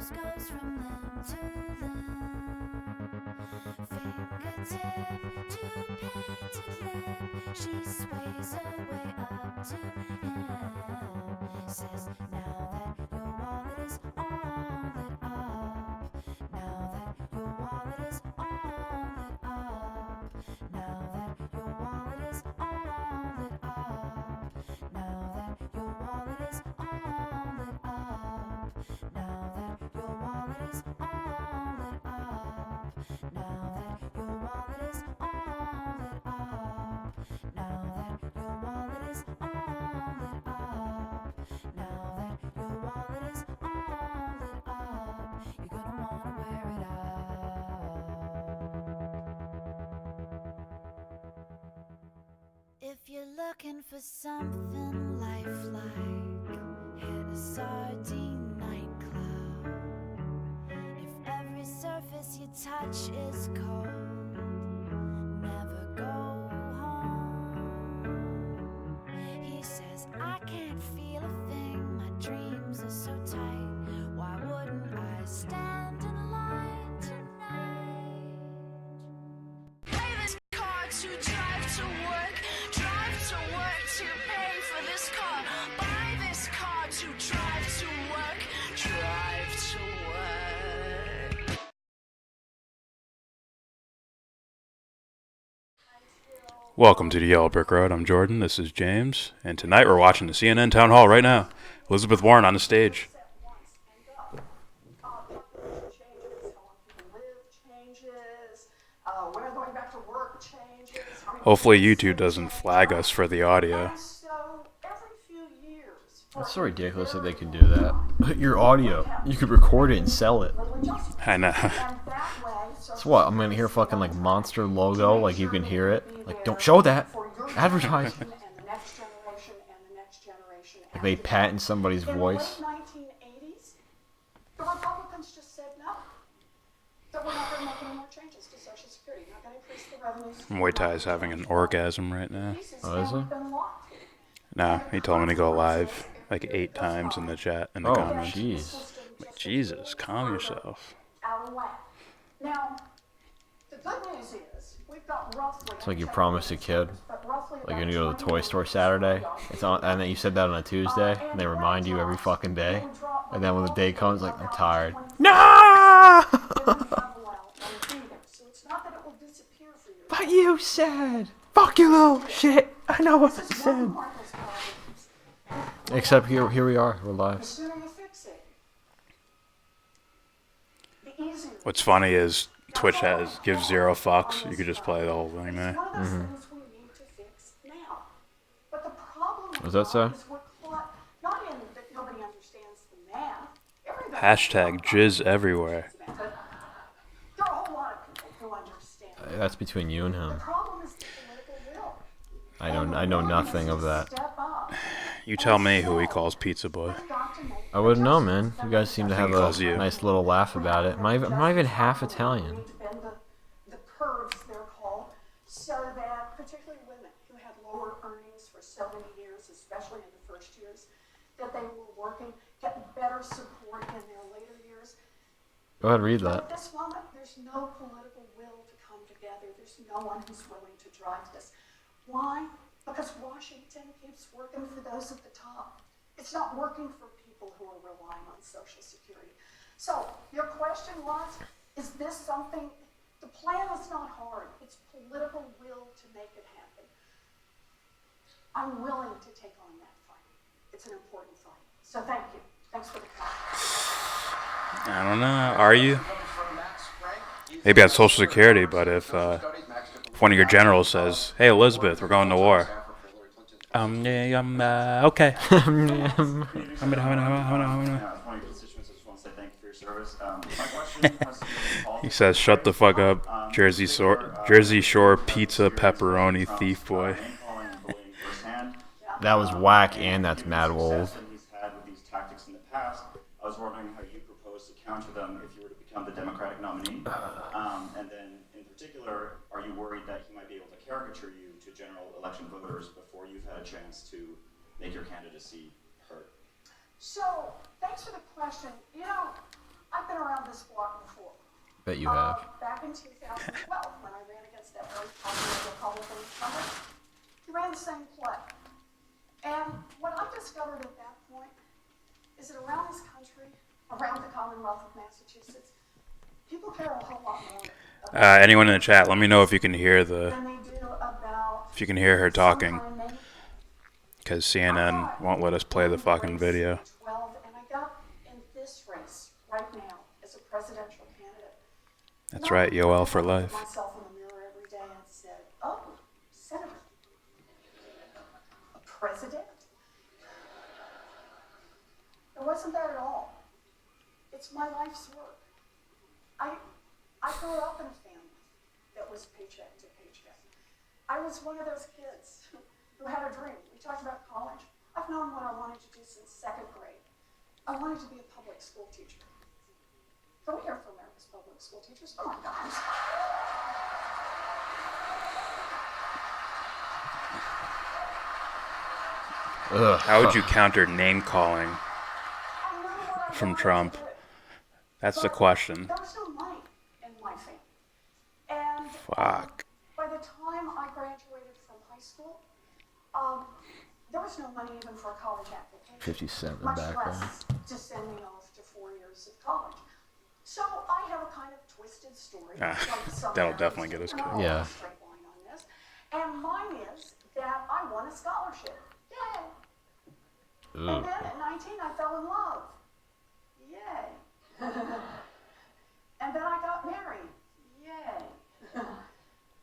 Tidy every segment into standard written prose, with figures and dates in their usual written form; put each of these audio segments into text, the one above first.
nose goes from limb to limb, fingertip to painted lip. She sways her way up to him, says, now that your wallet is all lit up, now that your wallet is all lit up, now that your wallet is all lit up, now that your wallet is all lit up, now that your wallet is all lit up, now that your wallet is all lit up, now that your wallet is all lit up, now that your wallet is all lit up, you're gonna wanna wear it out. If you're looking for something lifelike, hit a sardine nightclub. If every surface you touch is cold, never go home. He says, I can't feel a thing, my dreams are so tight. Why wouldn't I stand in line tonight? Pay this car to drive to work to pay for this car. Buy this car to drive to work to work. Welcome to the Yellow Brick Road. I'm Jordan. This is James. And tonight we're watching the CNN Town Hall right now. Elizabeth Warren on the stage. Hopefully YouTube doesn't flag us for the audio. It's so ridiculous that they can do that. Your audio, you could record it and sell it. I know. So what? I'm gonna hear fucking like monster logo, like you can hear it. Like, don't show that. Advertise. Like they patent somebody's voice. The Republicans just said no. That we're not going to make any more changes to Social Security. Not going to increase the revenues. Muay Thai is having an orgasm right now. Oh, is it? Nah, he told me to go live like 8 times in the chat, in the comments. Jeez. Like, Jesus, calm yourself. Out of whack. Now, the good news is we've got roughly. It's like you promised a kid. Like you're gonna go to the toy store Saturday. It's on, and then you said that on a Tuesday, and they remind you every fucking day. And then when the day comes, like, I'm tired. No! But you said, fuck you little shit. I know what I said. Except here we are. We're live. What's funny is Twitch gives 0 fucks. You could just play the whole thing there. What's that say? Hashtag jizz everywhere. That's between you and him. I know nothing of that. You tell me who he calls Pizza Boy. I wouldn't know, man. You guys seem to have a calls you. nice little laugh about it. I'm not even half Italian. The curves, they're called, so that particularly women who had lower earnings for so many years, especially in the first years, that they were working, get better support in their later years. Go ahead, read But that. at this moment, there's no political will to come together. There's no one who's willing to drive this. Why? Because Washington keeps working for those at the top. It's not working for people who are relying on Social Security. So your question was, is this something, the plan is not hard. It's political will to make it happen. I'm willing to take on that fight. It's an important fight. So thank you. Thanks for the comment. I don't know. Are you? Maybe on Social Security, but if one of your generals says, "Hey Elizabeth, we're going to war," yeah, okay. He says, "Shut the fuck up, Jersey Shore pizza pepperoni thief boy." That was whack, and that's mad old. I was wondering how you propose to counter them if you were to become the Democratic nominee. And then, in particular, are you worried that he might be able to caricature you to general election voters before you've had a chance to make your candidacy heard? So, thanks for the question. You know, I of this block before. Bet you have. Back in 2012, when I ran against that very popular Republican incumbent, he ran the same play. And what I discovered at that point is that around this country, around the Commonwealth of Massachusetts, people care a whole lot more Anyone in the chat, let me know if you can hear than they do about if you can hear her talking, some kind of name. because CNN won't let us play the fucking video. 12, and I got in this race right now as a presidential candidate. That's right, Yoel for I looked life. at myself in the mirror every day and said, "Oh, senator, a president." It wasn't that at all. It's my life's work. I grew up in a family that was paycheck to paycheck. I was one of those kids who had a dream. We talked about college. I've known what I wanted to do since second grade. I wanted to be a public school teacher. Can we hear from America's public school teachers? Oh my gosh. Ugh. How would you counter name calling I knew what I from wanted Trump? to do. That's the But question. There was no money in my family. And Fuck. by the time I graduated from high school, there was no money even for a college application. 57 much back less then. to send me off to 4 years of college. So I have a kind of twisted story. Ah, like some that'll Americans definitely do. get us We're not killed. all Yeah. straight line on this. And mine is that I won a scholarship. Yay! Ooh. And then at 19, I fell in love. Yay. And then I got married. Yay.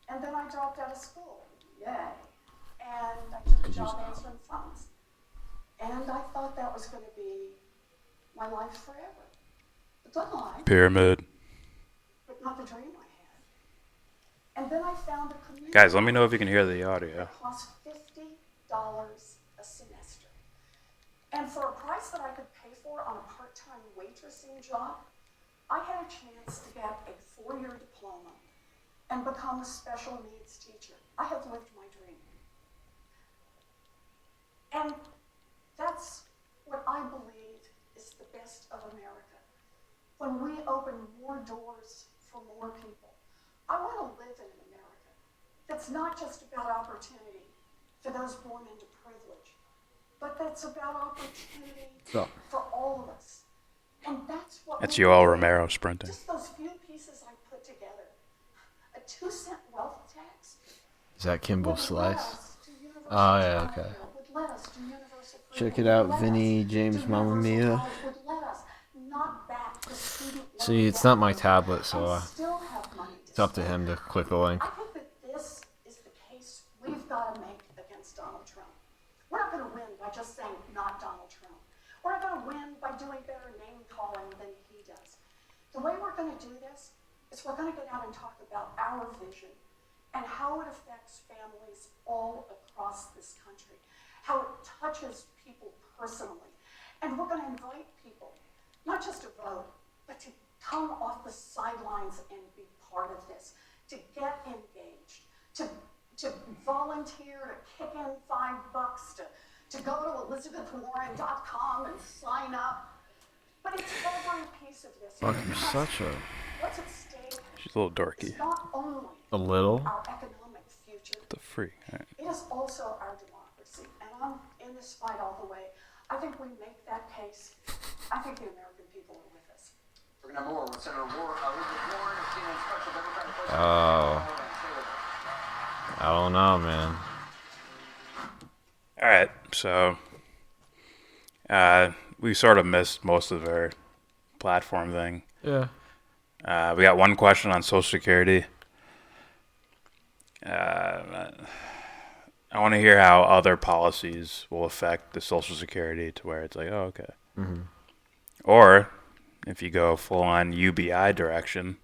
And then I dropped out of school. Yay. And I took a job answering phones. And I thought that was going to be my life forever. A good life, Pyramid. but not the dream I had. And then I found a community. Guys, let me know if you can hear the audio. It cost $50 a semester. And for a price that I could pay for on a part-time waitressing job, I had a chance to get a 4-year diploma and become a special needs teacher. I have lived my dream. And that's what I believe is the best of America. When we open more doors for more people. I want to live in an America that's not just about opportunity for those born into privilege, but that's about opportunity So. for all of us. And that's what That's we Yoel do. Romero sprinting. Just those few pieces I put together. A 2-cent wealth tax Is that Kimbo would let Slice? us do universal Oh, yeah, childcare, okay. would let us do universal Check freedom, it out, would let Vinny us James do Mamma universal Mia. college, would let us knock back the student loan See, it's debt not my limit tablet, so and still have money it's up to him to click the link. I think that this is the case we've got to make against Donald Trump. We're not going to win by just saying not Donald Trump. We're not going to win by doing better name calling than he does. The way we're going to do this is we're going to get out and talk about our vision and how it affects families all across this country, how it touches people personally. And we're going to invite people, not just to vote, but to come off the sidelines and be part of this, to get engaged, to volunteer, to kick in $5, to go to ElizabethWarren.com and sign up. But it's every piece of this. Fuck, you're Because such a... what's at stake She's a little dorky. is not only A little? our economic future, The free. Alright. it is also our democracy. And I'm in this fight all the way. I think we make that case. I think the American people are with us. We're going to have more with Senator Elizabeth Warren of CNN Special Democratic President. Oh. I don't know, man. Alright, so we sort of missed most of our platform thing. Yeah. We got one question on Social Security. I want to hear how other policies will affect the Social Security to where it's like, oh, okay. Mm-hmm. Or if you go full on UBI direction,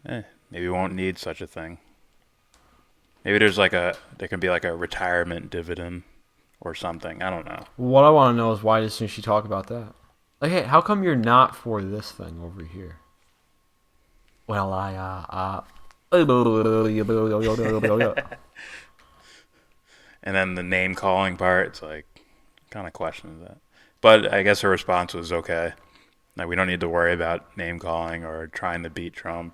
maybe we won't need such a thing. Maybe there can be like a retirement dividend or something. I don't know. What I want to know is why doesn't she talk about that? Like, hey, how come you're not for this thing over here? Well, And then the name calling part, it's like, kind of questions that. But I guess her response was okay. Like, we don't need to worry about name calling or trying to beat Trump.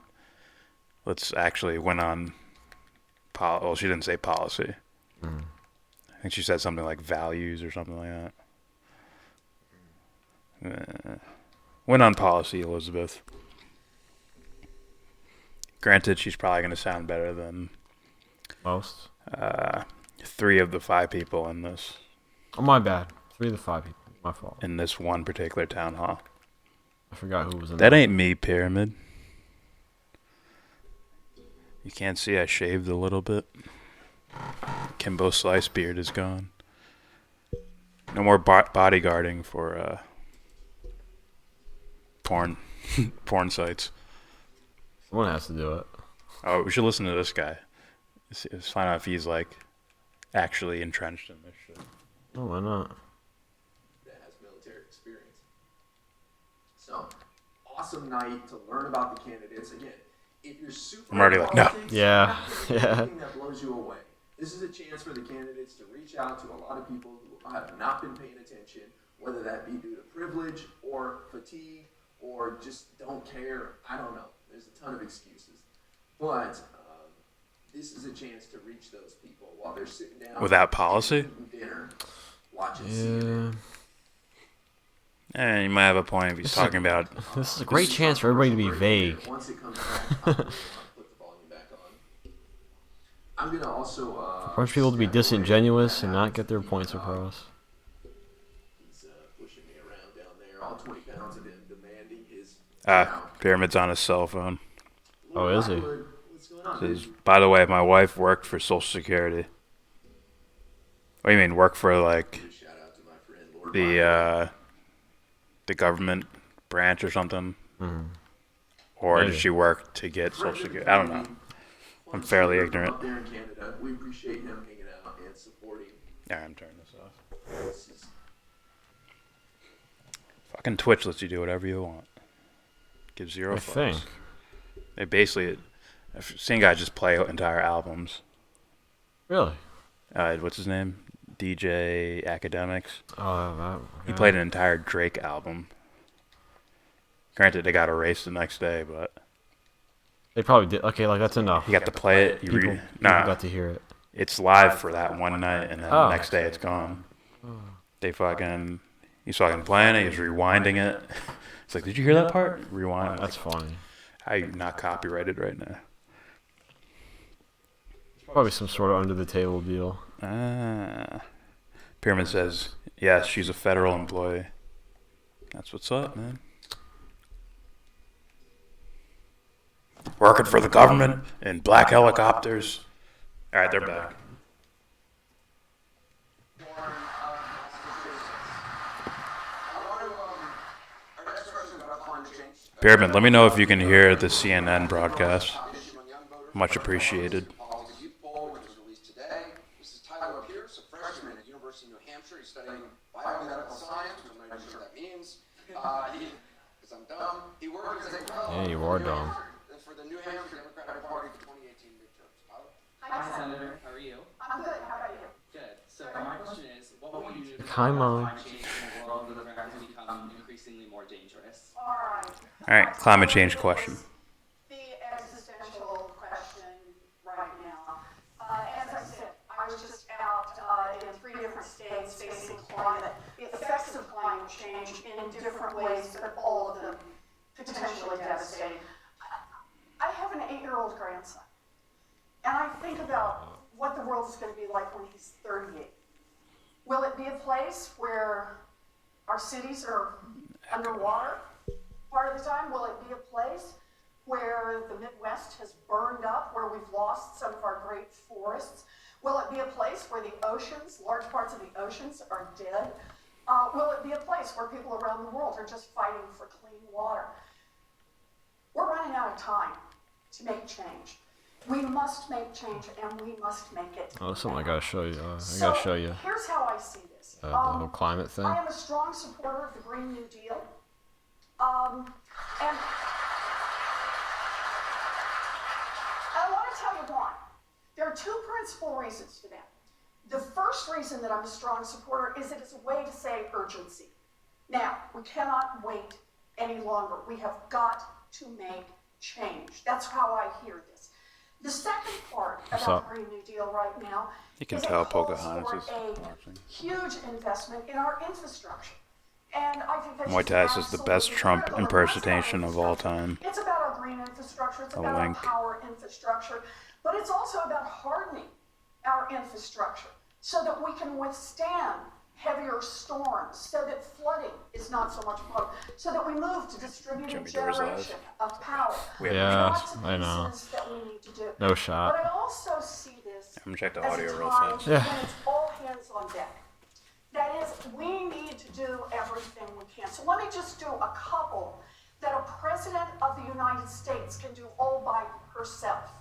Let's actually win on. Well, she didn't say policy. I think she said something like values or something like that. Win on policy, Elizabeth. Granted, she's probably going to sound better than Most. 3 of the 5 people in this. Oh, my bad. 3 of the 5 people. My fault. In this one particular town hall. I forgot who was in That there. ain't me, Pyramid. You can't see I shaved a little bit. Kimbo Slice beard is gone. No more bodyguarding for porn porn sites. Someone has to do it. Oh, we should listen to this guy. Let's find out if he's like actually entrenched in this shit. Oh, why not? That has military experience. So, awesome night to learn about the candidates. Again, if you're super I'm already like, no. Yeah. anything that blows you away. This is a chance for the candidates to reach out to a lot of people who have not been paying attention, whether that be due to privilege or fatigue or just don't care. I don't know. There's a ton of excuses. But this is a chance to reach those people while they're sitting down Without policy? eating dinner, watching CNN. Yeah, you might have a point if he's talking about. This is a great chance for everybody to be vague. Once it comes back, I'll put the volume back on. I'm gonna also. I want people to be disingenuous and not get their points across. He's pushing me around down there. All 20 pounds of him demanding his. Pyramid's on his cell phone. Oh, is he? What's going on? Says, by the way, my wife worked for Social Security. What do you mean, work for like Shout out to my friend Lord the government branch or something? Mm-hmm. Or Maybe. did she work to get Social Security? I don't know. I'm fairly ignorant. Up there in Canada, we appreciate him hanging out and supporting. Yeah, I'm turning this off. This is Fucking Twitch lets you do whatever you want. Gives zero I fucks. think. They basically, I've seen guys just play entire albums. Really? What's his name? DJ Academics. Oh, that. He played an entire Drake album. Granted, they got erased the next day, but They probably did. Okay, like that's enough. you got to play it. You People, read. people Nah, got to hear it. it's live for that one night, and then Oh. the next day it's gone. They fucking, he's fucking playing it. He's rewinding it. It's like, did you hear that part? Rewind. That's funny. How you not copyrighted right now? Probably some sort of under the table deal. Pyramid says, yes, she's a federal employee. That's what's up, man. Working for the government in black helicopters. All right, they're back. Pyramid, let me know if you can hear the CNN broadcast. Much appreciated. Youth poll, which was released today. This is Tyler Pierce, a freshman at University of New Hampshire. He's studying biomedical science, which I'm not even sure what that means. Because I'm dumb. He works as a Yeah, you are dumb. for the New Hampshire Democratic Party for 2018 midterms. Hi, Senator. How are you? I'm good. How about you? Good. So my question is, what will you do to Hi, Mom. climate change in a world that's rapidly become increasingly more dangerous? All right. All right, climate change question. The existential question right now. As I said, I was just out in 3 different states facing climate, the effects of climate change in different ways, but all of them potentially devastating. I have an 8-year-old grandson, and I think about what the world is going to be like when he's 38. Will it be a place where our cities are underwater part of the time? Will it be a place where the Midwest has burned up, where we've lost some of our great forests? Will it be a place where the oceans, large parts of the oceans, are dead? Will it be a place where people around the world are just fighting for clean water? We're running out of time to make change. We must make change, and we must make it. Oh, that's something I gotta show you. So, I gotta show you here's how I see this. the whole climate thing. I am a strong supporter of the Green New Deal. And I want to tell you why. There are 2 principal reasons for that. The first reason that I'm a strong supporter is it is a way to say urgency. Now, we cannot wait any longer. We have got to make change. That's how I hear this. The second part about Green New Deal right now You can is it tell calls Pocahontas for is a watching. huge investment in our infrastructure. And I think that's White just House is the best absolutely Trump critical. And when I say our impersonation of all infrastructure, time. It's about our green infrastructure, it's A about link. our power infrastructure, but it's also about hardening our infrastructure so that we can withstand heavier storms, so that flooding is not so much a problem, so that we move to distributed Jimmy Dore's generation of power. We have Yeah, Lots of I know. pieces that we need to do. No But shot. I also see this I'm gonna check the as audio a real time fast. Yeah. when it's all hands on deck. That is, we need to do everything we can. So let me just do a couple that a president of the United States can do all by herself.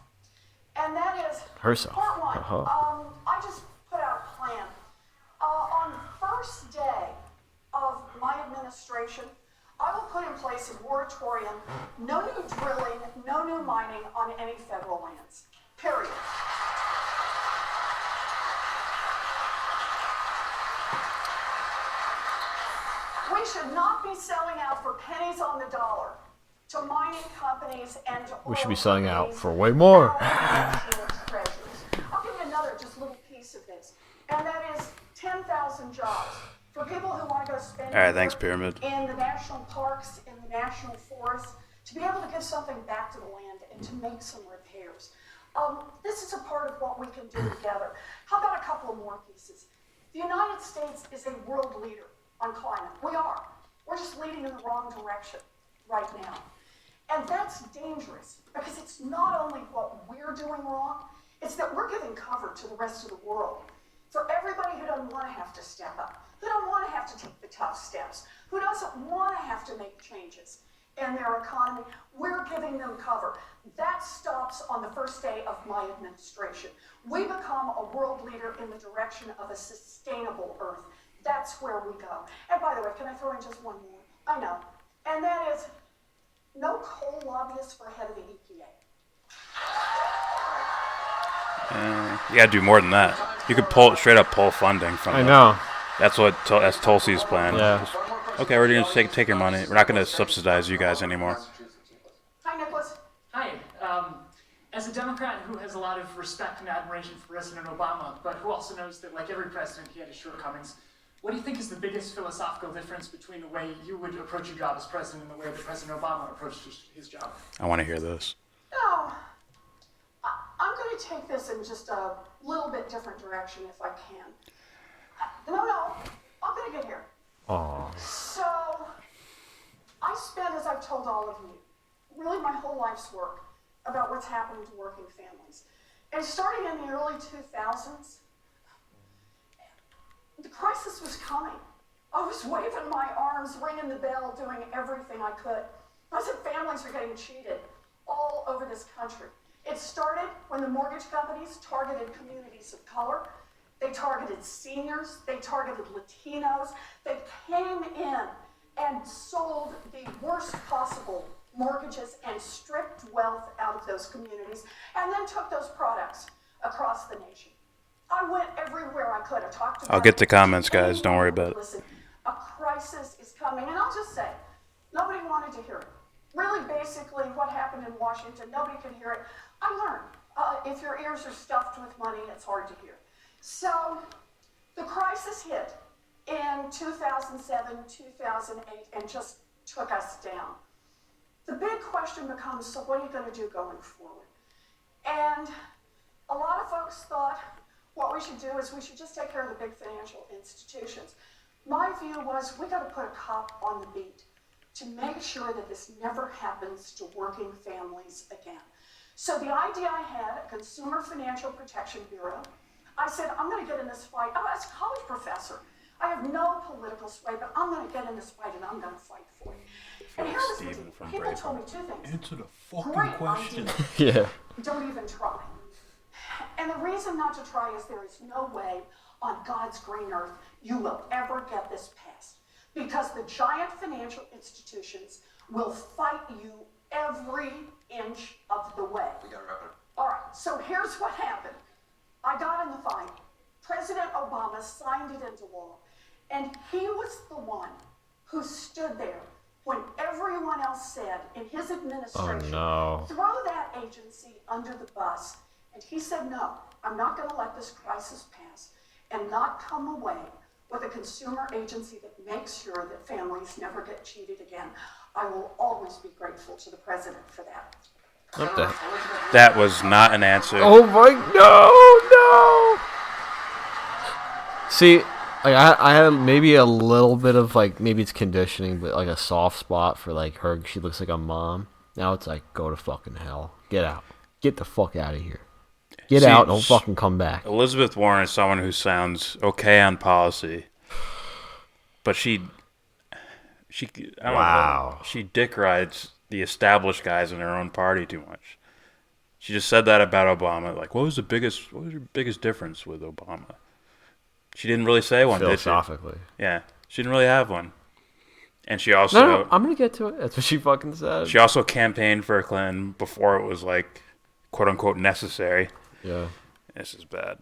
And that is Herself. part one. Uh-huh. I just put out a plan. On the first day of my administration, I will put in place a moratorium, no new drilling, no new mining on any federal lands, period. We should not be selling out for pennies on the dollar to mining companies and to We should be oil selling out companies for way more. out of national treasuries. I'll give you another just little piece of this, and that is 10,000 jobs for people who want to go spend All right, thanks, work Pyramid. in the national parks, in the national forests, to be able to give something back to the land and to make some repairs. This is a part of what we can do together. How about a couple of more pieces? The United States is a world leader on climate. We are. We're just leading in the wrong direction right now. And that's dangerous because it's not only what we're doing wrong, it's that we're giving cover to the rest of the world. For everybody who doesn't want to have to step up, who don't want to have to take the tough steps, who doesn't want to have to make changes in their economy, we're giving them cover. That stops on the first day of my administration. We become a world leader in the direction of a sustainable Earth. That's where we go. And by the way, can I throw in just one more? I know. And that is no coal lobbyists for head of the EPA. You gotta do more than that. You could straight up pull funding from I them. know. That's that's Tulsi's plan. Yeah. Just, okay, we're gonna take your money. We're not gonna subsidize you guys anymore. Hi, Nicholas. Hi. As a Democrat who has a lot of respect and admiration for President Obama, but who also knows that, like every president, he had his shortcomings, what do you think is the biggest philosophical difference between the way you would approach your job as president and the way that President Obama approached his job? I want to hear this. No, I'm going to take this in just a little bit different direction if I can. No, I'm going to get here. Aw. So, I spent, as I've told all of you, really my whole life's work about what's happening to working families. And starting in the early 2000s, the crisis was coming. I was waving my arms, ringing the bell, doing everything I could. I said families are getting cheated all over this country. It started when the mortgage companies targeted communities of color. They targeted seniors. They targeted Latinos. They came in and sold the worst possible mortgages and stripped wealth out of those communities and then took those products across the nation. I went everywhere I could. I talked to I'll get the comments, guys. Don't worry about it. Listen, a crisis is coming. And I'll just say, nobody wanted to hear it. Really, basically, what happened in Washington, nobody could hear it. I learned. If your ears are stuffed with money, it's hard to hear. So, the crisis hit in 2007, 2008, and just took us down. The big question becomes, so what are you going to do going forward? And a lot of folks thought what we should do is we should just take care of the big financial institutions. My view was we got to put a cop on the beat to make sure that this never happens to working families again. So the idea I had, a Consumer Financial Protection Bureau, I said, I'm going to get in this fight. As a college professor, I have no political sway, but I'm going to get in this fight and I'm going to fight for it. And here was the deal. People told me two things. Answer the fucking Great question. idea. Yeah. Don't even try. And the reason not to try is there is no way on God's green earth you will ever get this passed. Because the giant financial institutions will fight you every inch of the way. We gotta wrap it up. All right, so here's what happened. I got in the fight. President Obama signed it into law. And he was the one who stood there when everyone House said in his administration, no. throw that agency under the bus. And he said, no, I'm not going to let this crisis pass and not come away with a consumer agency that makes sure that families never get cheated again. I will always be grateful to the president for that. What the? That was not an answer. Oh my, no. See, like I had maybe a little bit of like, maybe it's conditioning, but like a soft spot for like her. She looks like a mom. Now it's like, go to fucking hell. Get out. Get the fuck out of here. Get See, out. Don't fucking come back. Elizabeth Warren is someone who sounds okay on policy, but she I don't Wow. know, she dick rides the established guys in her own party too much. She just said that about Obama. Like, what was your biggest difference with Obama? She didn't really say one, did she? Philosophically. Yeah, she didn't really have one. And she also No, I'm gonna get to it. That's what she fucking said. she also campaigned for Clinton before it was like quote unquote necessary. Yeah. This is bad.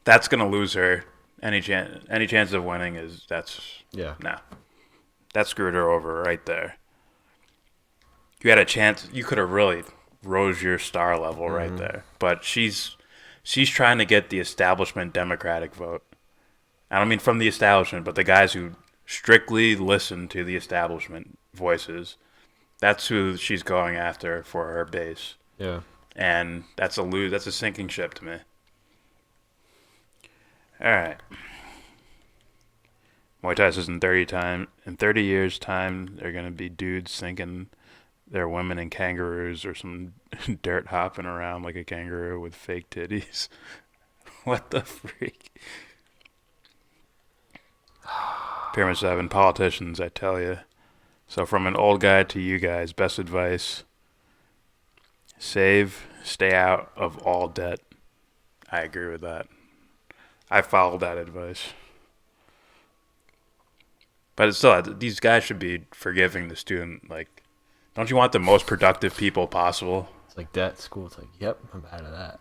That's gonna lose her. Any chance of winning Yeah. nah. That screwed her over right there. You had a chance. You could have really rose your star level right there. But she's trying to get the establishment Democratic vote. I don't mean from the establishment, but the guys who strictly listen to the establishment voices. That's who she's going after for her base. Yeah. And that's a sinking ship to me. All right. Muay Thai says in 30 years time, they're gonna be dudes thinking they're women in kangaroos or some dirt hopping around like a kangaroo with fake titties. What the freak? Pyramid 7, politicians, I tell you. So from an old guy to you guys, best advice: save, stay out of all debt. I agree with that. I followed that advice. But it's still, these guys should be forgiving the student. Like, don't you want the most productive people possible? It's like debt school. It's like, yep, I'm out of that.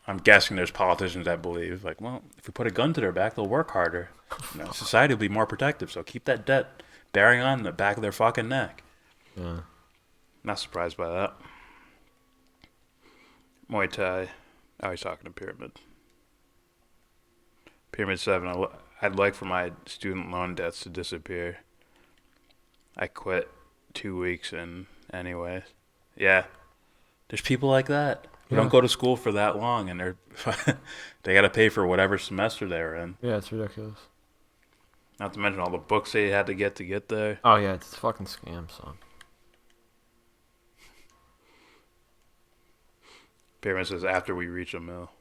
I'm guessing there's politicians that believe, like, well, if we put a gun to their back, they'll work harder. You know, society will be more protective. So keep that debt bearing on the back of their fucking neck. Yeah. Not surprised by that. Muay Thai. Oh, he's talking to Pyramid. Pyramid 7. I'd like for my student loan debts to disappear. I quit 2 weeks in anyway. Yeah. There's people like that. Who don't go to school for that long, and they got to pay for whatever semester they're in. Yeah, it's ridiculous. Not to mention all the books they had to get there. Oh, yeah, it's a fucking scam, son. Pyramid says after we reach a mill.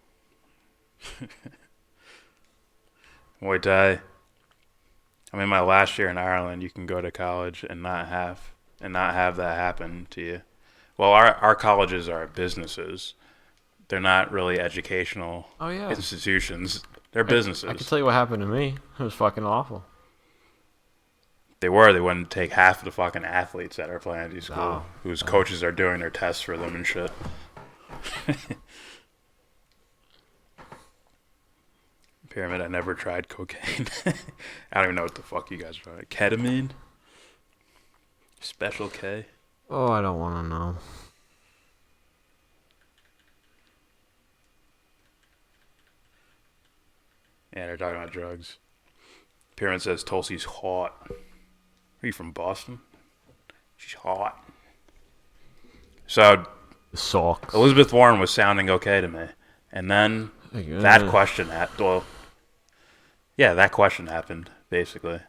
Muay Thai. I'm in my last year in Ireland. You can go to college and not have that happen to you. Well, our colleges are businesses. They're not really educational institutions. They're businesses. I can tell you what happened to me. It was fucking awful. They wouldn't take half of the fucking athletes that are playing at these schools, whose coaches are doing their tests for them and shit. Pyramid, I never tried cocaine. I don't even know what the fuck you guys are talking. Ketamine? Special K? Oh, I don't want to know. Yeah, they're talking about drugs. Pyramid says Tulsi's hot. Are you from Boston? She's hot. So, Socks. Elizabeth Warren was sounding okay to me. And then that question happened. Well, that question happened, basically.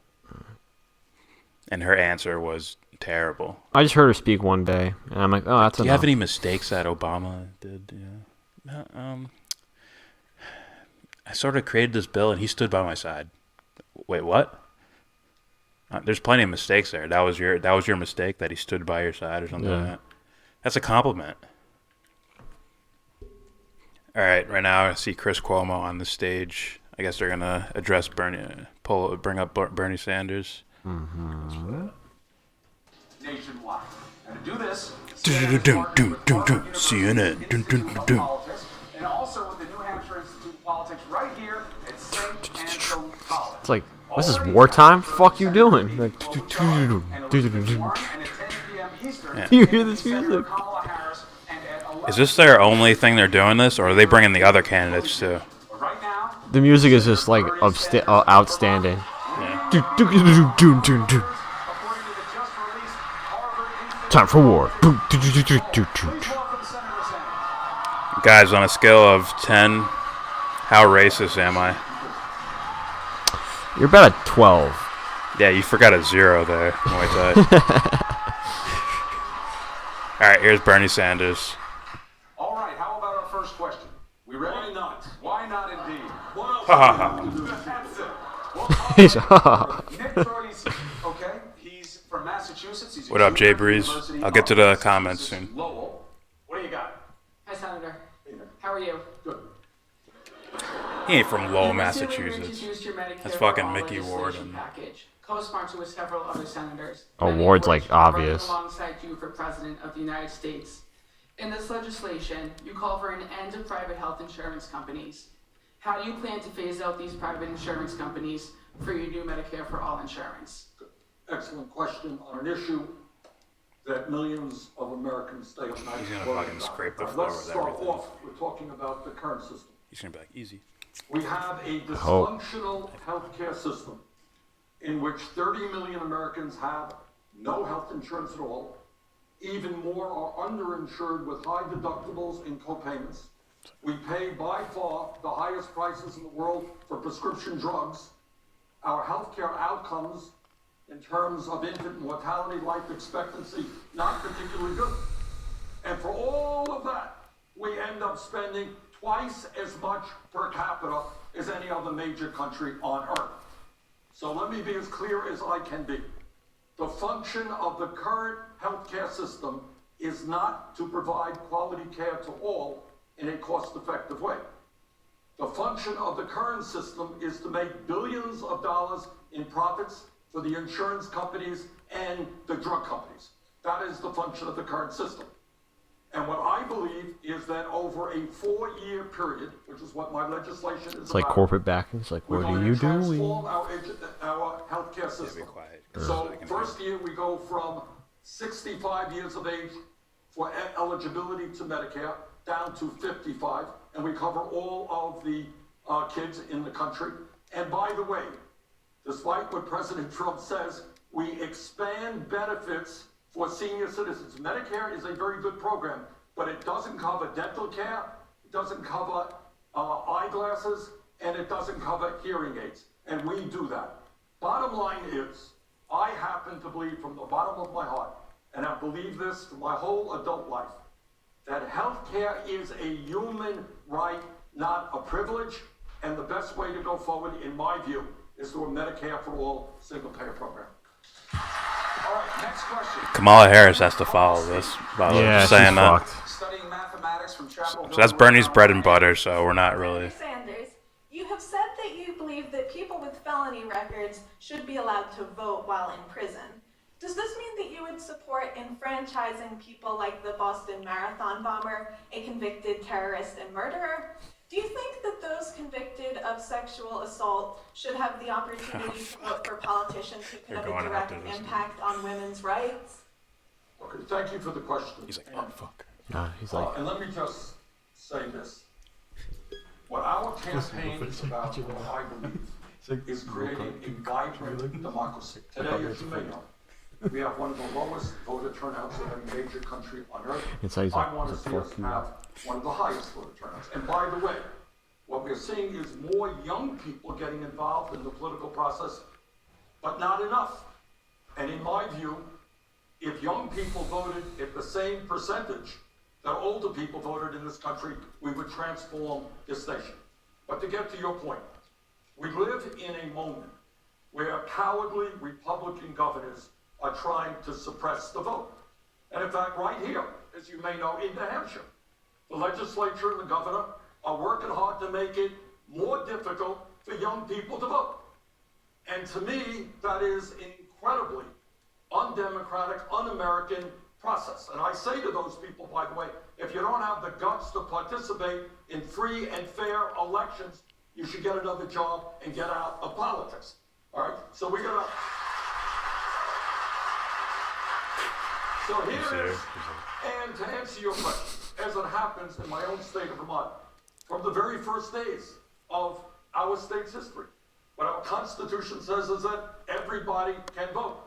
And her answer was terrible. I just heard her speak one day, and I'm like, oh, that's enough. Do you have any mistakes that Obama did? Yeah. I sort of created this bill, and he stood by my side. Wait, what? There's plenty of mistakes there. That was your mistake, that he stood by your side or something like that. That's a compliment. All right, right now I see Chris Cuomo on the stage. I guess they're gonna address bring up Bernie Sanders. Mm-hmm. Nationwide. And to do this, CNN. and also with the New Hampshire Institute of Politics right here at St. Anselm College. It's like, What's this, wartime? Fuck you doing? Like, you hear this music? Is this their only thing they're doing this, or are they bringing the other candidates too? The music is just like outstanding. Time for war. Guys, on a scale of 10, how racist am I? You're about a 12. Yeah, you forgot a 0 there. All right, here's Bernie Sanders. All right, how about our first question? We ready? Why not? Why not indeed? What Ha ha ha. That's it. Nick Brody's, okay, he's from Massachusetts. He's What up, Jay Breeze? I'll get to the comments soon. Lowell. What do you got? Hi, Senator. How are you? Good. He ain't from Lowell, You recently Massachusetts. introduced your Medicare That's fucking for All Mickey Ward legislation and- package, co-sponsored with several other senators. Oh, many of Ward's, which like, are running obvious. Alongside you for President of the United States. In this legislation, you call for an end to private health insurance companies. How do you plan to phase out these private insurance companies for your new Medicare for All insurance? Excellent question on an issue that millions of Americans stay up nights He's gonna worrying fucking about. scrape the But floor let's with start everything. off with talking about the current system. He's gonna be like, easy. We have a hope. dysfunctional healthcare system in which 30 million Americans have no health insurance at all. Even more are underinsured with high deductibles and copayments. We pay by far the highest prices in the world for prescription drugs. Our healthcare outcomes in terms of infant mortality, life expectancy, not particularly good. And for all of that, we end up spending twice as much per capita as any other major country on earth. So let me be as clear as I can be. The function of the current healthcare system is not to provide quality care to all in a cost-effective way. The function of the current system is to make billions of dollars in profits for the insurance companies and the drug companies. That is the function of the current system. And what I believe is that over a 4-year period, which is what my legislation is It's like about, corporate backing. It's like, we're what going are you to transform doing? our healthcare system. quiet. So first year we go from 65 years of age for eligibility to Medicare down to 55, and we cover all of the kids in the country. And by the way, despite what President Trump says, we expand benefits for senior citizens. Medicare is a very good program, but it doesn't cover dental care, it doesn't cover eyeglasses, and it doesn't cover hearing aids. And we do that. Bottom line is, I happen to believe from the bottom of my heart, and I've believed this for my whole adult life, that healthcare is a human right, not a privilege, and the best way to go forward, in my view, is through a Medicare for All single-payer program. All right, next question. Kamala Harris has to follow this, by the way, Yeah, just she's saying that. fucked. Studying mathematics from Chapel Hill. So that's Bernie's bread and butter, so we're not really. Sanders, you have said that you believe that people with felony records should be allowed to vote while in prison. Does this mean that you would support enfranchising people like the Boston Marathon bomber, a convicted terrorist and murderer? Do you think that those convicted of sexual assault should have the opportunity to vote for politicians who could They're have a going direct after this. impact on women's rights? Okay, thank you for the question. He's like, oh, fuck. Nah, he's like, And let me just say this. What our campaign is about, what I believe, is creating a vibrant democracy. Today, as you may know, we have one of the lowest voter turnouts in any major country on earth. It's like, I want to he's see like, us fuck you. have one of the highest voter turnouts. And by the way, what we're seeing is more young people getting involved in the political process, but not enough. And in my view, if young people voted at the same percentage that older people voted in this country, we would transform this nation. But to get to your point, we live in a moment where cowardly Republican governors are trying to suppress the vote. And in fact, right here, as you may know, in New Hampshire, the legislature and the governor are working hard to make it more difficult for young people to vote. And to me, that is an incredibly undemocratic, un-American process. And I say to those people, by the way, if you don't have the guts to participate in free and fair elections, you should get another job and get out of politics. All right, so we gotta. So here is, and to answer your question, as it happens in my own state of Vermont, from the very first days of our state's history, what our Constitution says is that everybody can vote.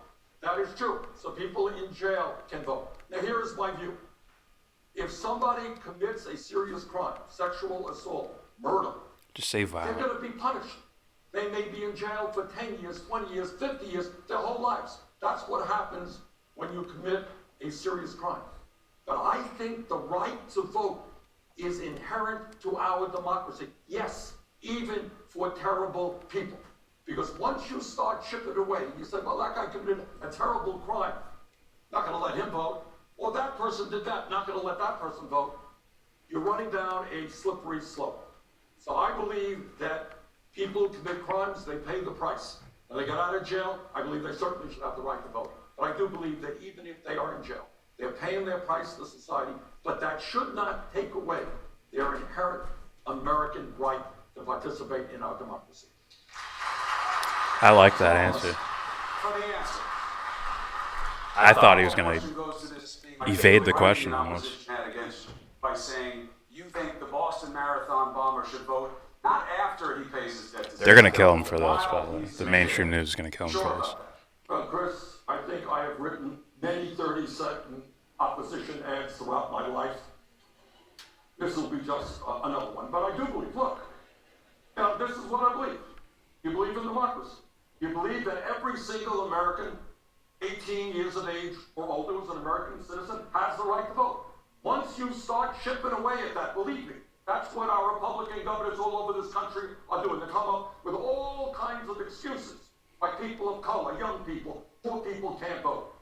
That is true. So people in jail can vote. Now here is my view. If somebody commits a serious crime, sexual assault, murder, Just say they're violent. going to be punished. They may be in jail for 10 years, 20 years, 50 years, their whole lives. That's what happens when you commit a serious crime. But I think the right to vote is inherent to our democracy. Yes, even for terrible people. Because once you start chipping away, you say, well, that guy committed a terrible crime. Not going to let him vote. Or that person did that, not going to let that person vote. You're running down a slippery slope. So I believe that people who commit crimes, they pay the price. When they get out of jail, I believe they certainly should have the right to vote. But I do believe that even if they are in jail, they're paying their price to society, but that should not take away their inherent American right to participate in our democracy. I like that answer. For the answer. I thought he was going Question to goes to this being evade the right question the almost. opposition had against you by saying you think the Boston Marathon bomber should vote not after he pays his debt to They're going to kill him for while this, by the way. he's The in mainstream jail. news is going to kill him Sure for this. about that. Well, Chris, I think I have written many 30-second opposition ads throughout my life. This will be just another one. But I do believe, look, now this is what I believe. You believe in democracy. You believe that every single American 18 years of age or older who's an American citizen has the right to vote. Once you start chipping away at that, believe me, that's what our Republican governors all over this country are doing. They come up with all kinds of excuses. Like people of color, young people, poor people can't vote.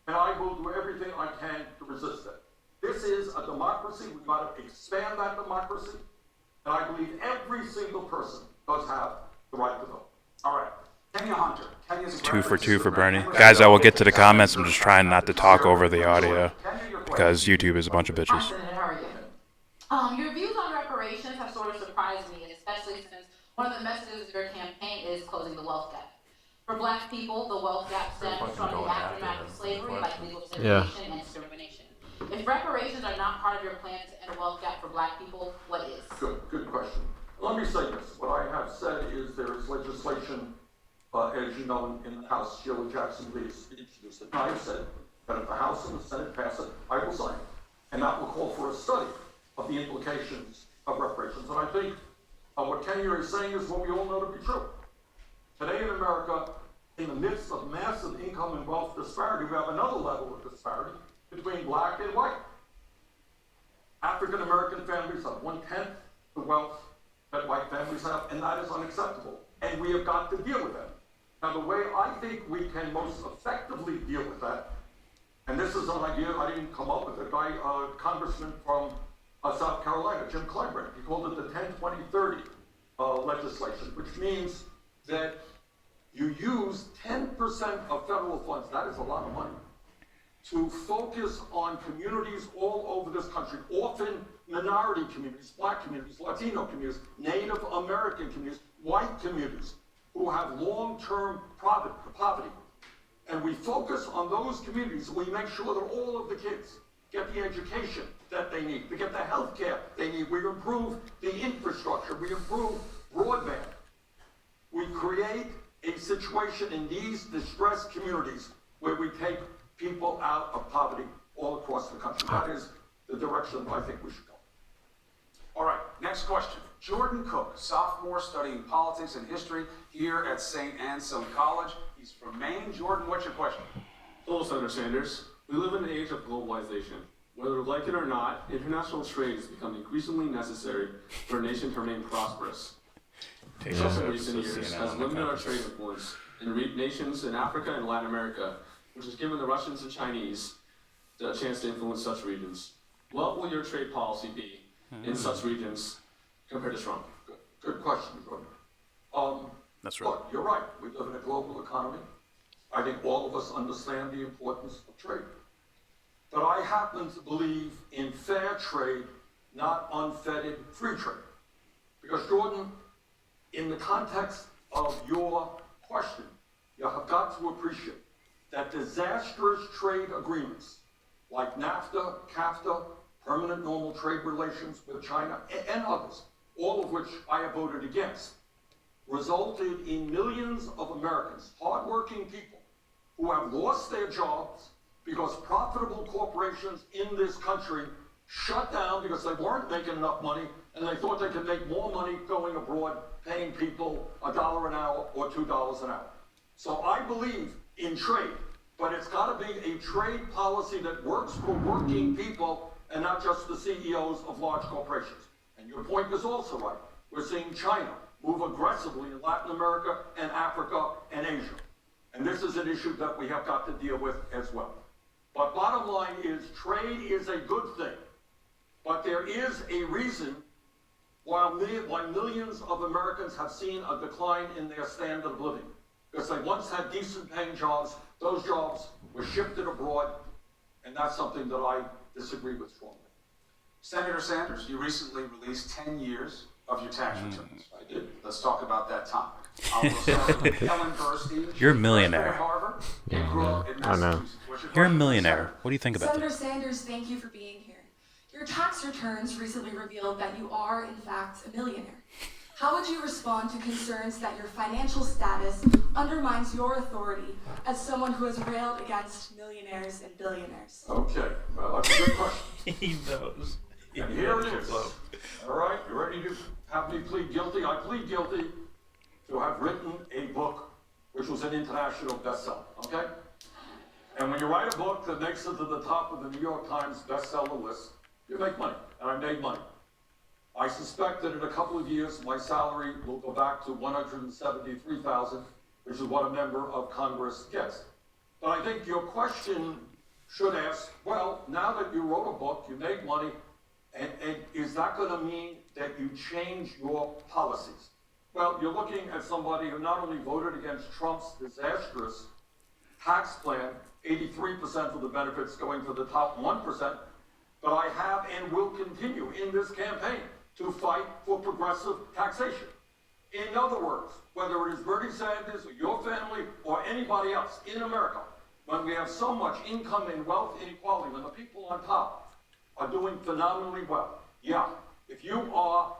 And I will do everything I can to resist it. This is a democracy. We've got to expand that democracy. And I believe every single person does have the right to vote. All right. Kenya Hunter. Kenya's 2 for 2 for Bernie. Guys, I will get to the comments. I'm just trying not to talk over the audio because YouTube is a bunch of bitches. Hi, Senator, how are you? Your views on reparations have sort of surprised me, especially since one of the messages of your campaign is closing the wealth gap. For Black people, the wealth gap stems from the aftermath of slavery, like legal segregation and discrimination. If reparations are not part of your plan to end the wealth gap for Black people, what is? Good question. Let me say this. What I have said is there is legislation, as you know, in the House, Sheila Jackson Lee introduced it. I have said that if the House and the Senate pass it, I will sign it. And that will call for a study of the implications of reparations. And I think what Kenya is saying is what we all know to be true. Today in America, in the midst of massive income and wealth disparity, we have another level of disparity between Black and white. African American families have 1/10 the wealth that white families have, and that is unacceptable. And we have got to deal with that. Now, the way I think we can most effectively deal with that, and this is an idea I didn't come up with, a guy, congressman from South Carolina, Jim Clyburn, he called it the 10-20-30 legislation, which means that you use 10% of federal funds, that is a lot of money, to focus on communities all over this country, often minority communities, Black communities, Latino communities, Native American communities, white communities, who have long-term poverty. And we focus on those communities, we make sure that all of the kids get the education that they need, they get the health care they need, we improve the infrastructure, we improve broadband. We create a situation in these distressed communities where we take people out of poverty all across the country. That is the direction I think we should go. All right, next question. Jordan Cook, sophomore studying politics and history here at St. Anselm College. He's from Maine. Jordan, what's your question? Hello, Senator Sanders. We live in an age of globalization. Whether we like it or not, international trade has become increasingly necessary for a nation to remain prosperous. Trump in recent years has limited our trade influence in nations in Africa and Latin America, which has given the Russians and Chinese a chance to influence such regions. What will your trade policy be in such regions compared to Trump? Good question, Jordan. That's right. Look, you're right. We live in a global economy. I think all of us understand the importance of trade. But I happen to believe in fair trade, not unfettered free trade. Because, Jordan, in the context of your question, you have got to appreciate that disastrous trade agreements like NAFTA, CAFTA, permanent normal trade relations with China, and others, all of which I have voted against, resulted in millions of Americans, hardworking people, who have lost their jobs because profitable corporations in this country shut down because they weren't making enough money and they thought they could make more money going abroad, paying people $1 an hour or $2 an hour. So I believe in trade, but it's got to be a trade policy that works for working people and not just the CEOs of large corporations. And your point is also right. We're seeing China move aggressively in Latin America and Africa and Asia. And this is an issue that we have got to deal with as well. But bottom line is trade is a good thing. But there is a reason why millions of Americans have seen a decline in their standard of living. Because they once had decent paying jobs, those jobs were shifted abroad, and that's something that I disagree with strongly. Senator Sanders, you recently released 10 years of your tax returns. I did. Let's talk about that topic. We'll start with Ellen Burstein. You're a millionaire. Harvard, and grew up in I know. Massachusetts. What's your You're a question? millionaire. What do you think about Senator that? Sanders, thank you for being here. Your tax returns recently revealed that you are, in fact, a millionaire. How would you respond to concerns that your financial status undermines your authority as someone who has railed against millionaires and billionaires? Okay, well, that's a good question. He knows. And here it is. All right, you ready to have me plead guilty? I plead guilty to have written a book which was an international bestseller, okay? And when you write a book that makes it to the top of the New York Times bestseller list, you make money, and I made money. I suspect that in a couple of years, my salary will go back to $173,000, which is what a member of Congress gets. But I think your question should ask, well, now that you wrote a book, you made money, and is that going to mean that you change your policies? Well, you're looking at somebody who not only voted against Trump's disastrous tax plan, 83% of the benefits going to the top 1%, but I have and will continue in this campaign to fight for progressive taxation. In other words, whether it is Bernie Sanders or your family or anybody else in America, when we have so much income and wealth inequality, when the people on top are doing phenomenally well, yeah, if you are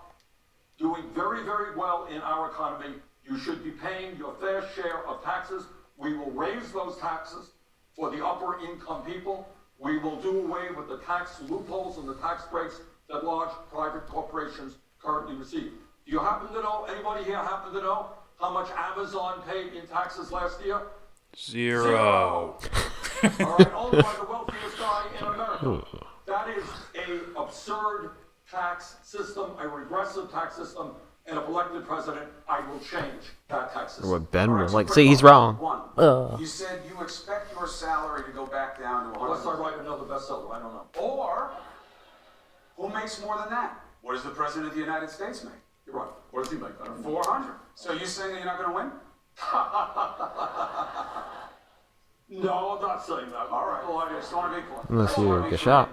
doing very, very well in our economy, you should be paying your fair share of taxes. We will raise those taxes for the upper income people. We will do away with the tax loopholes and the tax breaks that large private corporations currently receive. Do you happen to know, anybody here happen to know how much Amazon paid in taxes last year? Zero. All right, owned by the wealthiest guy in America. That is an absurd tax system, a regressive tax system, and if elected president, I will change that tax system. What Ben will like say he's wrong. You said you expect your salary to go back down to 100. Unless I write another bestseller, I don't know. Or, who makes more than that? What does the President of the United States make? You're right. What does he make? I don't know. 400. So you saying that you're not going to win? No, I'm not saying that. All right. Well, I just want to be clear. Unless you get shot.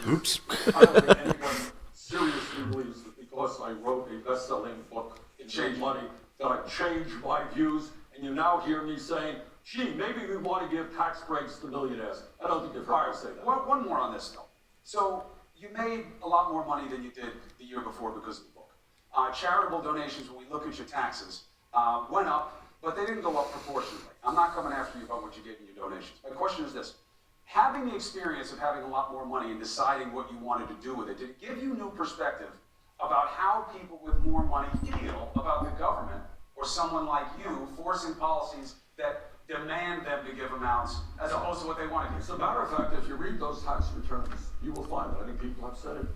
Oops. I don't think anyone seriously believes that because I wrote a best-selling book, it changed money, that I changed my views, and you now hear me saying, gee, maybe we want to give tax breaks to millionaires. I don't think you've heard me say that. One more on this, though. So you made a lot more money than you did the year before because of the book. Charitable donations, when we look at your taxes, went up, but they didn't go up proportionally. I'm not coming after you about what you gave in your donations. My question is this. Having the experience of having a lot more money and deciding what you wanted to do with it, did it give you new perspective about how people with more money feel about the government or someone like you forcing policies that demand them to give amounts as opposed to what they want to As give? a matter of fact, if you read those tax returns, you will find that I think people have said it.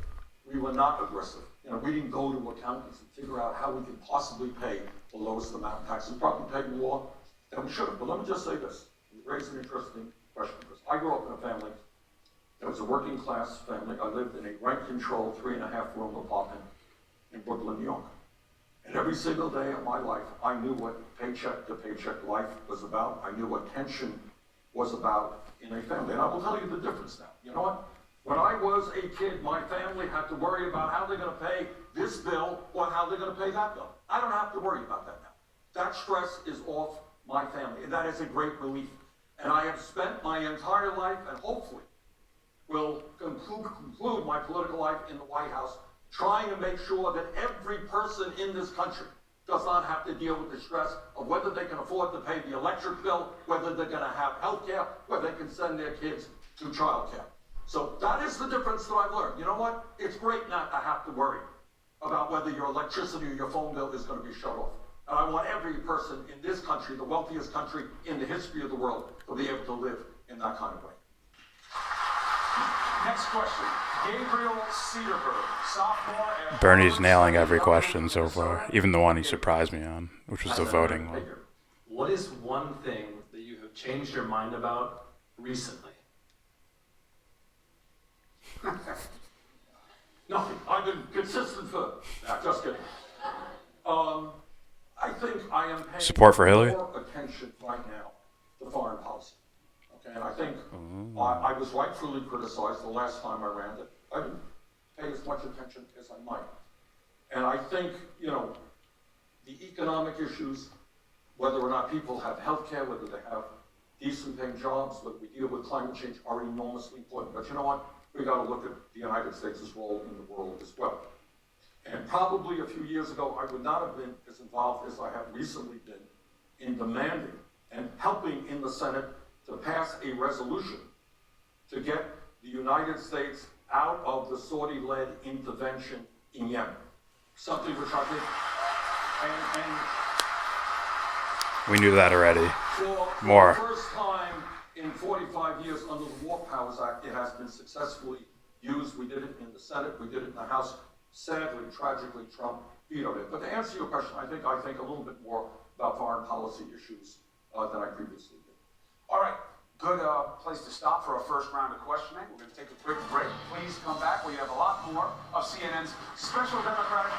We were not aggressive. We didn't go to accountants and figure out how we could possibly pay the lowest amount of taxes. We probably paid more than we should have. But let me just say this. You raised an interesting question. Because I grew up in a family that was a working class family. I lived in a rent-controlled 3.5-room apartment in Brooklyn, New York. And every single day of my life, I knew what paycheck-to-paycheck life was about. I knew what tension was about in a family. And I will tell you the difference now. You know what? When I was a kid, my family had to worry about how they're going to pay this bill or how they're going to pay that bill. I don't have to worry about that now. That stress is off my family, and that is a great relief. And I have spent my entire life, and hopefully will conclude my political life in the White House, trying to make sure that every person in this country does not have to deal with the stress of whether they can afford to pay the electric bill, whether they're going to have health care, whether they can send their kids to child care. So that is the difference that I've learned. You know what? It's great not to have to worry about whether your electricity or your phone bill is going to be shut off. And I want every person in this country, the wealthiest country in the history of the world, to be able to live in that kind of way. Next question. Gabriel Cedarberg, sophomore at Bernie's nailing every question so far, even the one he surprised me on, which was the voting one. What is one thing that you have changed your mind about recently? Nothing. I've been consistent for. Nah, just kidding. I think I am paying Support for Hillary? more attention right now to foreign policy. Okay, and I think I was rightfully criticized the last time I ran it. I didn't pay as much attention as I might. And I think, you know, the economic issues, whether or not people have health care, whether they have decent paying jobs, whether we deal with climate change, are enormously important. But you know what? We got to look at the United States' role in the world as well. And probably a few years ago, I would not have been as involved as I have recently been in demanding and helping in the Senate to pass a resolution to get the United States out of the Saudi-led intervention in Yemen. Something which I think, We knew that already. for More. the first time in 45 years under the War Powers Act, it has been successfully used. We did it in the Senate, we did it in the House. Sadly, tragically, Trump vetoed it. But to answer your question, I think a little bit more about foreign policy issues than I previously did. All right, good place to stop for our first round of questioning. We're going to take a quick break. Please come back. We have a lot more of CNN's special Democratic.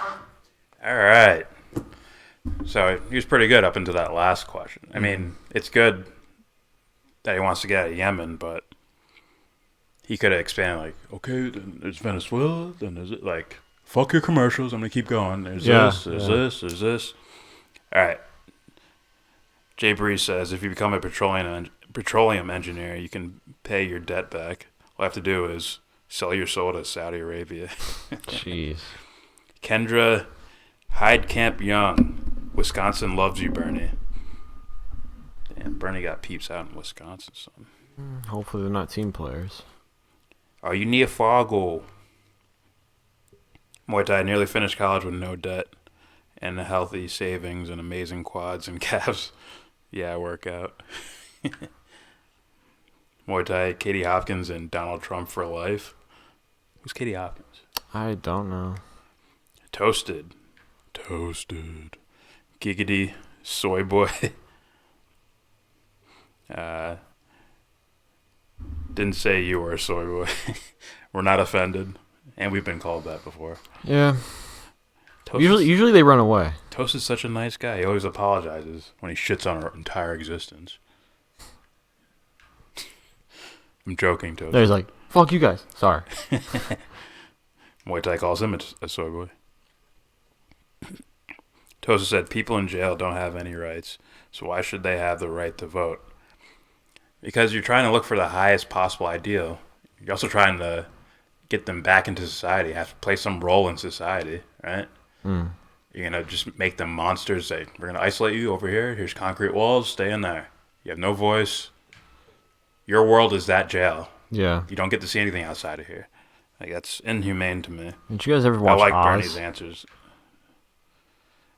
All right. So he was pretty good up until that last question. I mean, it's good that he wants to get out of Yemen, but he could have expanded, like, okay, then there's Venezuela, then there's it, like, fuck your commercials, I'm going to keep going. There's this. All right. Jay Breeze says, if you become a petroleum engineer, you can pay your debt back. All you have to do is sell your soul to Saudi Arabia. Jeez. Kendra Heidkamp Young, Wisconsin loves you, Bernie. Damn, Bernie got peeps out in Wisconsin, son. Hopefully they're not team players. Are you near Fargo? Muay Thai nearly finished college with no debt and a healthy savings and amazing quads and calves. Yeah, workout. Muay Thai, Katie Hopkins and Donald Trump for life. Who's Katie Hopkins? I don't know. Toasted. Giggity. Soy boy. Didn't say you were a soy boy. We're not offended. And we've been called that before. Yeah. Toast Usually they run away. Toast is such a nice guy. He always apologizes when he shits on our entire existence. I'm joking, Toast. He's like, fuck you guys. Sorry. Muay Thai calls him a soy boy. Toast said, people in jail don't have any rights, so why should they have the right to vote? Because you're trying to look for the highest possible ideal. You're also trying to get them back into society, have to play some role in society, right? Mm. You're going to just make them monsters. Say, we're going to isolate you over here. Here's concrete walls. Stay in there. You have no voice. Your world is that jail. Yeah. You don't get to see anything outside of here. Like, that's inhumane to me. Did you guys ever watch I like Oz? Bernie's answers.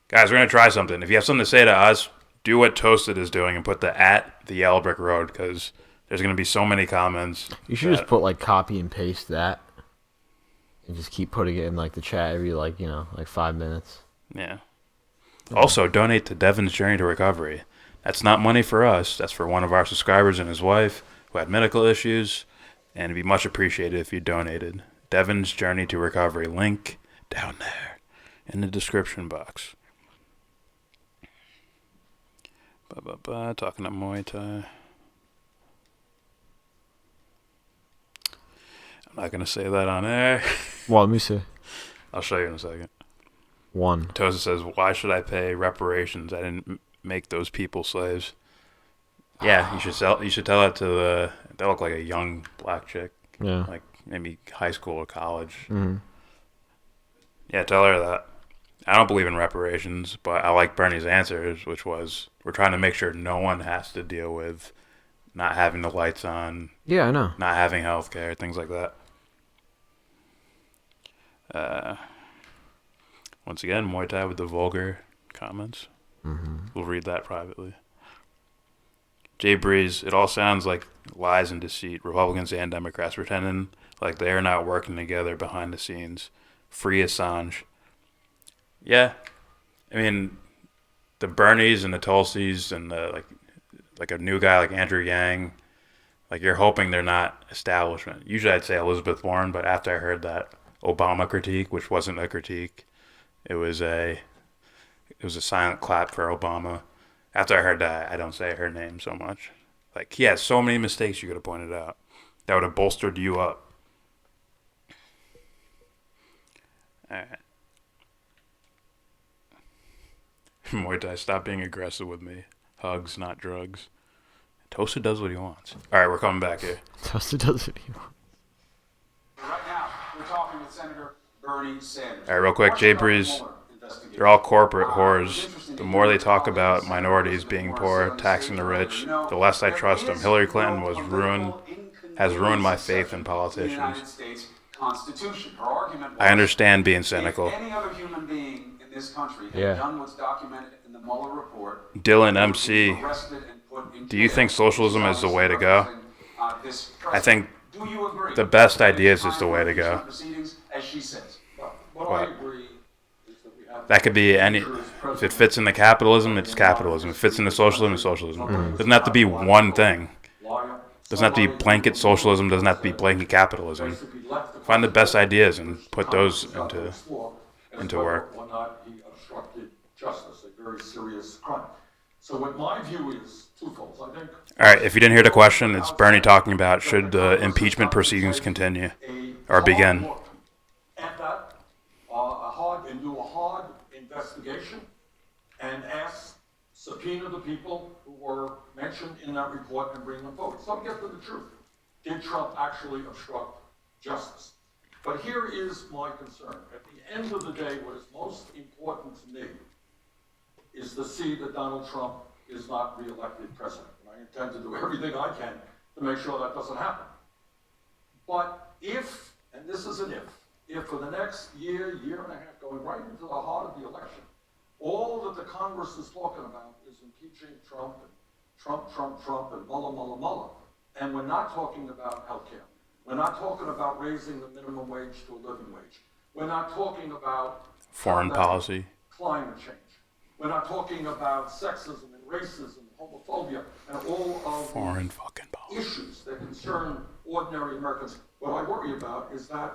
Guys, we're going to try something. If you have something to say to us, do what Toasted is doing and put the Yellow Brick Road, because there's going to be so many comments. You should just put, like, copy and paste that and just keep putting it in, like, the chat every, like, 5 minutes. Yeah. Also, donate to Devon's Journey to Recovery. That's not money for us. That's for one of our subscribers and his wife who had medical issues, and it'd be much appreciated if you donated. Devon's Journey to Recovery. Link down there in the description box. Talking about Muay Thai. I'm not going to say that on air. Well, let me see. I'll show you in a second. One. Tosa says, "Why should I pay reparations? I didn't make those people slaves." Yeah, you should tell that to the. They look like a young black chick. Yeah. Like maybe high school or college. Mm-hmm. Yeah, tell her that. I don't believe in reparations, but I like Bernie's answers, which was, we're trying to make sure no one has to deal with not having the lights on. Yeah, I know. Not having health care, things like that. Once again, Muay Thai with the vulgar comments. Mm-hmm. We'll read that privately. Jay Breeze, it all sounds like lies and deceit. Republicans and Democrats pretending like they are not working together behind the scenes. Free Assange. Yeah. I mean, the Bernies and the Tulsis and the like a new guy like Andrew Yang, like you're hoping they're not establishment. Usually I'd say Elizabeth Warren, but after I heard that Obama critique, which wasn't a critique, it was a silent clap for Obama. After I heard that, I don't say her name so much. Like, he has so many mistakes you could have pointed out that would have bolstered you up. All right. Muay Thai, stop being aggressive with me. Hugs, not drugs. Tosa does what he wants. All right, we're coming back here. Tosa does what he wants. Right now, we're talking with Senator Bernie Sanders. All right, real quick, Jay Breeze. They're all corporate whores. The more they talk about minorities being poor, taxing the rich, the less I trust them. Hillary Clinton has ruined my faith in politicians. I understand being cynical. Any other human being in this country had done what's documented in the Mueller report. Dylan MC, do you think socialism is the way to go? I think the best ideas is the way to go. What I agree. That could be any. If it fits into capitalism, it's capitalism. If it fits into socialism, it's socialism. Mm-hmm. Doesn't have to be one thing. Doesn't have to be blanket socialism. Doesn't have to be blanket capitalism. Find the best ideas and put those into work. Or not he obstructed justice, a very serious crime. So what my view is twofold. I think. All right. If you didn't hear the question, it's Bernie talking about should the impeachment proceedings continue or begin. At that, do a hard investigation and subpoena the people who were mentioned in that report and bring them forward. So we get to the truth. Did Trump actually obstruct justice? But here is my concern. At the end of the day, what is most important to me is to see that Donald Trump is not reelected president. And I intend to do everything I can to make sure that doesn't happen. But if, and this is an if for the next year and a half, going right into the heart of the election, all that the Congress is talking about is impeaching Trump and Mueller. And we're not talking about health care. We're not talking about raising the minimum wage to a living wage. We're not talking about foreign policy, climate change. We're not talking about sexism and racism and homophobia and all of foreign fucking policy issues that concern ordinary Americans. What I worry about is that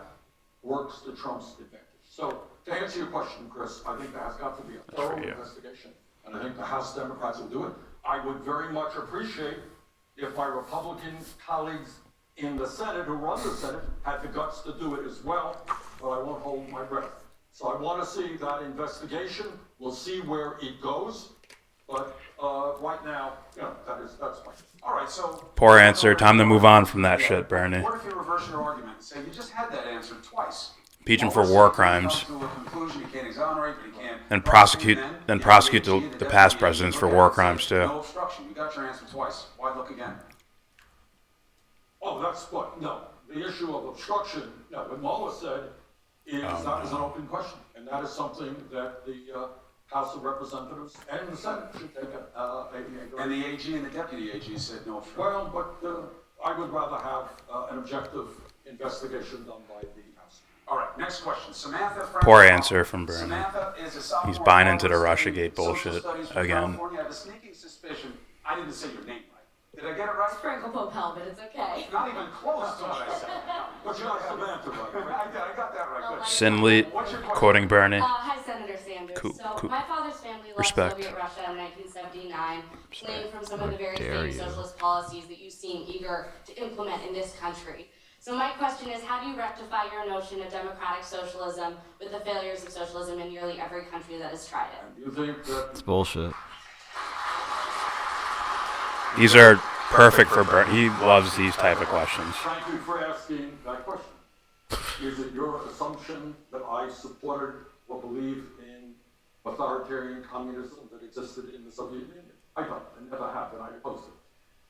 works to Trump's advantage. So to answer your question, Chris, I think there has got to be a thorough investigation, and I think the House Democrats will do it. I would very much appreciate if my Republican colleagues in the Senate who run the Senate had the guts to do it as well, but I won't hold my breath. So I want to see that investigation. We'll see where it goes, but right now, that's my. All right, so poor answer. Time to move on from that shit, Bernie. What if you reverse your argument and say you just had that answer twice? Impeach him for war crimes, and prosecute the past presidents for war crimes too. No obstruction. You got your answer twice. Why look again? Oh, that's what? No, the issue of obstruction. No, what Mueller said is that is an open question, and that is something that the House of Representatives and the Senate should take and the AG and the deputy AG said no obstruction. Well, but I would rather have an objective investigation done by the House. All right, next question. Samantha. Poor answer from Bernie. Samantha is a sophomore. He's buying into the Russiagate bullshit again. I have a sneaking suspicion. I didn't say your name right. Did I get it right? Sprinkle Popel, but it's okay. Not even close to what I said. But you got Samantha right. I got that right. Sinley, quoting Bernie. Hi, Senator Sanders. My father's family left Soviet Russia in 1979, fleeing from some of the very same socialist policies that you seem eager to implement in this country. So my question is, how do you rectify your notion of democratic socialism with the failures of socialism in nearly every country that has tried it? You think that It's bullshit. These are perfect for Bert. He loves these type of questions. Thank you for asking that question. Is it your assumption that I supported or believe in authoritarian communism that existed in the Soviet Union? I don't. I never have, and I oppose it.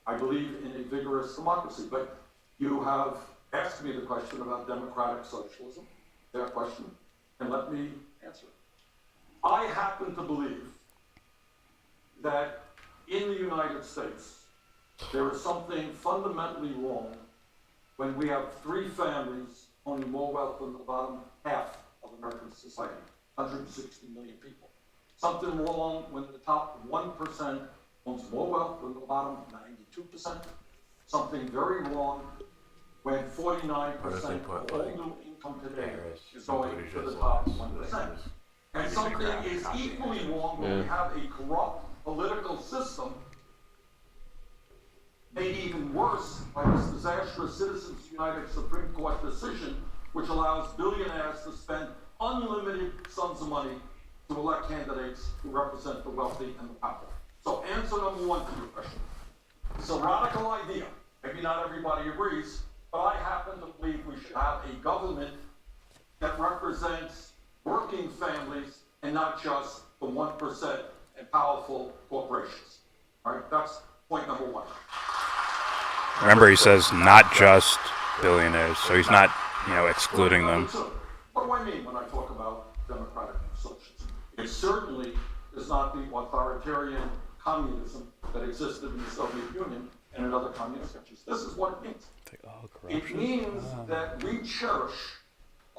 I believe in a vigorous democracy, but you have asked me the question about democratic socialism, that question, and let me answer it. I happen to believe that in the United States, there is something fundamentally wrong when we have three families owning more wealth than the bottom half of American society, 160 million people. Something wrong when the top 1% owns more wealth than the bottom 92%. Something very wrong when 49% of all new income today is going to the top 1%. And something is equally wrong when we have a corrupt political system made even worse by this disastrous Citizens United Supreme Court decision, which allows billionaires to spend unlimited sums of money to elect candidates who represent the wealthy and the powerful. So answer number one to your question. It's a radical idea. Maybe not everybody agrees, but I happen to believe we should have a government that represents working families and not just the 1% and powerful corporations. All right, that's point number one. Remember, he says not just billionaires, so he's not, excluding them. What do I mean when I talk about democratic socialism? It certainly is not the authoritarian communism that existed in the Soviet Union and in other communist countries. This is what it means. It means that we cherish,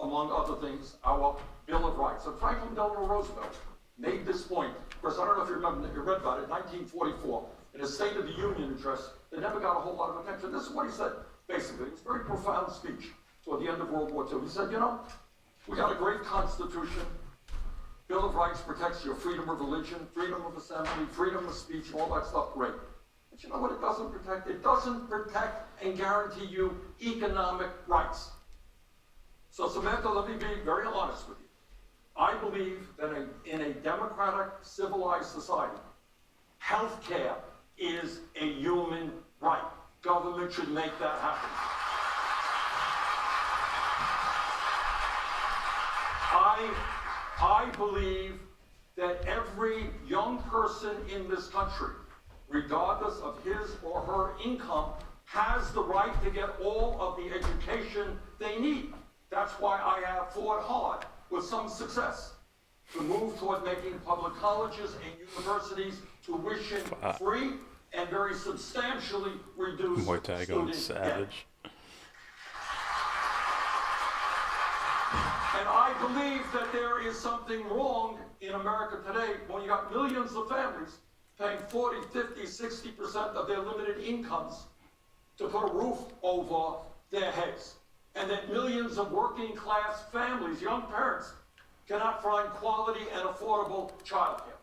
among other things, our Bill of Rights. And Franklin Delano Roosevelt made this point. Of course, I don't know if you remember, you read about it, 1944, in his State of the Union address. They never got a whole lot of attention. This is what he said, basically. It was a very profound speech toward the end of World War II. He said, we got a great Constitution. Bill of Rights protects your freedom of religion, freedom of assembly, freedom of speech, all that stuff, great. But you know what it doesn't protect? It doesn't protect and guarantee you economic rights. So Samantha, let me be very honest with you. I believe that in a democratic, civilized society, health care is a human right. Government should make that happen. I believe that every young person in this country, regardless of his or her income, has the right to get all of the education they need. That's why I have fought hard, with some success, to move toward making public colleges and universities tuition free and very substantially reduce Muay Thai going savage. And I believe that there is something wrong in America today when you got millions of families paying 40, 50, 60% of their limited incomes to put a roof over their heads. And that millions of working class families, young parents, cannot find quality and affordable childcare.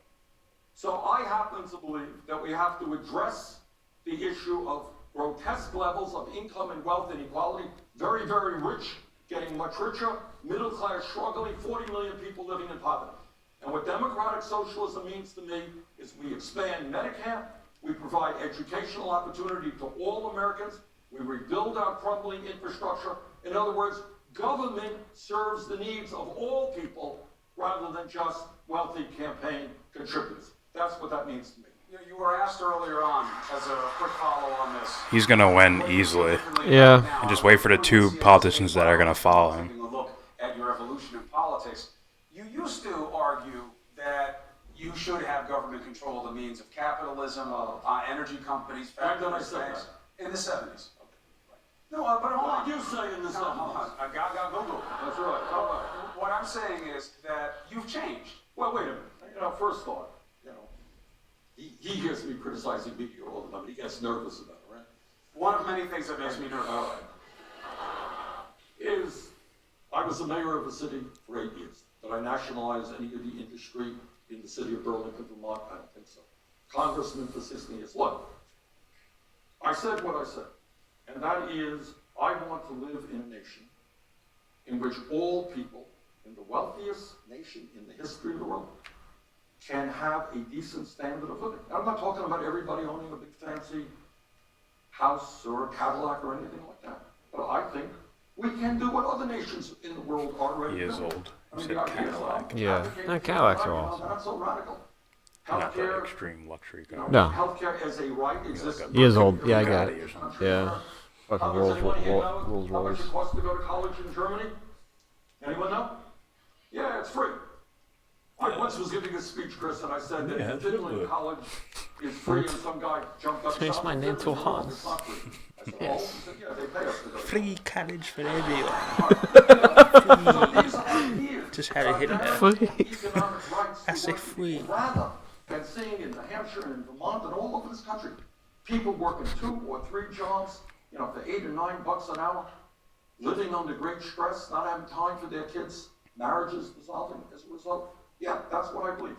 So I happen to believe that we have to address the issue of grotesque levels of income and wealth inequality. Very, very rich getting much richer, middle class struggling, 40 million people living in poverty. And what democratic socialism means to me is we expand Medicare, we provide educational opportunity to all Americans, we rebuild our crumbling infrastructure. In other words, government serves the needs of all people rather than just wealthy campaign contributors. That's what that means to me. You were asked earlier on, as a quick follow on this. He's going to win easily. Yeah. And just wait for the two politicians that are going to follow him. Taking a look at your evolution in politics, you used to argue that you should have government control of the means of capitalism, energy companies, factories, banks, in the 70s. No, but hold on. What did you say in the 70s? I got Google. That's right. What I'm saying is that you've changed. Well, wait a minute. First thought, he hears me criticizing media all the time. He gets nervous about it, right? One of many things that makes me nervous. All right. I was the mayor of a city for 8 years. Did I nationalize any of the industry in the city of Burlington, Vermont? I don't think so. Congressman for 16 years. Look, I said what I said. And that is, I want to live in a nation in which all people in the wealthiest nation in the history of the world can have a decent standard of living. I'm not talking about everybody owning a big fancy house or a Cadillac or anything like that. But I think we can do what other nations in the world are already doing. He is old. I He mean, said the idea is Cadillac. Yeah. No, Cadillacs are awesome. That's so radical. Not that Healthcare, extreme luxury car. No. healthcare as a right exists. He is old. Yeah, I get Bugatti or it. something. Yeah. Fucking Does Rolls anyone here know Rolls how much Royce. it costs to go to college in Germany? Anyone know? Yeah, it's free. I once was giving a speech, Chris, and I said that in Finland, college is free, and some guy jumped up. Change my name to Hans. It's not free. I said, Yes. oh, he said, yeah, they pay us to go. Free college for everyone. So these ideas Just had to hit that. economic rights I to say working free. people rather than seeing in New Hampshire and in Vermont and all over this country, people working 2 or 3 jobs, for $8 or $9 an hour, living under great stress, not having time for their kids, marriages dissolving as a result. Yeah, that's what I believe.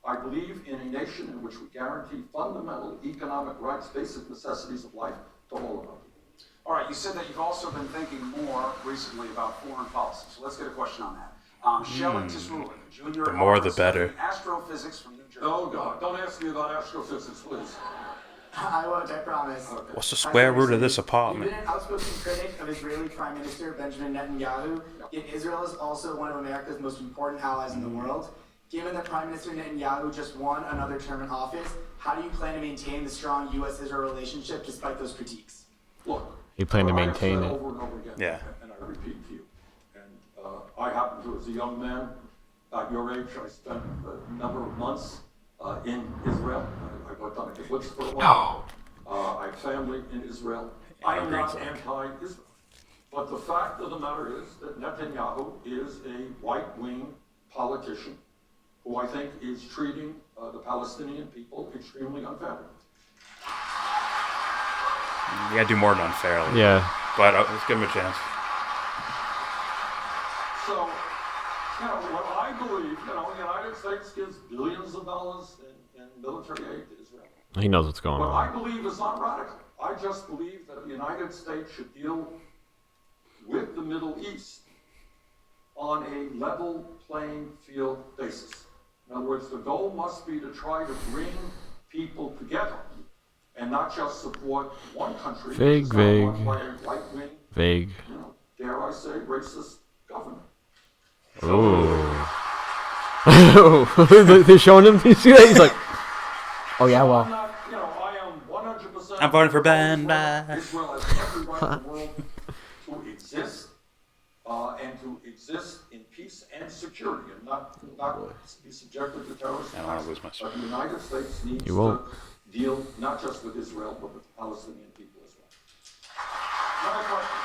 I believe in a nation in which we guarantee fundamental economic rights, basic necessities of life to all of our people. All right, you said that you've also been thinking more recently about foreign policy, so let's get a question on that. Shelley Tisrulik, junior The more the at better. Astrophysics from New Jersey. Oh God, don't ask me about astrophysics, please. I won't, I promise. What's the square root of this apartment? You've been an outspoken critic of Israeli Prime Minister Benjamin Netanyahu, yet Israel is also one of America's most important allies in the world. Given that Prime Minister Netanyahu just won another term in office, how do you plan to maintain the strong U.S.-Israel relationship despite those critiques? Look, You plan to what I have maintain said it. over and over again, Yeah. and I repeat to you. And I happen to, as a young man, at your age, I spent a number of months in Israel. I worked on a kibbutz for a while. I have family in Israel. I am not anti-Israel. But the fact of the matter is that Netanyahu is a right-wing politician who I think is treating the Palestinian people extremely unfairly. You gotta do more than unfairly. Yeah. But let's give him a chance. So, what I believe, the United States gives billions of dollars in military aid to Israel. He knows what's going What I on. believe is not radical. I just believe that the United States should deal with the Middle East on a level playing field basis. In other words, the goal must be to try to bring people together and not just support one country. Vague, which is not run vague. by a right-wing, Vague. dare I say, racist government. Ooh. They're showing him. You see that? He's like, oh yeah, I'm well. not, I am 100%. I'm voting for Ben. Bye. Israel has every right in the world to exist and to exist in peace and security, and not be subjected to terrorist I don't want attacks. to lose my But the United States needs You won't. to deal not just with Israel, but with the Palestinian people as well. Another question.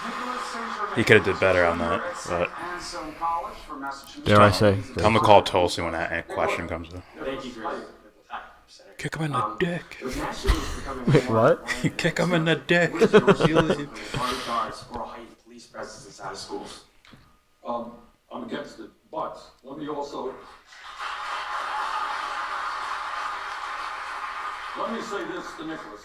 Nicholas Saint-Germain He could have did better on junior that, at St. but Anselm College from Massachusetts. Dare I say? I'm gonna call Tulsi when that question comes up. Thank you, Chris. Kick him in the dick. With nationals becoming Wait, more what? You kick him in the dick. What is your solution for armed guards or a heightened police presence inside of schools? I'm against it, but let me also say this to Nicholas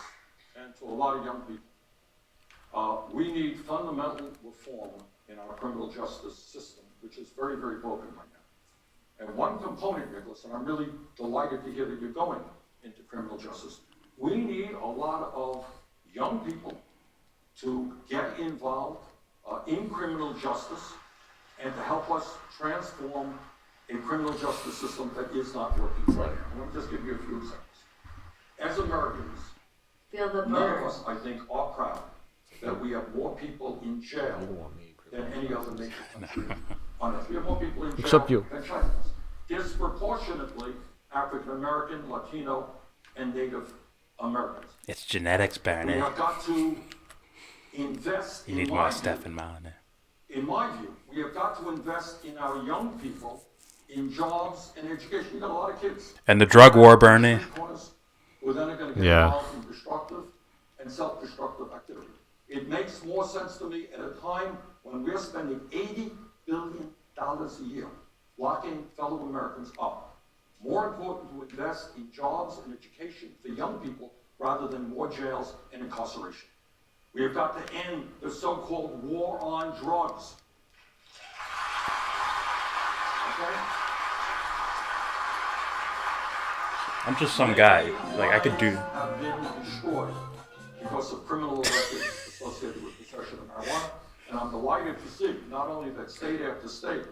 and to a lot of young people. We need fundamental reform in our criminal justice system, which is very, very broken right now. And one component, Nicholas, and I'm really delighted to hear that you're going into criminal justice, we need a lot of young people to get involved in criminal justice and to help us transform a criminal justice system that is not working right now. Let me just give you a few examples. As Americans, none of us, I think, are proud that we have more people in jail than any other major country on earth. We have more people in jail Except you. than China does. Disproportionately African American, Latino, and Native Americans. It's genetics, We Barney. have got to invest You in need my more view, stuff in mine. in my view, we have got to invest in our young people, in jobs and education. We got a lot of kids. And the drug war, Bernie. Who then are going to get Yeah. involved in destructive and self-destructive activity. It makes more sense to me at a time when we're spending $80 billion a year locking fellow Americans up. More important to invest in jobs and education for young people rather than more jails and incarceration. We have got to end the so-called war on drugs. Okay? I'm just some guy. Like, I could do. Have been destroyed because of criminal records associated with possession of marijuana. And I'm delighted to see not only that state after state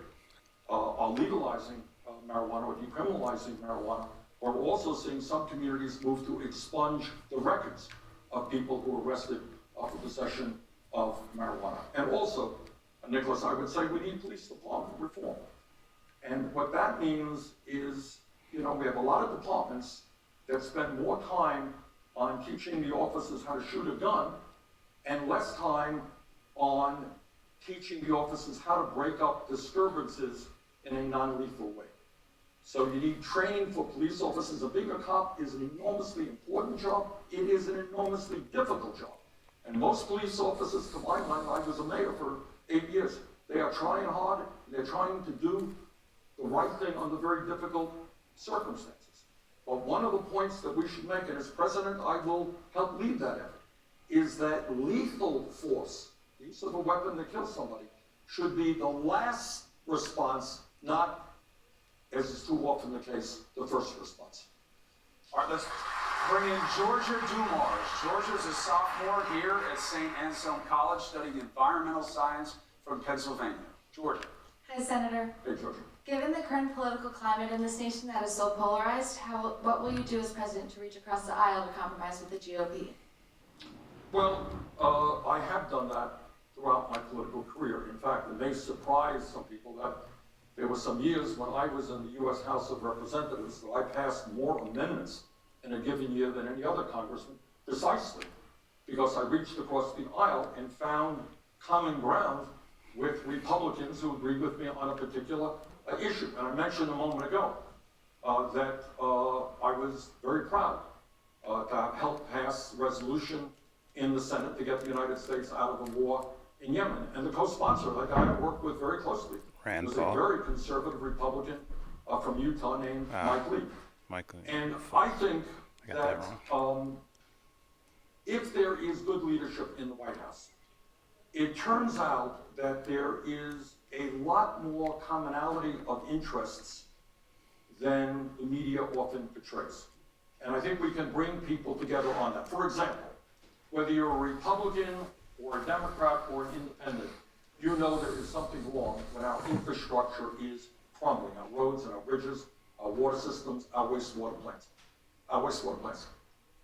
are legalizing marijuana or decriminalizing marijuana, but we're also seeing some communities move to expunge the records of people who were arrested for possession of marijuana. And also, Nicholas, I would say we need police department reform. And what that means is, you know, we have a lot of departments that spend more time on teaching the officers how to shoot a gun and less time on teaching the officers how to break up disturbances in a non-lethal way. So you need training for police officers. Being a cop is an enormously important job. It is an enormously difficult job. And most police officers, to my mind, I was a mayor for 8 years, they are trying hard, they're trying to do the right thing under very difficult circumstances. But one of the points that we should make, and as president, I will help lead that effort, is that lethal force, the use of a weapon that kills somebody, should be the last response, not, as is too often the case, the first response. All right, let's bring in Georgia Dumars. Georgia's a sophomore here at St. Anselm College studying environmental science from Pennsylvania. Georgia. Hi, Senator. Hey, Georgia. Given the current political climate in this nation that is so polarized, what will you do as president to reach across the aisle to compromise with the GOP? Well, I have done that throughout my political career. In fact, it may surprise some people that there were some years when I was in the U.S. House of Representatives that I passed more amendments in a given year than any other congressman, precisely because I reached across the aisle and found common ground with Republicans who agreed with me on a particular issue. And I mentioned a moment ago that I was very proud to have helped pass a resolution in the Senate to get the United States out of the war in Yemen. And the co-sponsor, the guy I worked with very closely, was a very conservative Republican from Utah named Mike Lee. And I think that if there is good leadership in the White House, it turns out that there is a lot more commonality of interests than the media often portrays. And I think we can bring people together on that. For example, whether you're a Republican or a Democrat or an independent, you know there is something wrong when our infrastructure is crumbling, our roads and our bridges, our water systems, our wastewater plants.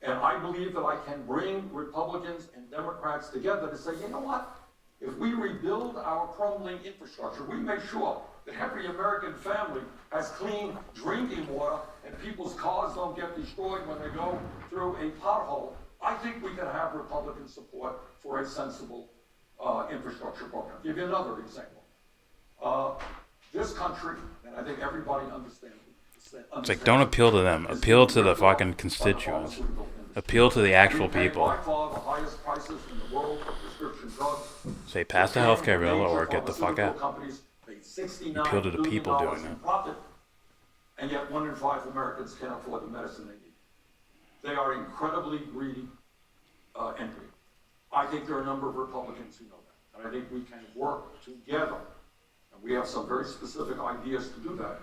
And I believe that I can bring Republicans and Democrats together to say, you know what? If we rebuild our crumbling infrastructure, we make sure that every American family has clean drinking water and people's cars don't get destroyed when they go through a pothole, I think we can have Republican support for a sensible infrastructure program. I'll give you another example. This country, and I think everybody understands it. It's like, don't appeal to them. Appeal to the fucking constituents. Appeal to the actual people. Say, pass the healthcare bill or get the fuck out. Appeal to the people doing it. And yet 1 in 5 Americans can't afford the medicine they need. They are incredibly greedy entity. I think there are a number of Republicans who know that. And I think we can work together, and we have some very specific ideas to do that,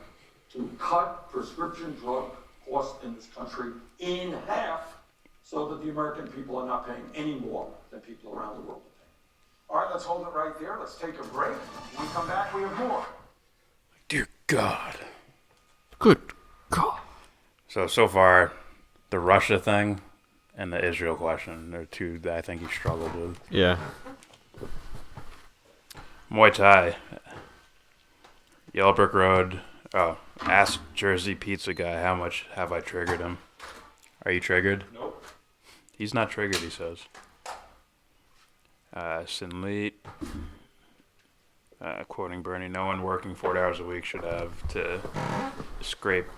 to cut prescription drug costs in this country in half so that the American people are not paying any more than people around the world are paying. All right, let's hold it right there. Let's take a break. When we come back, we have more. Dear God. Good God. So far, the Russia thing and the Israel question are two that I think he struggled with. Yeah. Muay Thai. Yellow Brick Road. Oh, ask Jersey Pizza Guy how much have I triggered him. Are you triggered? Nope. He's not triggered, he says. Sinleet. Quoting Bernie, no one working 40 hours a week should have to scrape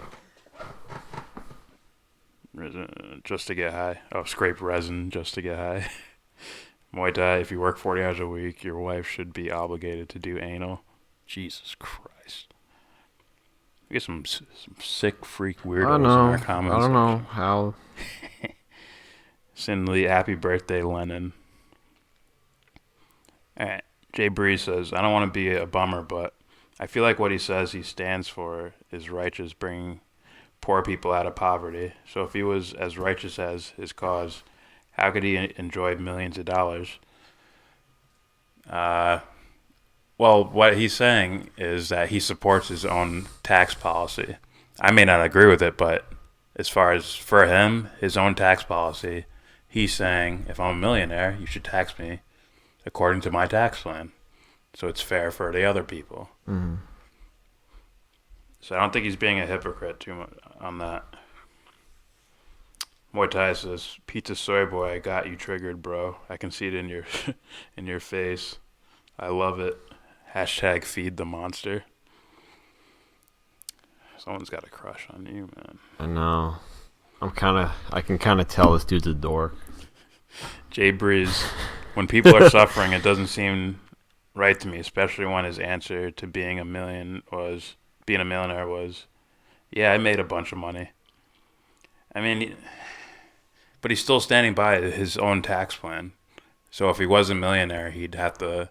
resin just to get high. Oh, scrape resin just to get high. Muay Thai, if you work 40 hours a week, your wife should be obligated to do anal. Jesus Christ. We get some sick freak weirdos in our comments. I don't know how. Sinley, happy birthday, Lennon. All right. Jay Bree says, I don't want to be a bummer, but I feel like what he says he stands for is righteous, bringing poor people out of poverty. So if he was as righteous as his cause, how could he enjoy millions of dollars? Well, what he's saying is that he supports his own tax policy. I may not agree with it, but as far as for him, his own tax policy, he's saying if I'm a millionaire, you should tax me according to my tax plan. So it's fair for the other people. Mm-hmm. So I don't think he's being a hypocrite too much on that. Muay Thai says, "Pizza Soy Boy, I got you triggered, bro. I can see it in your in your face. I love it. Hashtag feed the monster." Someone's got a crush on you, man. I know. I can kind of tell this dude's a dork. Jay Breeze, when people are suffering, it doesn't seem right to me, especially when his answer to being a millionaire was, yeah, I made a bunch of money. I mean, but he's still standing by his own tax plan. So if he was a millionaire, he'd have to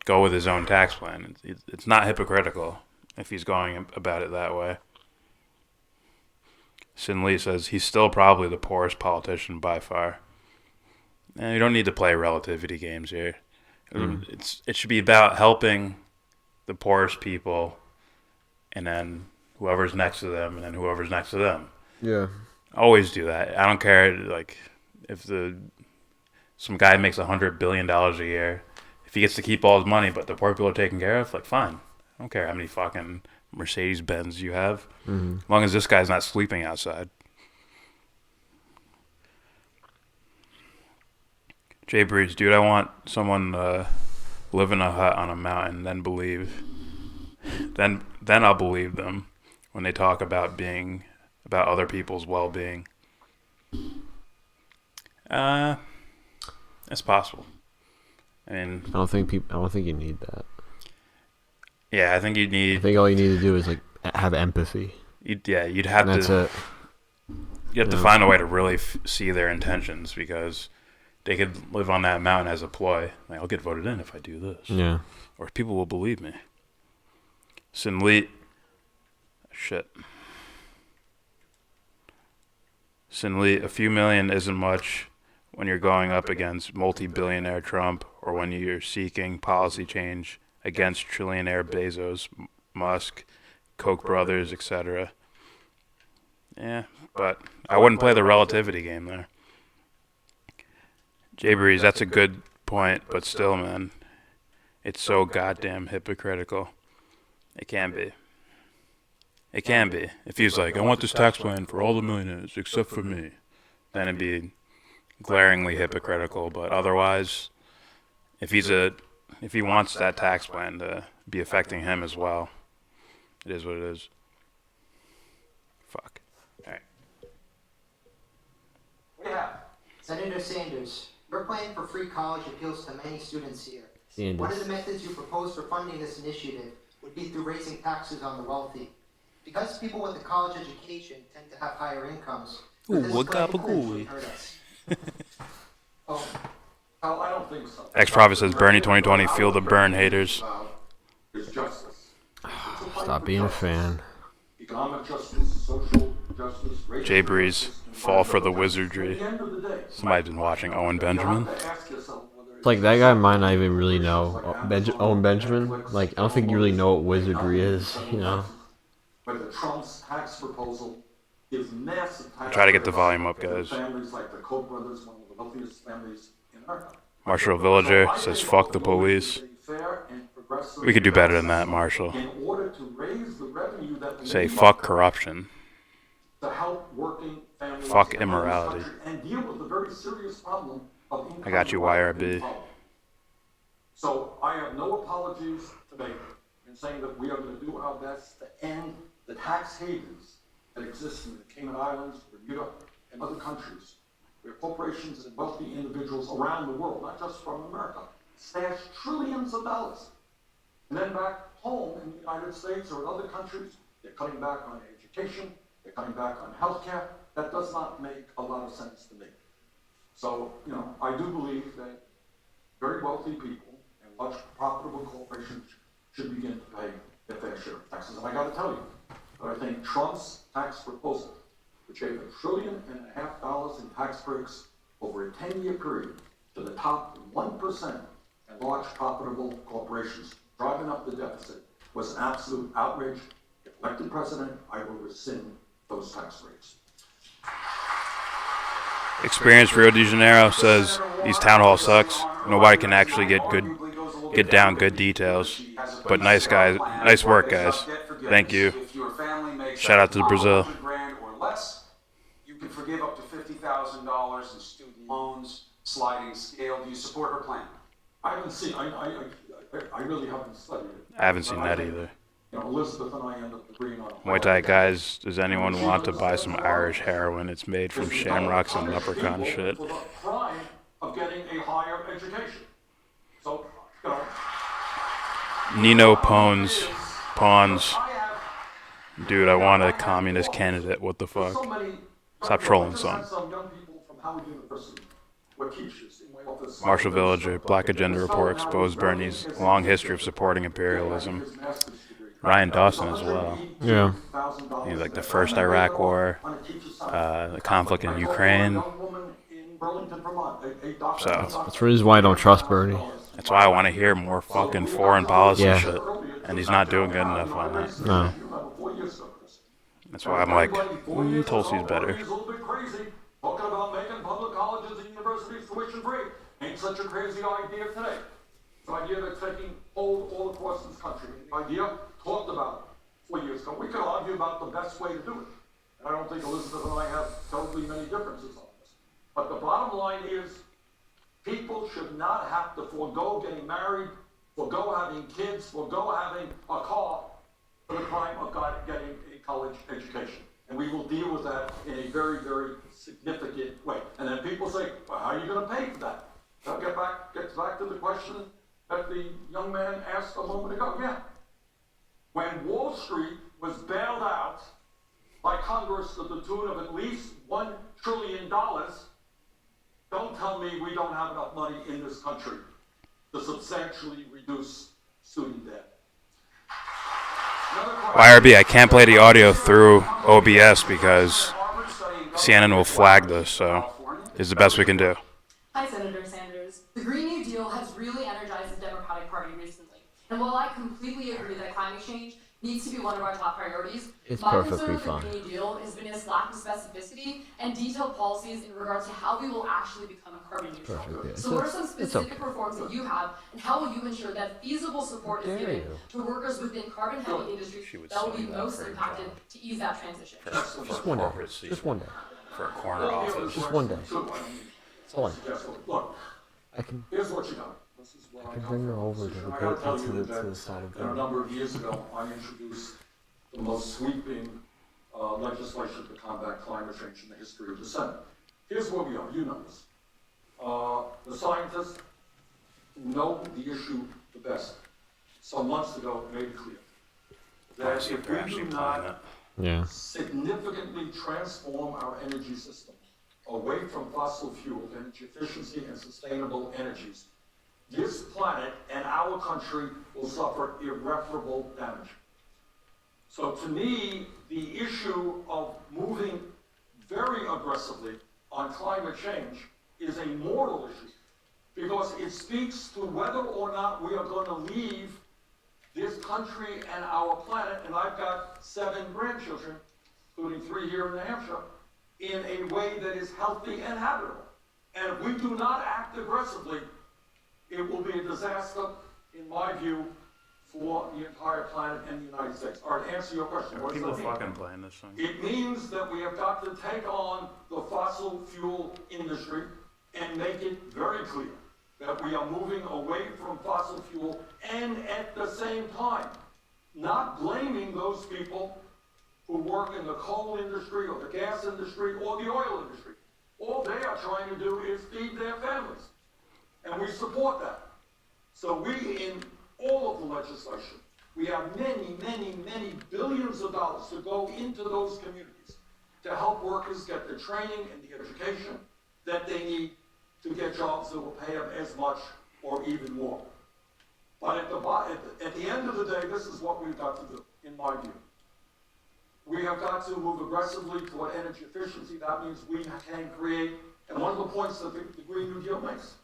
go with his own tax plan. It's not hypocritical if he's going about it that way. Sin Lee says he's still probably the poorest politician by far. And you don't need to play relativity games here. It should be about helping the poorest people, and then whoever's next to them, and then whoever's next to them. Yeah. Always do that. I don't care, like, if some guy makes $100 billion a year, if he gets to keep all his money, but the poor people are taken care of, like, fine. I don't care how many fucking Mercedes-Benz you have. Mm-hmm. As long as this guy's not sleeping outside. Jay Breeze, dude, I want someone to live in a hut on a mountain, then I'll believe them when they talk about other people's well-being. That's possible. I mean, I don't think you need that. Yeah, I think all you need to do is like have empathy. You'd have and to. That's it. You have to find a way to really see their intentions, because they could live on that mountain as a ploy. Like, I'll get voted in if I do this. Yeah. Or people will believe me. Sin Lee. Shit. Sin Lee, a few million isn't much when you're going up against multi-billionaire Trump, or when you're seeking policy change against trillionaire Bezos, Musk, Koch brothers, etc. Yeah, but I wouldn't play the relativity game there. Jay Breeze, that's a good point, but still, man, it's so goddamn hypocritical. It can be. It can be. If he's like, I want this tax plan for all the millionaires except for me, then it'd be glaringly hypocritical. But otherwise, if he wants that tax plan to be affecting him as well, it is what it is. Fuck. All right. What do you have? Senator Sanders, your plan for free college appeals to many students here. Sanders. One of the methods you propose for funding this initiative would be through raising taxes on the wealthy. Because people with a college education tend to have higher incomes, this plan potentially hurt us. I don't think so. Ex-Prophet says Bernie 2020, feel the burn, haters. Is justice. Stop being a fan. Economic justice, social justice, racial Jay Breeze, justice, fall for the wizardry. Somebody's been watching Owen Benjamin. It's like that guy might not even really know Owen Benjamin. Like, I don't think you really know what wizardry is, you know? But the Trump's tax proposal gives massive tax Try to get the volume up, guys. families like the Koch brothers, one of the wealthiest families in America. Marshall Villager says, fuck the police. We could do better than that, Marshall. In order to raise the revenue that Say, fuck corruption. to help working families Fuck in this immorality. country and deal with the very serious problem of income I got you, inequality YRB. in poverty. So I have no apologies to make in saying that we are going to do our best to end the tax havens that exist in the Cayman Islands, Bermuda, and other countries, where corporations and wealthy individuals around the world, not just from America, stash trillions of dollars. And then back home in the United States or in other countries, they're cutting back on education, they're cutting back on healthcare. That does not make a lot of sense to me. So, I do believe that very wealthy people and large profitable corporations should begin to pay their fair share of taxes. And I gotta tell you, I think Trump's tax proposal, which gave $1.5 trillion in tax breaks over a 10-year period to the top 1% and large profitable corporations, driving up the deficit, was an absolute outrage. If elected president, I will rescind those tax rates. Experience Rio de Janeiro says East Town Hall sucks. Nobody can actually get down good details. But nice guys, nice work, guys. Thank you. Shout out to Brazil. $100,000 or less, you can forgive up to $50,000 in student loans, sliding scale. Do you support her plan? I haven't seen. I really haven't studied it. I haven't seen that either. You know, Elizabeth and I end up agreeing on. Muay Thai guys, does anyone want to buy some Irish heroin? It's made from shamrocks and leprechaun shit. For the crime of getting a higher education. So, you know. Nino Pawns. Dude, I want a communist candidate. What the fuck? Stop trolling, son. Marshall Villager, Black Agenda Report exposed Bernie's long history of supporting imperialism. Ryan Dawson as well. Yeah. He's like the first Iraq War, the conflict in Ukraine. So that's the reason why I don't trust Bernie. That's why I want to hear more fucking foreign policy shit. And he's not doing good enough on that. No. That's why I'm like, Tulsi's better. Talking about making public colleges and universities tuition free ain't such a crazy idea today. It's an idea that's taking hold all across this country. The idea talked about 4 years ago. We could argue about the best way to do it. And I don't think Elizabeth and I have terribly many differences on this. But the bottom line is, people should not have to forego getting married, forego having kids, forego having a car for the crime of getting a college education. And we will deal with that in a very, very significant way. And then people say, well, how are you going to pay for that? So gets back to the question that the young man asked a moment ago. Yeah. When Wall Street was bailed out by Congress to the tune of at least $1 trillion, don't tell me we don't have enough money in this country to substantially reduce student debt. YRB, I can't play the audio through OBS because CNN will flag this, so it's the best we can do. Hi, Senator Sanders. The Green New Deal has really energized the Democratic Party recently. And while I completely agree that climate change needs to be one of our top priorities, it's my perfectly concern with fine. the Green New Deal has been its lack of specificity and detailed policies in regards to how we will actually become carbon neutral. Perfect, yeah. So what are some specific okay. reforms that you have, and how will you ensure that feasible support is given to workers within carbon-heavy industries that will be most impacted to ease that transition? Just one day. Just one day. For a corner office. Just one day. That's all I need. Look, I can. here's what you know. This is where I can bring her over to the I gotta tell you to the side of that a number of years ago, I introduced the most sweeping legislation to combat climate change in the history of the Senate. Here's where we are. You know this. The scientists who know the issue the best, some months ago, made it clear that if we do not significantly transform our energy system away from fossil fuel, energy efficiency, and sustainable energies, this planet and our country will suffer irreparable damage. So to me, the issue of moving very aggressively on climate change is a moral issue, because it speaks to whether or not we are going to leave this country and our planet, and I've got 7 grandchildren, including 3 here in New Hampshire, in a way that is healthy and habitable. And if we do not act aggressively, it will be a disaster, in my view, for the entire planet and the United States. All right, answer your question. What does People that mean? fucking playing this song. It means that we have got to take on the fossil fuel industry and make it very clear that we are moving away from fossil fuel, and at the same time, not blaming those people who work in the coal industry or the gas industry or the oil industry. All they are trying to do is feed their families. And we support that. So we, in all of the legislation, we have many, many, many billions of dollars to go into those communities to help workers get the training and the education that they need to get jobs that will pay them as much or even more. But at the end of the day, this is what we've got to do, in my view. We have got to move aggressively toward energy efficiency. That means we can create, and one of the points that the Green New Deal makes,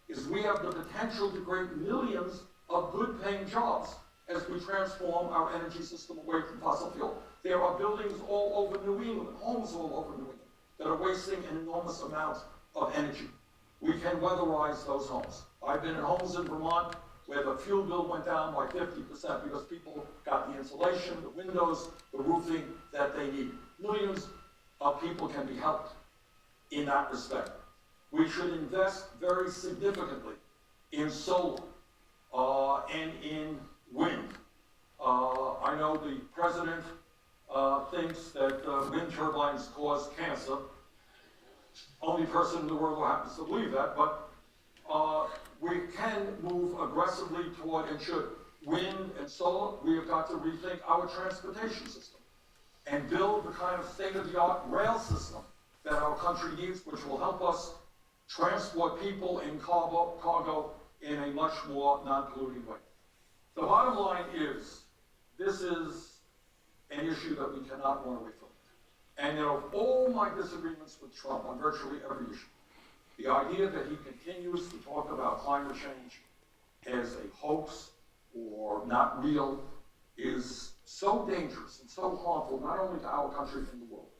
is we have the potential to create millions of good-paying jobs as we transform our energy system away from fossil fuel. There are buildings all over New England, homes all over New England, that are wasting an enormous amount of energy. We can weatherize those homes. I've been in homes in Vermont where the fuel bill went down by 50% because people got the insulation, the windows, the roofing that they need. Millions of people can be helped in that respect. We should invest very significantly in solar and in wind. I know the president thinks that wind turbines cause cancer. Only person in the world who happens to believe that, but we can move aggressively toward, and should, wind and solar. We have got to rethink our transportation system and build the kind of state-of-the-art rail system that our country needs, which will help us transport people and cargo in a much more non-polluting way. The bottom line is, this is an issue that we cannot run away from. And of all my disagreements with Trump on virtually every issue, the idea that he continues to talk about climate change as a hoax or not real is so dangerous and so harmful, not only to our country and the world.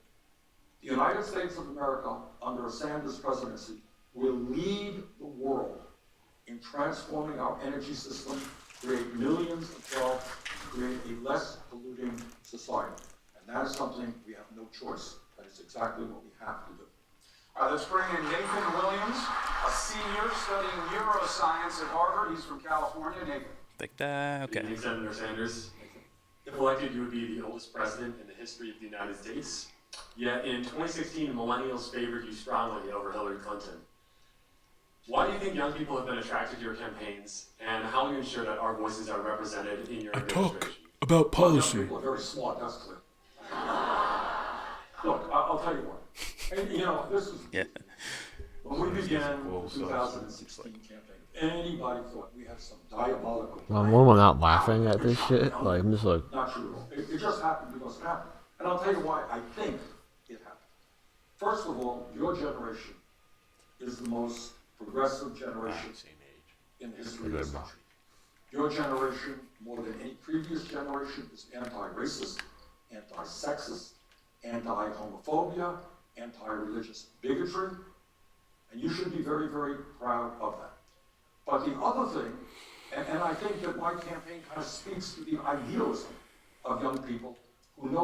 The United States of America, under a Sanders presidency, will lead the world in transforming our energy system, create millions of jobs, create a less polluting society. And that is something we have no choice. That is exactly what we have to do. All right, let's bring in Nathan Williams, a senior studying neuroscience at Harvard. He's from California. Nathan. Like that, okay. Good evening, Senator Sanders. If elected, you would be the oldest president in the history of the United States. Yet in 2016, millennials favored you strongly over Hillary Clinton. Why do you think young people have been attracted to your campaigns, and how will you ensure that our voices are represented in your administration? About policy. People are very smart, that's clear. Look, I'll tell you what. And, you know, this is... Yeah. When we began the 2016 campaign, anybody thought we had some diabolical... I'm not laughing at this shit. Like, I'm just like... Not true at all. It just happened because it happened. And I'll tell you why I think it happened. First of all, your generation is the most progressive generation in the history of this country. Your generation, more than any previous generation, is anti-racist, anti-sexist, anti-homophobia, anti-religious bigotry, and you should be very, very proud of that. But the other thing, and I think that my campaign kind of speaks to the idealism of young people who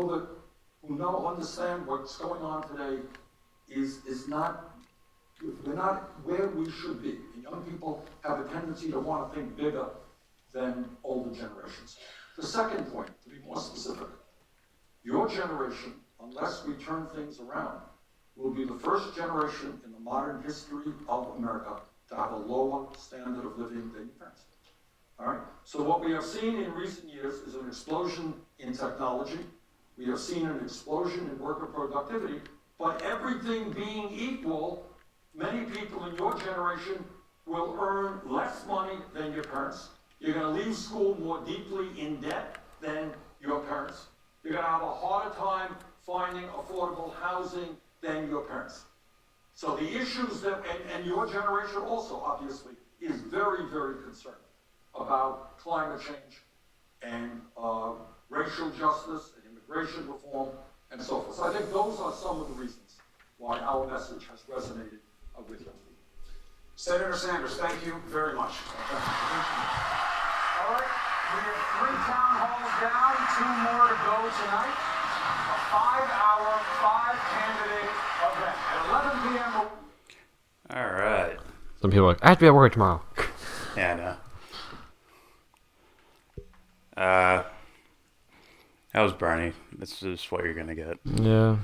understand what's going on today is not, we're not where we should be. And young people have a tendency to want to think bigger than older generations. The second point, to be more specific, your generation, unless we turn things around, will be the first generation in the modern history of America to have a lower standard of living than your parents. All right? So what we have seen in recent years is an explosion in technology. We have seen an explosion in worker productivity, but everything being equal, many people in your generation will earn less money than your parents. You're going to leave school more deeply in debt than your parents. You're going to have a harder time finding affordable housing than your parents. So the issues that, and your generation also obviously is very, very concerned about climate change and racial justice and immigration reform and so forth. So I think those are some of the reasons why our message has resonated with young people. Senator Sanders, thank you very much. All right, we have 3 town halls down, 2 more to go tonight. A 5-hour, 5-candidate event at 11 p.m. All right. Some people are like, I have to be at work tomorrow. Yeah, I know. That was Bernie. This is what you're gonna get. Yeah.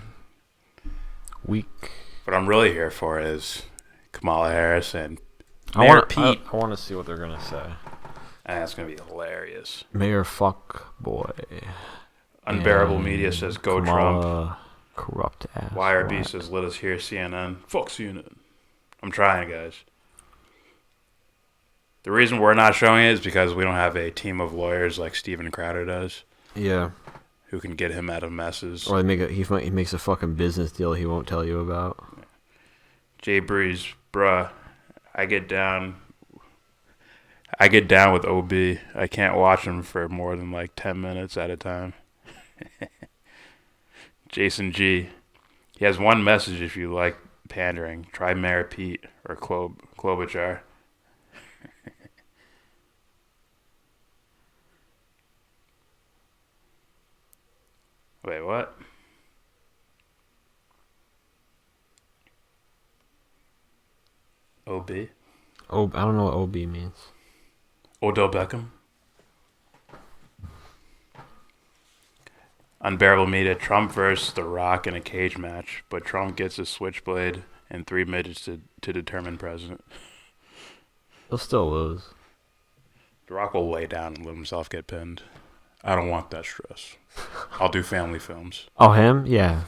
Weak. What I'm really here for is Kamala Harris and Mayor Pete. I want to see what they're gonna say. And that's gonna be hilarious. Mayor fuck boy. Unbearable And Media says go Kamala, Trump. Corrupt ass. YRB says let us hear CNN. Fuck CNN. I'm trying, guys. The reason we're not showing it is because we don't have a team of lawyers like Steven Crowder does. Yeah. Who can get him out of messes. Or he makes a fucking business deal he won't tell you about. Jay Breeze, bruh, I get down with OB. I can't watch him for more than like 10 minutes at a time. Jason G. He has one message if you like pandering. Try Mayor Pete or Klobuchar. Wait, what? OB? I don't know what OB means. Odell Beckham? Unbearable Media, Trump versus The Rock in a cage match, but Trump gets a switchblade and 3 midgets to determine president. He'll still lose. The Rock will lay down and let himself get pinned. I don't want that stress. I'll do family films. Oh, him? Yeah.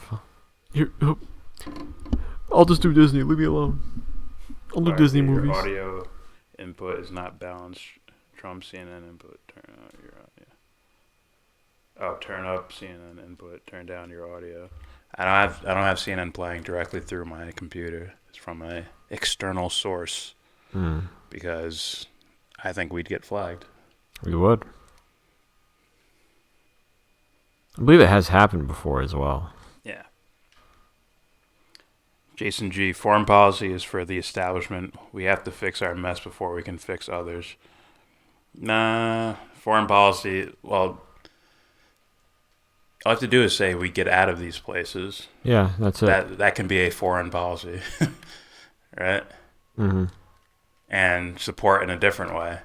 I'll just do Disney. Leave me alone. I'll do Disney movies. Your audio input is not balanced. Trump CNN input. Turn out your audio. Oh, turn up CNN input. Turn down your audio. I don't have CNN playing directly through my computer. It's from an external source. Because I think we'd get flagged. We would. I believe it has happened before as well. Yeah. Jason G. Foreign policy is for the establishment. We have to fix our mess before we can fix others. Nah, foreign policy, well, all I have to do is say we get out of these places. Yeah, that's it. That can be a foreign policy. Right? Mm-hmm. And support in a different way.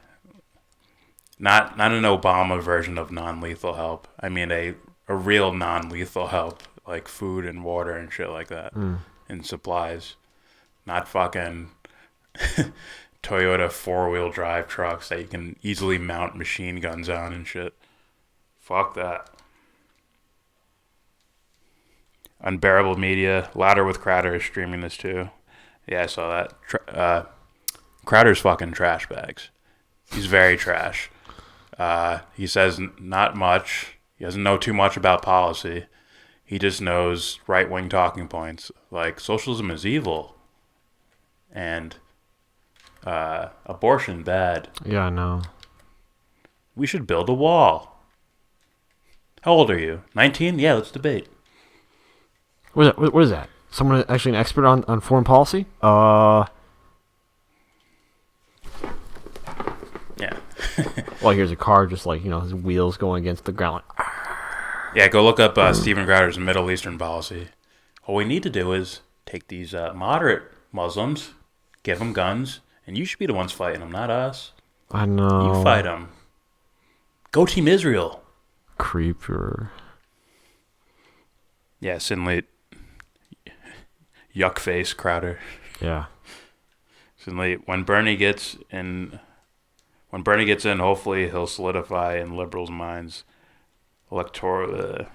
Not an Obama version of non-lethal help. I mean a real non-lethal help, like food and water and shit like that. And supplies. Not fucking Toyota 4-wheel drive trucks that you can easily mount machine guns on and shit. Fuck that. Unbearable Media. Louder with Crowder is streaming this too. Yeah, I saw that. Crowder's fucking trash bags. He's very trash. He says not much. He doesn't know too much about policy. He just knows right-wing talking points like socialism is evil and abortion bad. Yeah, I know. We should build a wall. How old are you? 19? Yeah, let's debate. What is that? Someone actually an expert on foreign policy? Yeah. Well, here's a car just like, his wheels going against the ground. Like, yeah, go look up Steven Crowder's Middle Eastern policy. All we need to do is take these moderate Muslims, give them guns, and you should be the ones fighting them, not us. I know. You fight them. Go Team Israel. Creeper. Yeah, Sinlate. Yuck face Crowder. Yeah. Sinlate. When Bernie gets in, hopefully he'll solidify in liberals' minds electoralism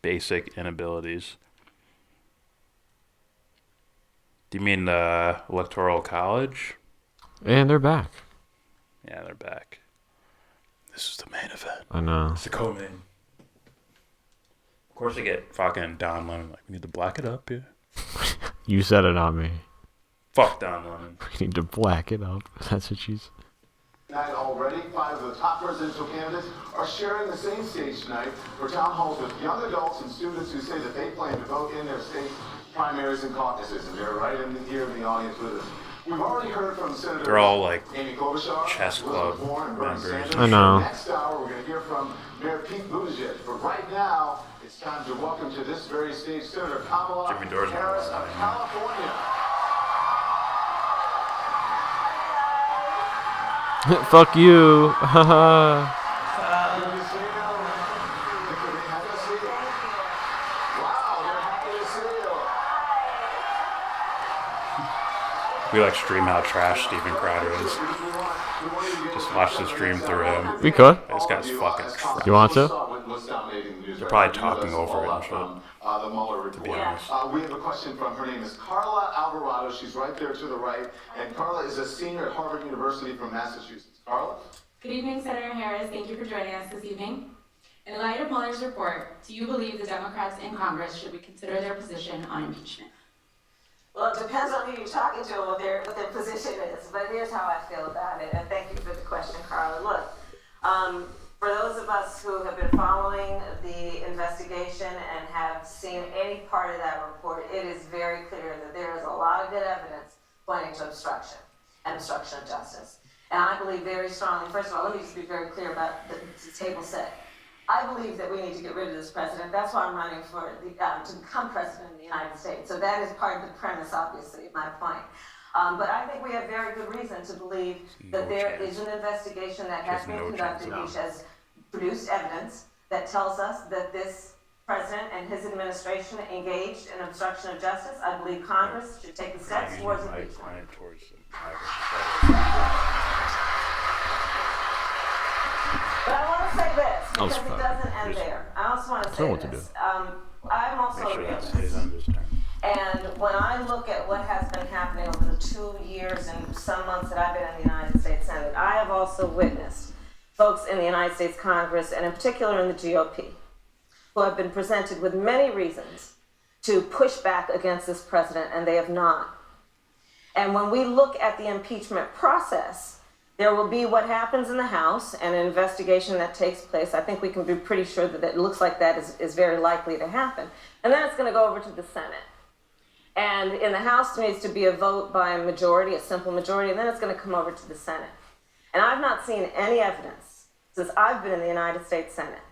basic inabilities. Do you mean the Electoral College? And they're back. Yeah, they're back. This is the main event. I know. It's the co-main. Of course they get fucking Don Lemon. Like, we need to black it up, yeah. You said it, not me. Fuck Don Lemon. We need to black it up. That's what she's... Tonight already, 5 of the top presidential candidates are sharing the same stage tonight for town halls with young adults and students who say that they plan to vote in their state primaries and caucuses. And they're right in here in the audience with us. We've already heard from Senator They're all like Amy Klobuchar, chess club members. I know. Next hour, we're going to hear from Mayor Pete Buttigieg. But right now, it's time to welcome to this very stage Senator Kamala Harris of California. Fuck you. Haha. We like stream how trash Steven Crowder is. Just watch the stream through him. We could. This guy's fucking trash. You want to? They're probably talking over it and shit. The Mueller report. To be honest. We have a question from, her name is Carla Alvarado. She's right there to the right. And Carla is a senior at Harvard University from Massachusetts. Carla? Good evening, Senator Harris. Thank you for joining us this evening. In light of Mueller's report, do you believe the Democrats in Congress should reconsider their position on impeachment? Well, it depends on who you're talking to and what their position is. But here's how I feel about it. And thank you for the question, Carla. Look, for those of us who have been following the investigation and have seen any part of that report, it is very clear that there is a lot of good evidence pointing to obstruction and obstruction of justice. And I believe very strongly, first of all, let me just be very clear about the table set. I believe that we need to get rid of this president. That's why I'm running for to become president of the United States. So that is part of the premise, obviously, of my point. But I think we have very good reason to believe that there is an investigation that has been conducted, which has produced evidence that tells us that this president and his administration engaged in obstruction of justice. I believe Congress should take the steps towards impeachment. But I want to say this, because it doesn't end there. I also want to say this. I'm also a realist. And when I look at what has been happening over the 2 years and some months that I've been in the United States Senate, I have also witnessed folks in the United States Congress, and in particular in the GOP, who have been presented with many reasons to push back against this president, and they have not. And when we look at the impeachment process, there will be what happens in the House and an investigation that takes place. I think we can be pretty sure that it looks like that is very likely to happen. And then it's going to go over to the Senate. And in the House, there needs to be a vote by a majority, a simple majority, and then it's going to come over to the Senate. And I've not seen any evidence, since I've been in the United States Senate,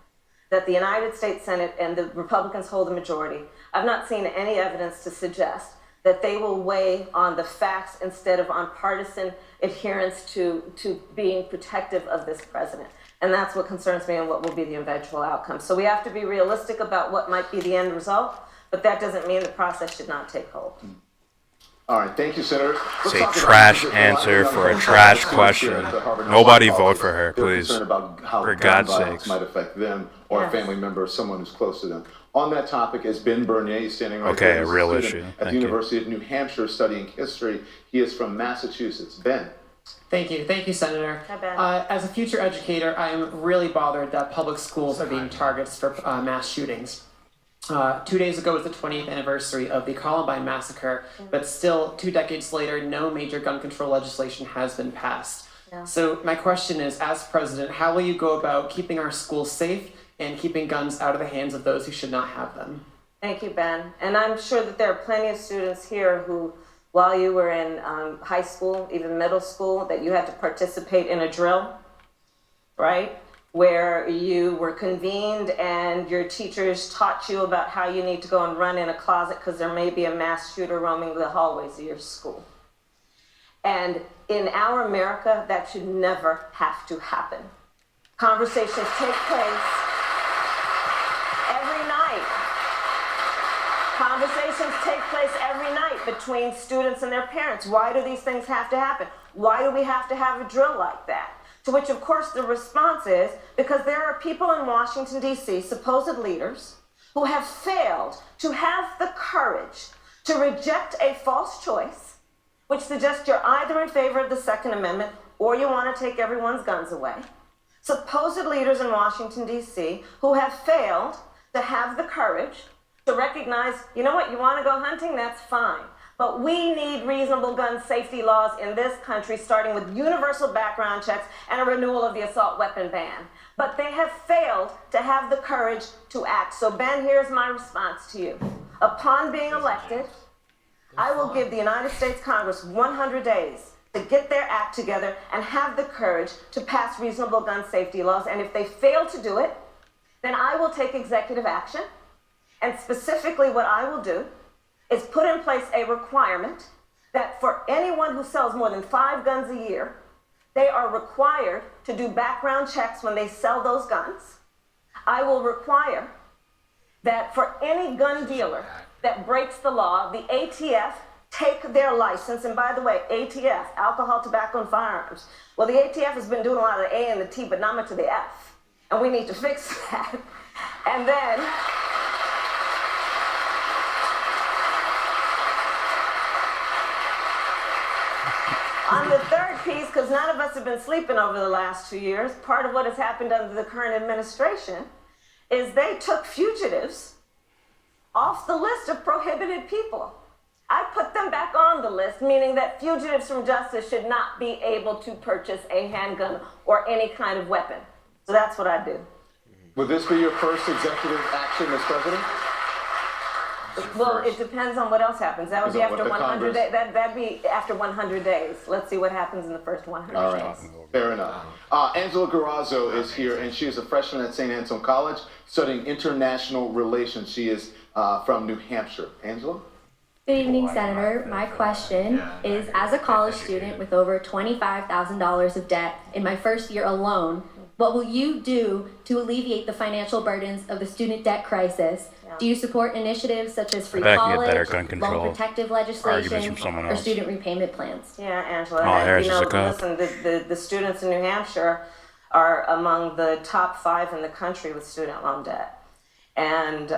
that the United States Senate and the Republicans hold the majority. I've not seen any evidence to suggest that they will weigh on the facts instead of on partisan adherence to being protective of this president. And that's what concerns me and what will be the eventual outcome. So we have to be realistic about what might be the end result, but that doesn't mean the process should not take hold. All right, thank you, Senator. It's a trash answer for a trash question. Nobody vote for her, please. For God's sakes. Might affect them or a family member or someone who's close to them. On that topic is Ben Bernier, standing right there. Okay, a real issue. At the University of New Hampshire studying history. He is from Massachusetts. Ben. Thank you, Senator. Hi, Ben. As a future educator, I am really bothered that public schools are being targets for mass shootings. 2 days ago was the 20th anniversary of the Columbine massacre, but still 2 decades later, no major gun control legislation has been passed. Yeah. So my question is, as president, how will you go about keeping our schools safe and keeping guns out of the hands of those who should not have them? Thank you, Ben. And I'm sure that there are plenty of students here who, while you were in high school, even middle school, that you had to participate in a drill, right? Where you were convened and your teachers taught you about how you need to go and run in a closet because there may be a mass shooter roaming the hallways of your school. And in our America, that should never have to happen. Conversations take place every night. Conversations take place every night between students and their parents. Why do these things have to happen? Why do we have to have a drill like that? To which, of course, the response is because there are people in Washington, D.C., supposed leaders, who have failed to have the courage to reject a false choice, which suggests you're either in favor of the Second Amendment or you want to take everyone's guns away. Supposed leaders in Washington, D.C., who have failed to have the courage to recognize, you know what, you want to go hunting, that's fine. But we need reasonable gun safety laws in this country, starting with universal background checks and a renewal of the assault weapon ban. But they have failed to have the courage to act. So, Ben, here's my response to you. Upon being elected, I will give the United States Congress 100 days to get their act together and have the courage to pass reasonable gun safety laws. And if they fail to do it, then I will take executive action. And specifically what I will do is put in place a requirement that for anyone who sells more than 5 guns a year, they are required to do background checks when they sell those guns. I will require that for any gun dealer that breaks the law, the ATF take their license, and by the way, ATF, alcohol, tobacco, and firearms. Well, the ATF has been doing a lot of the A and the T, but not much of the F. And we need to fix that. And then, on the third piece, because none of us have been sleeping over the last 2 years, part of what has happened under the current administration is they took fugitives off the list of prohibited people. I put them back on the list, meaning that fugitives from justice should not be able to purchase a handgun or any kind of weapon. So that's what I do. Would this be your first executive action as president? Well, it depends on what else happens. That would be after 100 days. That'd be after 100 days. Let's see what happens in the first 100 All days. right, fair enough. Angela Garrazzo is here, and she is a freshman at St. Anselm College studying international relations. She is from New Hampshire. Angela? Good evening, Senator. My question is, as a college student with over $25,000 of debt in my first year alone, what will you do to alleviate the financial burdens of the student debt crisis? Do you support initiatives such as free college, loan protective legislation, or student repayment plans? Yeah, Angela. Listen, the students in New Hampshire are among the top 5 in the country with student loan debt. And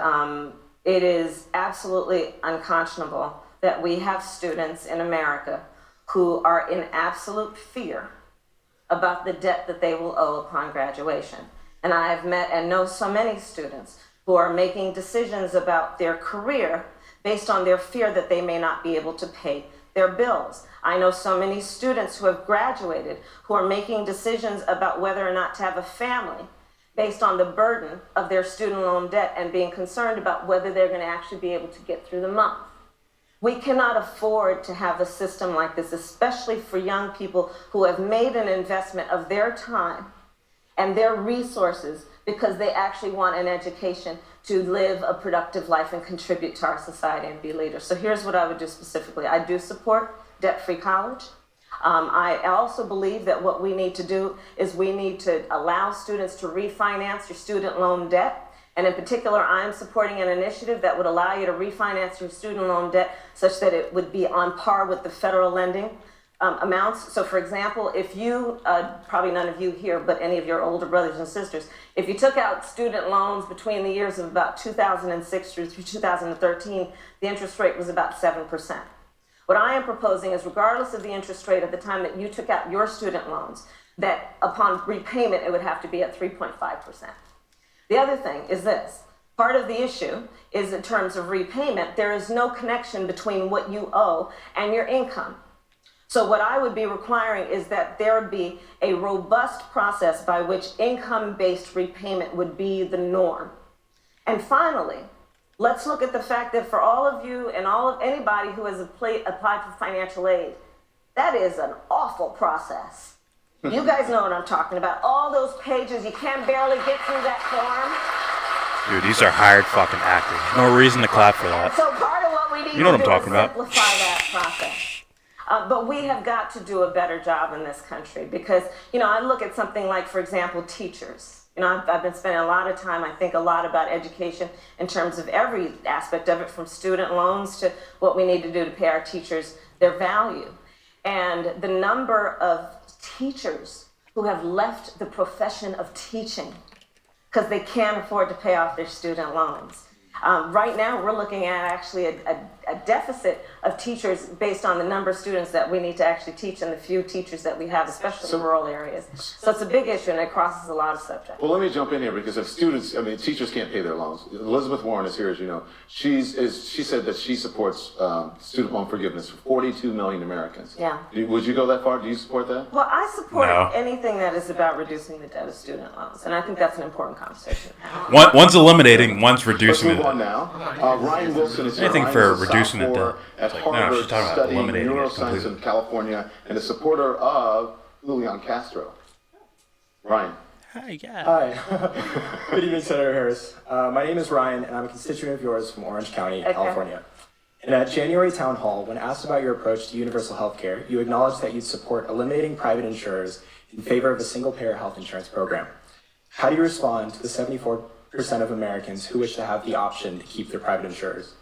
it is absolutely unconscionable that we have students in America who are in absolute fear about the debt that they will owe upon graduation. And I have met and know so many students who are making decisions about their career based on their fear that they may not be able to pay their bills. I know so many students who have graduated who are making decisions about whether or not to have a family based on the burden of their student loan debt and being concerned about whether they're going to actually be able to get through the month. We cannot afford to have a system like this, especially for young people who have made an investment of their time and their resources because they actually want an education to live a productive life and contribute to our society and be leaders. So here's what I would do specifically. I do support debt-free college. I also believe that what we need to do is we need to allow students to refinance your student loan debt. And in particular, I'm supporting an initiative that would allow you to refinance your student loan debt such that it would be on par with the federal lending amounts. So for example, if you, probably none of you here, but any of your older brothers and sisters, if you took out student loans between the years of about 2006 through 2013, the interest rate was about 7%. What I am proposing is regardless of the interest rate at the time that you took out your student loans, that upon repayment, it would have to be at 3.5%. The other thing is this. Part of the issue is in terms of repayment, there is no connection between what you owe and your income. So what I would be requiring is that there would be a robust process by which income-based repayment would be the norm. And finally, let's look at the fact that for all of you and anybody who has applied for financial aid, that is an awful process. You guys know what I'm talking about. All those pages, you can barely get through that form. Dude, these are hired fucking actors. No reason to clap for that. So part of what we need You know what to I'm do talking is about. simplify that process. But we have got to do a better job in this country because, I look at something like, for example, teachers. I've been spending a lot of time, I think a lot about education in terms of every aspect of it, from student loans to what we need to do to pay our teachers their value. And the number of teachers who have left the profession of teaching because they can't afford to pay off their student loans. Right now, we're looking at actually a deficit of teachers based on the number of students that we need to actually teach and the few teachers that we have, especially in rural areas. So it's a big issue and it crosses a lot of subjects. Well, let me jump in here because if teachers can't pay their loans. Elizabeth Warren is here, as you know. She said that she supports student loan forgiveness for 42 million Americans. Yeah. Would you go that far? Do you support that? Well, I support No. anything that is about reducing the debt of student loans, and I think that's an important conversation. One's eliminating, one's reducing Let's move it. on now. Ryan Wilson is here. Anything Ryan for is a reducing the sophomore debt. at It's like, no, Harvard she's talking about studying eliminating it neuroscience completely. in California and a supporter of Julian Castro. Ryan. Hi. Good evening, Senator Harris. My name is Ryan, and I'm a constituent of yours from Orange County, California. And at January Town Hall, when asked about your approach to universal health care, you acknowledged that you'd support eliminating private insurers in favor of a single-payer health insurance program. How do you respond to the 74% of Americans who wish to have the option to keep their private insurers?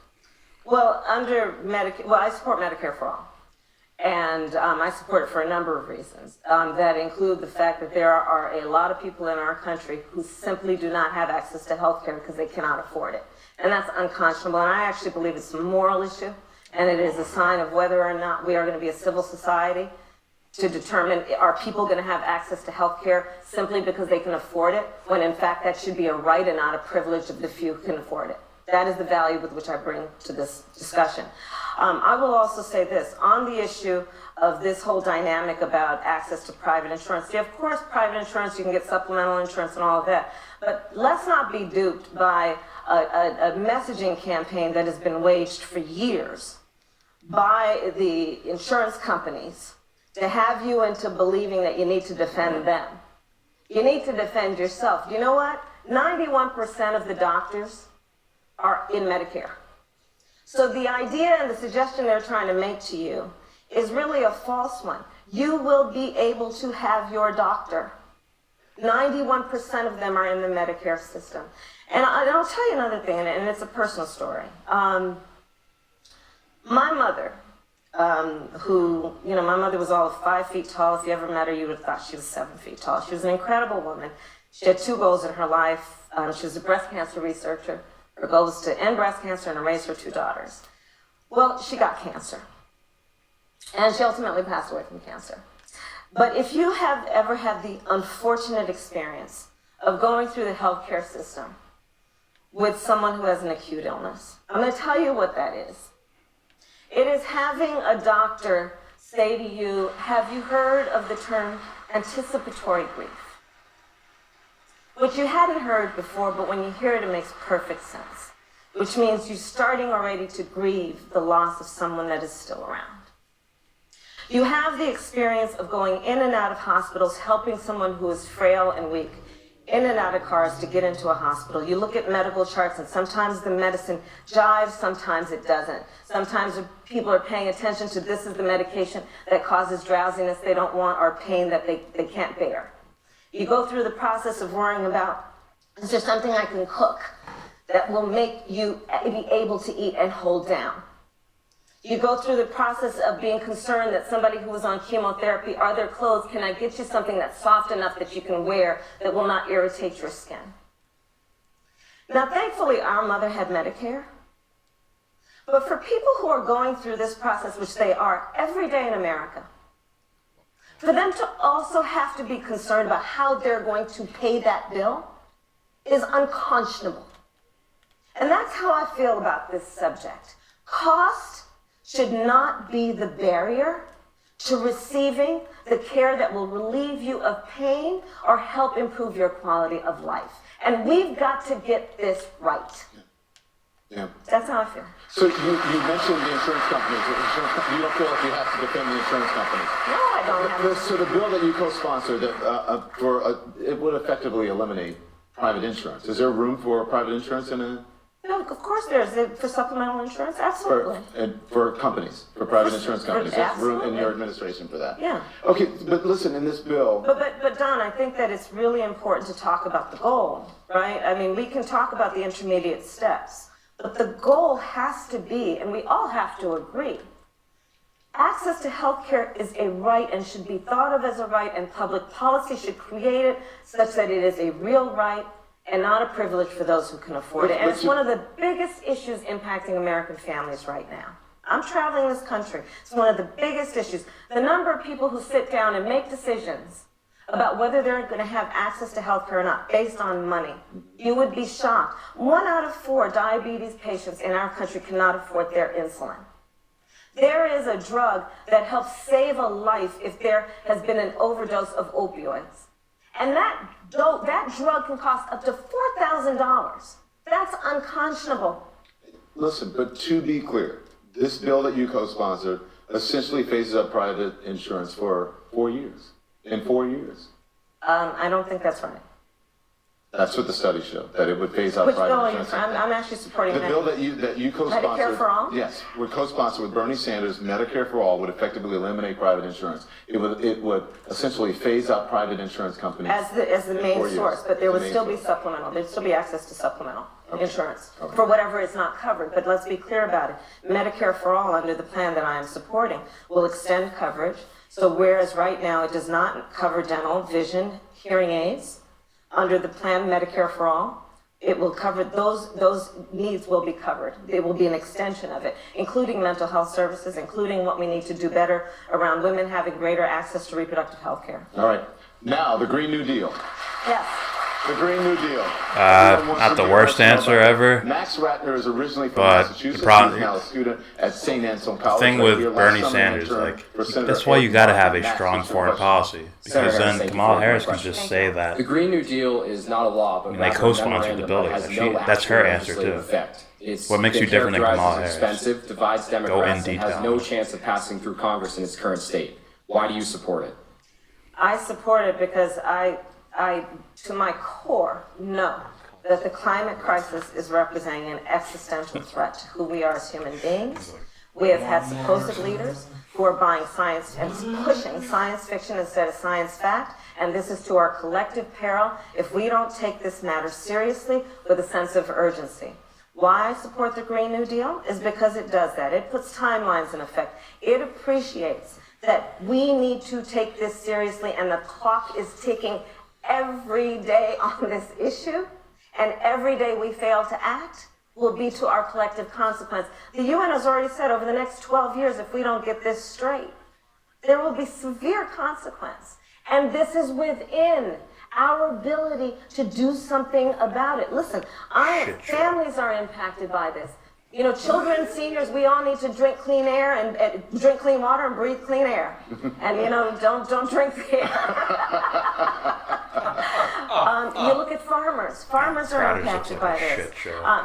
Well, under Medicare, well, I support Medicare for all. And I support it for a number of reasons that include the fact that there are a lot of people in our country who simply do not have access to health care because they cannot afford it. And that's unconscionable. And I actually believe it's a moral issue. And it is a sign of whether or not we are going to be a civil society to determine are people going to have access to health care simply because they can afford it, when in fact that should be a right and not a privilege of the few who can afford it. That is the value with which I bring to this discussion. I will also say this, on the issue of this whole dynamic about access to private insurance. Yeah, of course, private insurance, you can get supplemental insurance and all of that. But let's not be duped by a messaging campaign that has been waged for years by the insurance companies to have you into believing that you need to defend them. You need to defend yourself. You know what? 91% of the doctors are in Medicare. So the idea and the suggestion they're trying to make to you is really a false one. You will be able to have your doctor. 91% of them are in the Medicare system. And I'll tell you another thing, and it's a personal story. My mother, who, you know, my mother was all of 5 feet tall. If you ever met her, you would have thought she was 7 feet tall. She was an incredible woman. She had 2 goals in her life. She was a breast cancer researcher. Her goal was to end breast cancer and to raise her 2 daughters. Well, she got cancer. And she ultimately passed away from cancer. But if you have ever had the unfortunate experience of going through the healthcare system with someone who has an acute illness, I'm going to tell you what that is. It is having a doctor say to you, have you heard of the term anticipatory grief? Which you hadn't heard before, but when you hear it, it makes perfect sense. Which means you're starting already to grieve the loss of someone that is still around. You have the experience of going in and out of hospitals, helping someone who is frail and weak, in and out of cars to get into a hospital. You look at medical charts, and sometimes the medicine jives, sometimes it doesn't. Sometimes people are paying attention to this is the medication that causes drowsiness they don't want or pain that they can't bear. You go through the process of worrying about, is there something I can cook that will make you be able to eat and hold down? You go through the process of being concerned that somebody who is on chemotherapy, are their clothes, can I get you something that's soft enough that you can wear that will not irritate your skin? Now, thankfully, our mother had Medicare. But for people who are going through this process, which they are every day in America, for them to also have to be concerned about how they're going to pay that bill is unconscionable. And that's how I feel about this subject. Cost should not be the barrier to receiving the care that will relieve you of pain or help improve your quality of life. And we've got to get this right. Yeah. That's how I feel. So you mentioned the insurance companies. You don't feel like you have to defend the insurance companies? No, I don't have to. So the bill that you co-sponsored, it would effectively eliminate private insurance. Is there room for private insurance in a... No, of course there's for supplemental insurance, absolutely. For companies, for private insurance companies. There's room in your administration for that. Yeah. Okay, but listen, in this bill... But Don, I think that it's really important to talk about the goal, right? I mean, we can talk about the intermediate steps, but the goal has to be, and we all have to agree, access to health care is a right and should be thought of as a right, and public policy should create it such that it is a real right and not a privilege for those who can afford it. And it's one of the biggest issues impacting American families right now. I'm traveling this country. It's one of the biggest issues. The number of people who sit down and make decisions about whether they're going to have access to health care or not based on money, you would be shocked. 1 out of 4 diabetes patients in our country cannot afford their insulin. There is a drug that helps save a life if there has been an overdose of opioids. And that drug can cost up to $4,000. That's unconscionable. Listen, but to be clear, this bill that you co-sponsored essentially phases up private insurance for 4 years. In 4 years. I don't think that's right. That's what the study showed, that it would phase out Which private bill? insurance. I'm actually supporting the bill that you co-sponsored. Medicare for all? Yes, would co-sponsor with Bernie Sanders. Medicare for all would effectively eliminate private insurance. It would essentially phase out private insurance companies as the main source, but there would still be source. supplemental. There'd still be access to supplemental insurance for whatever is not covered. But let's be clear about it. Medicare for All, under the plan that I am supporting, will extend coverage. So whereas right now it does not cover dental, vision, hearing aids, under the plan Medicare for All, it will cover those needs will be covered. It will be an extension of it, including mental health services, including what we need to do better around women having greater access to reproductive health care. All right. Now, the Green New Deal. Yes. The Green New Deal. Not the worst answer ever. Max Ratner is originally from But Massachusetts. the problem- He's now a student at St. Anselm The College. thing right with here. Last Bernie summer, Sanders, intern like, for Senator that's why you got to have a Max strong Ratner. foreign policy. Because then Kamala Harris can just say that. The Green New Deal is not a law, but And they rather a co-sponsored the memorandum building. that has That no that's her actual answer, legislative too. effect. It's What makes you been different than characterized Kamala as Harris? expensive, divides Go in Democrats, and has detail. no chance of passing through Congress in its current state. Why do you support it? I support it because I, to my core, know that the climate crisis is representing an existential threat to who we are as human beings. We have had supposed leaders who are buying science and pushing science fiction instead of science fact, and this is to our collective peril if we don't take this matter seriously with a sense of urgency. Why I support the Green New Deal is because it does that. It puts timelines in effect. It appreciates that we need to take this seriously, and the clock is ticking every day on this issue, and every day we fail to act will be to our collective consequence. The UN has already said over the next 12 years, if we don't get this straight, there will be severe consequence. And this is within our ability to do something about it. Listen, families are impacted by this. You know, children, seniors, we all need to drink clean air and drink clean water and breathe clean air. And, you know, don't drink the air. You look at farmers. Farmers are impacted by this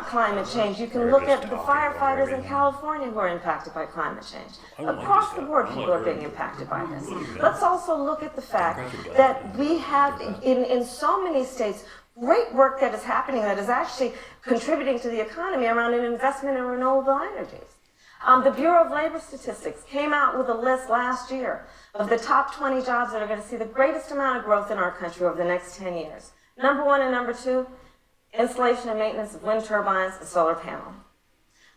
climate change. You can look at the firefighters in California who are impacted by climate change. Across the board, people are being impacted by this. Let's also look at the fact that we have, in so many states, great work that is happening that is actually contributing to the economy around an investment in renewable energies. The Bureau of Labor Statistics came out with a list last year of the top 20 jobs that are going to see the greatest amount of growth in our country over the next 10 years. Number 1 and number 2, installation and maintenance of wind turbines and solar panels.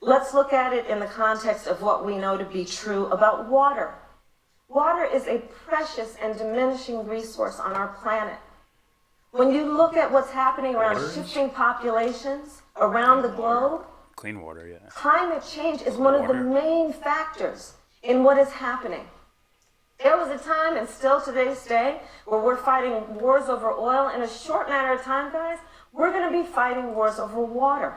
Let's look at it in the context of what we know to be true about water. Water is a precious and diminishing resource on our planet. When you look at what's happening around shifting populations around the globe, Clean water, yeah. climate change is one of the main factors in what is happening. There was a time, and still to this day, where we're fighting wars over oil. In a short matter of time, guys, we're going to be fighting wars over water.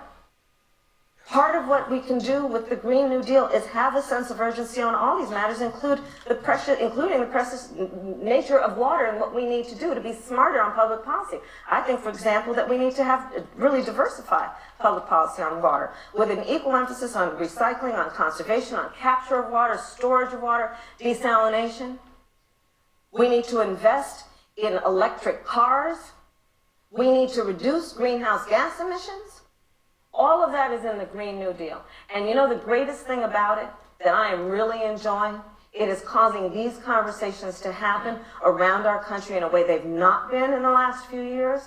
Part of what we can do with the Green New Deal is have a sense of urgency on all these matters, including the precious nature of water and what we need to do to be smarter on public policy. I think, for example, that we need to have really diversify public policy on water with an equal emphasis on recycling, on conservation, on capture of water, storage of water, desalination. We need to invest in electric cars. We need to reduce greenhouse gas emissions. All of that is in the Green New Deal. And you know the greatest thing about it that I am really enjoying? It is causing these conversations to happen around our country in a way they've not been in the last few years.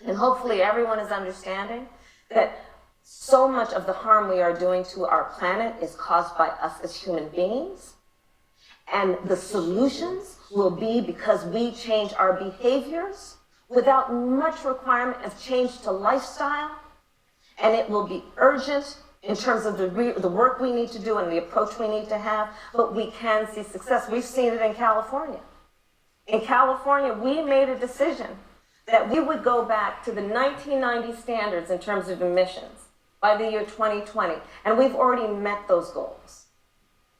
And hopefully everyone is understanding that so much of the harm we are doing to our planet is caused by us as human beings. And the solutions will be because we change our behaviors without much requirement of change to lifestyle. And it will be urgent in terms of the work we need to do and the approach we need to have, but we can see success. We've seen it in California. In California, we made a decision that we would go back to the 1990 standards in terms of emissions by the year 2020, and we've already met those goals.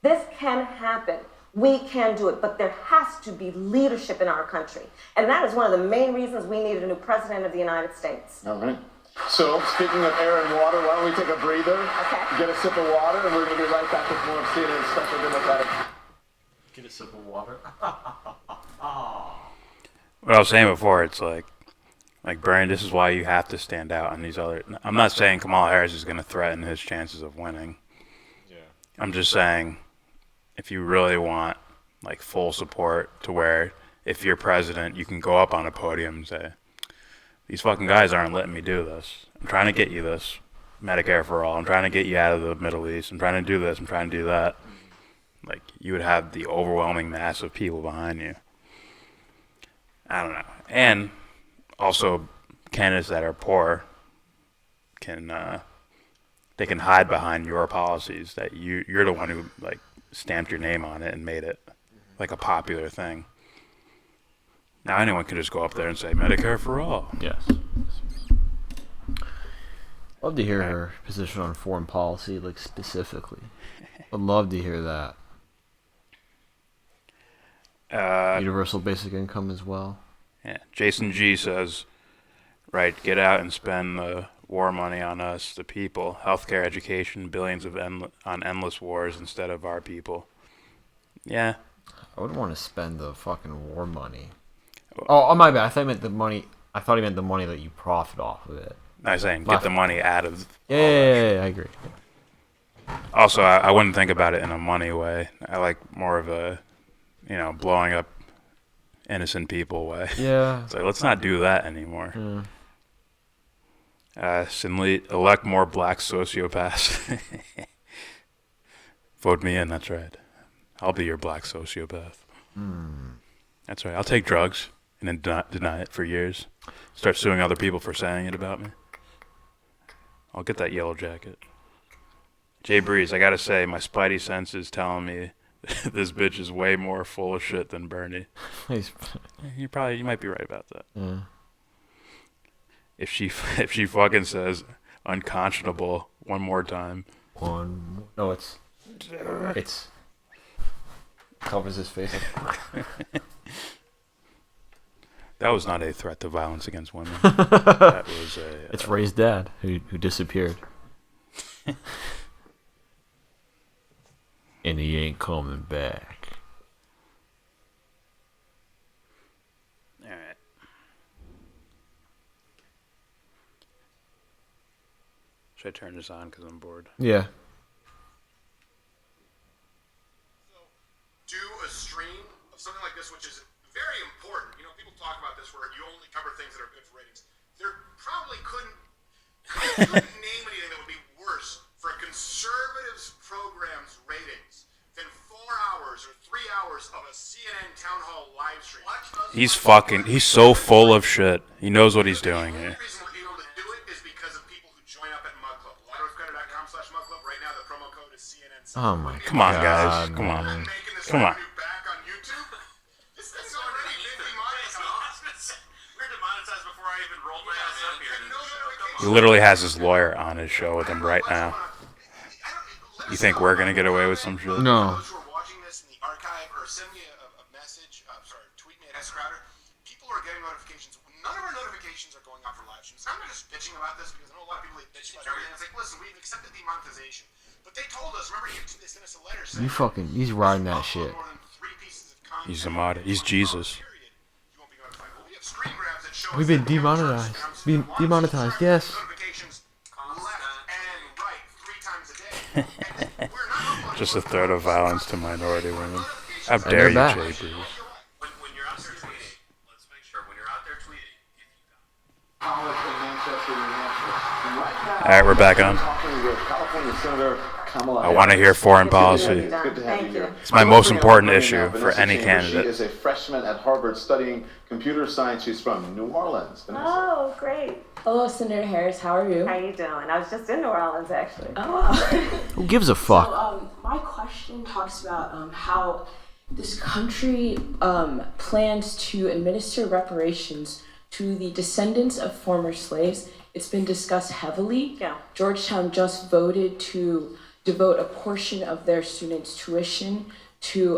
This can happen. We can do it, but there has to be leadership in our country. And that is one of the main reasons we need a new president of the United States. All right. So, speaking of air and water, why don't we take a breather, get a sip of water, and we're going to be right back with more of CNN Special Democratic. Get a sip of water. What I was saying before, it's like Bernie, this is why you have to stand out on these other. I'm not saying Kamala Harris is going to threaten his chances of winning. Yeah. I'm just saying, if you really want like full support to where if you're president, you can go up on a podium and say, these fucking guys aren't letting me do this. I'm trying to get you this Medicare for all. I'm trying to get you out of the Middle East. I'm trying to do this. I'm trying to do that. Like, you would have the overwhelming mass of people behind you. I don't know. And also, candidates that are poor can they can hide behind your policies that you're the one who like stamped your name on it and made it like a popular thing. Now anyone can just go up there and say Medicare for all. Yes. Love to hear her position on foreign policy, like specifically. Would love to hear that. Universal basic income as well. Yeah. Jason G says, right, get out and spend the war money on us, the people. Healthcare, education, billions on endless wars instead of our people. Yeah. I would want to spend the fucking war money. Oh, my bad. I thought he meant the money. I thought he meant the money that you profit off of it. I was saying, get the money out of. Yeah, I agree. Also, I wouldn't think about it in a money way. I like more of a, blowing up innocent people way. Yeah. So let's not do that anymore. Sinley, elect more black sociopaths. Vote me in, that's right. I'll be your black sociopath. That's right. I'll take drugs and then deny it for years. Start suing other people for saying it about me. I'll get that yellow jacket. Jay Breeze, I gotta say, my spidey sense is telling me this bitch is way more full of shit than Bernie. You might be right about that. Yeah. If she fucking says unconscionable one more time. No, it's covers his face. That was not a threat to violence against women. That was a. It's Ray's dad who disappeared. And he ain't coming back. All right. Should I turn this on because I'm bored? Yeah. Do a stream of something like this, which is very important. People talk about this where you only cover things that are good for ratings. There probably couldn't name anything that would be worse for a conservatives program's ratings than 4 hours or 3 hours of a CNN town hall live stream. He's so full of shit. He knows what he's doing here. The reason we're able to do it is because of people who join up at Mug Club. LiveRoadCredit.com/MugClub. Right now, the promo code is CNN. Oh my God. Come on, guys. Come on. Come on. He literally has his lawyer on his show with him right now. You think we're gonna get away with some shit? No. Tweet me at SCrowder. People are getting notifications. None of our notifications are going out for live streams. I'm not just bitching about this because I know a lot of people bitch about everything. It's like, listen, we've accepted demonetization, but they told us. Remember, YouTube sent us a letter saying He's riding that shit. He's a mod. He's Jesus. We've been demonetized. Demonetized, yes. Just a threat of violence to minority women. How dare you, Jay Breeze? When you're out there tweeting, let's make sure when you're out there tweeting, All right, we're back on. I want to hear foreign policy. It's my most important issue for any candidate. She is a freshman at Harvard studying computer science. She's from New Orleans. Oh, great. Hello, Senator Harris. How are you? How you doing? I was just in New Orleans, actually. Oh, wow. Who gives a fuck? So, my question talks about how this country plans to administer reparations to the descendants of former slaves. It's been discussed heavily. Yeah. Georgetown just voted to devote a portion of their students' tuition to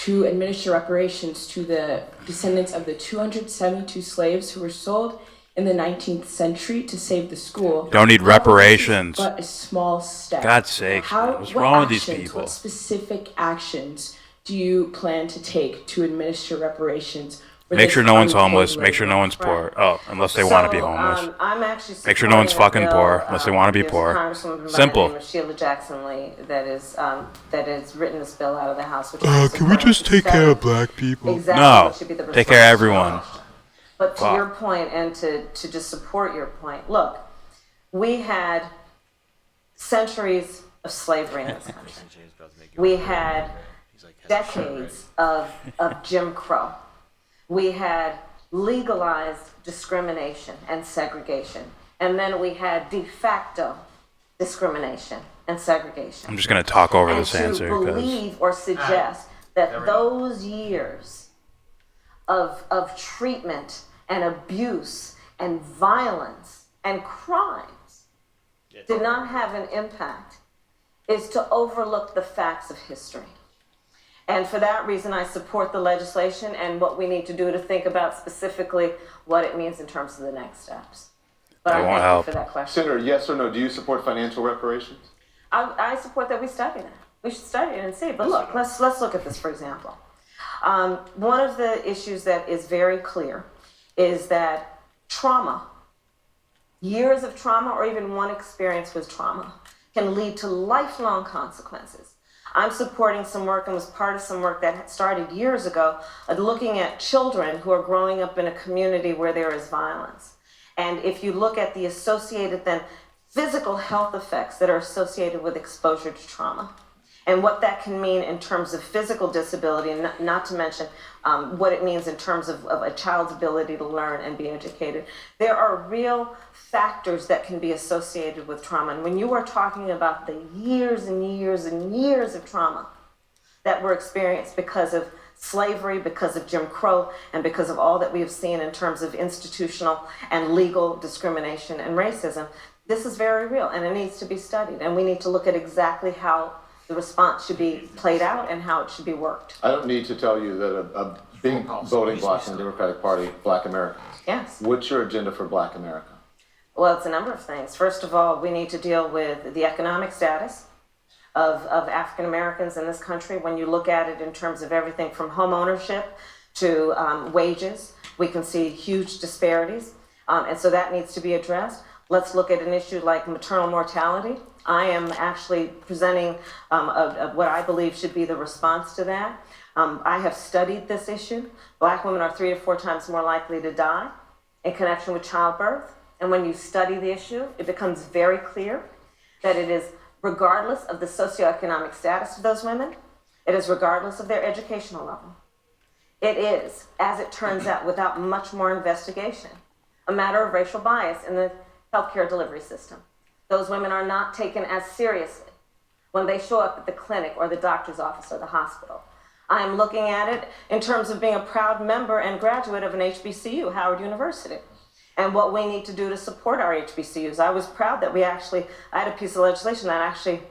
administer reparations to the descendants of the 272 slaves who were sold in the 19th century to save the school. Don't need reparations. But a small step. God's sake, what's wrong with these people? What specific actions do you plan to take to administer reparations? Make sure no one's homeless. Make sure no one's poor. Oh, unless they want to be homeless. I'm actually Make sure no one's fucking poor unless they want to be poor. Simple. Sheila Jackson Lee that has written this bill out of the House. Which Can we just take care of black people? Exactly No, what should be the take care of everyone. But to your point, and to just support your point, look, we had centuries of slavery in this country. We had decades of Jim Crow. We had legalized discrimination and segregation. And then we had de facto discrimination and segregation. I'm just going to talk over and this answer. To believe or suggest that those years of treatment and abuse and violence and crimes did not have an impact is to overlook the facts of history. And for that reason, I support the legislation and what we need to do to think about specifically what it means in terms of the next steps. But I thank you for that question. Senator, yes or no, do you support financial reparations? I support that we study that. We should study it and see. But look, let's look at this, for example. One of the issues that is very clear is that trauma, years of trauma or even one experience with trauma, can lead to lifelong consequences. I'm supporting some work and was part of some work that had started years ago looking at children who are growing up in a community where there is violence. And if you look at the associated then physical health effects that are associated with exposure to trauma, and what that can mean in terms of physical disability, and not to mention what it means in terms of a child's ability to learn and be educated. There are real factors that can be associated with trauma. And when you are talking about the years and years and years of trauma that were experienced because of slavery, because of Jim Crow, and because of all that we have seen in terms of institutional and legal discrimination and racism, this is very real and it needs to be studied. And we need to look at exactly how the response should be played out and how it should be worked. I don't need to tell you that a big voting bloc in the Democratic Party, Black Americans. Yes. What's your agenda for Black America? Well, it's a number of things. First of all, we need to deal with the economic status of African Americans in this country. When you look at it in terms of everything from home ownership to wages, we can see huge disparities. And so that needs to be addressed. Let's look at an issue like maternal mortality. I am actually presenting what I believe should be the response to that. I have studied this issue. Black women are 3 to 4 times more likely to die in connection with childbirth. And when you study the issue, it becomes very clear that it is regardless of the socioeconomic status of those women, it is regardless of their educational level. It is, as it turns out, without much more investigation, a matter of racial bias in the healthcare delivery system. Those women are not taken as seriously when they show up at the clinic or the doctor's office or the hospital. I am looking at it in terms of being a proud member and graduate of an HBCU, Howard University, and what we need to do to support our HBCUs. I was proud that I had a piece of legislation that actually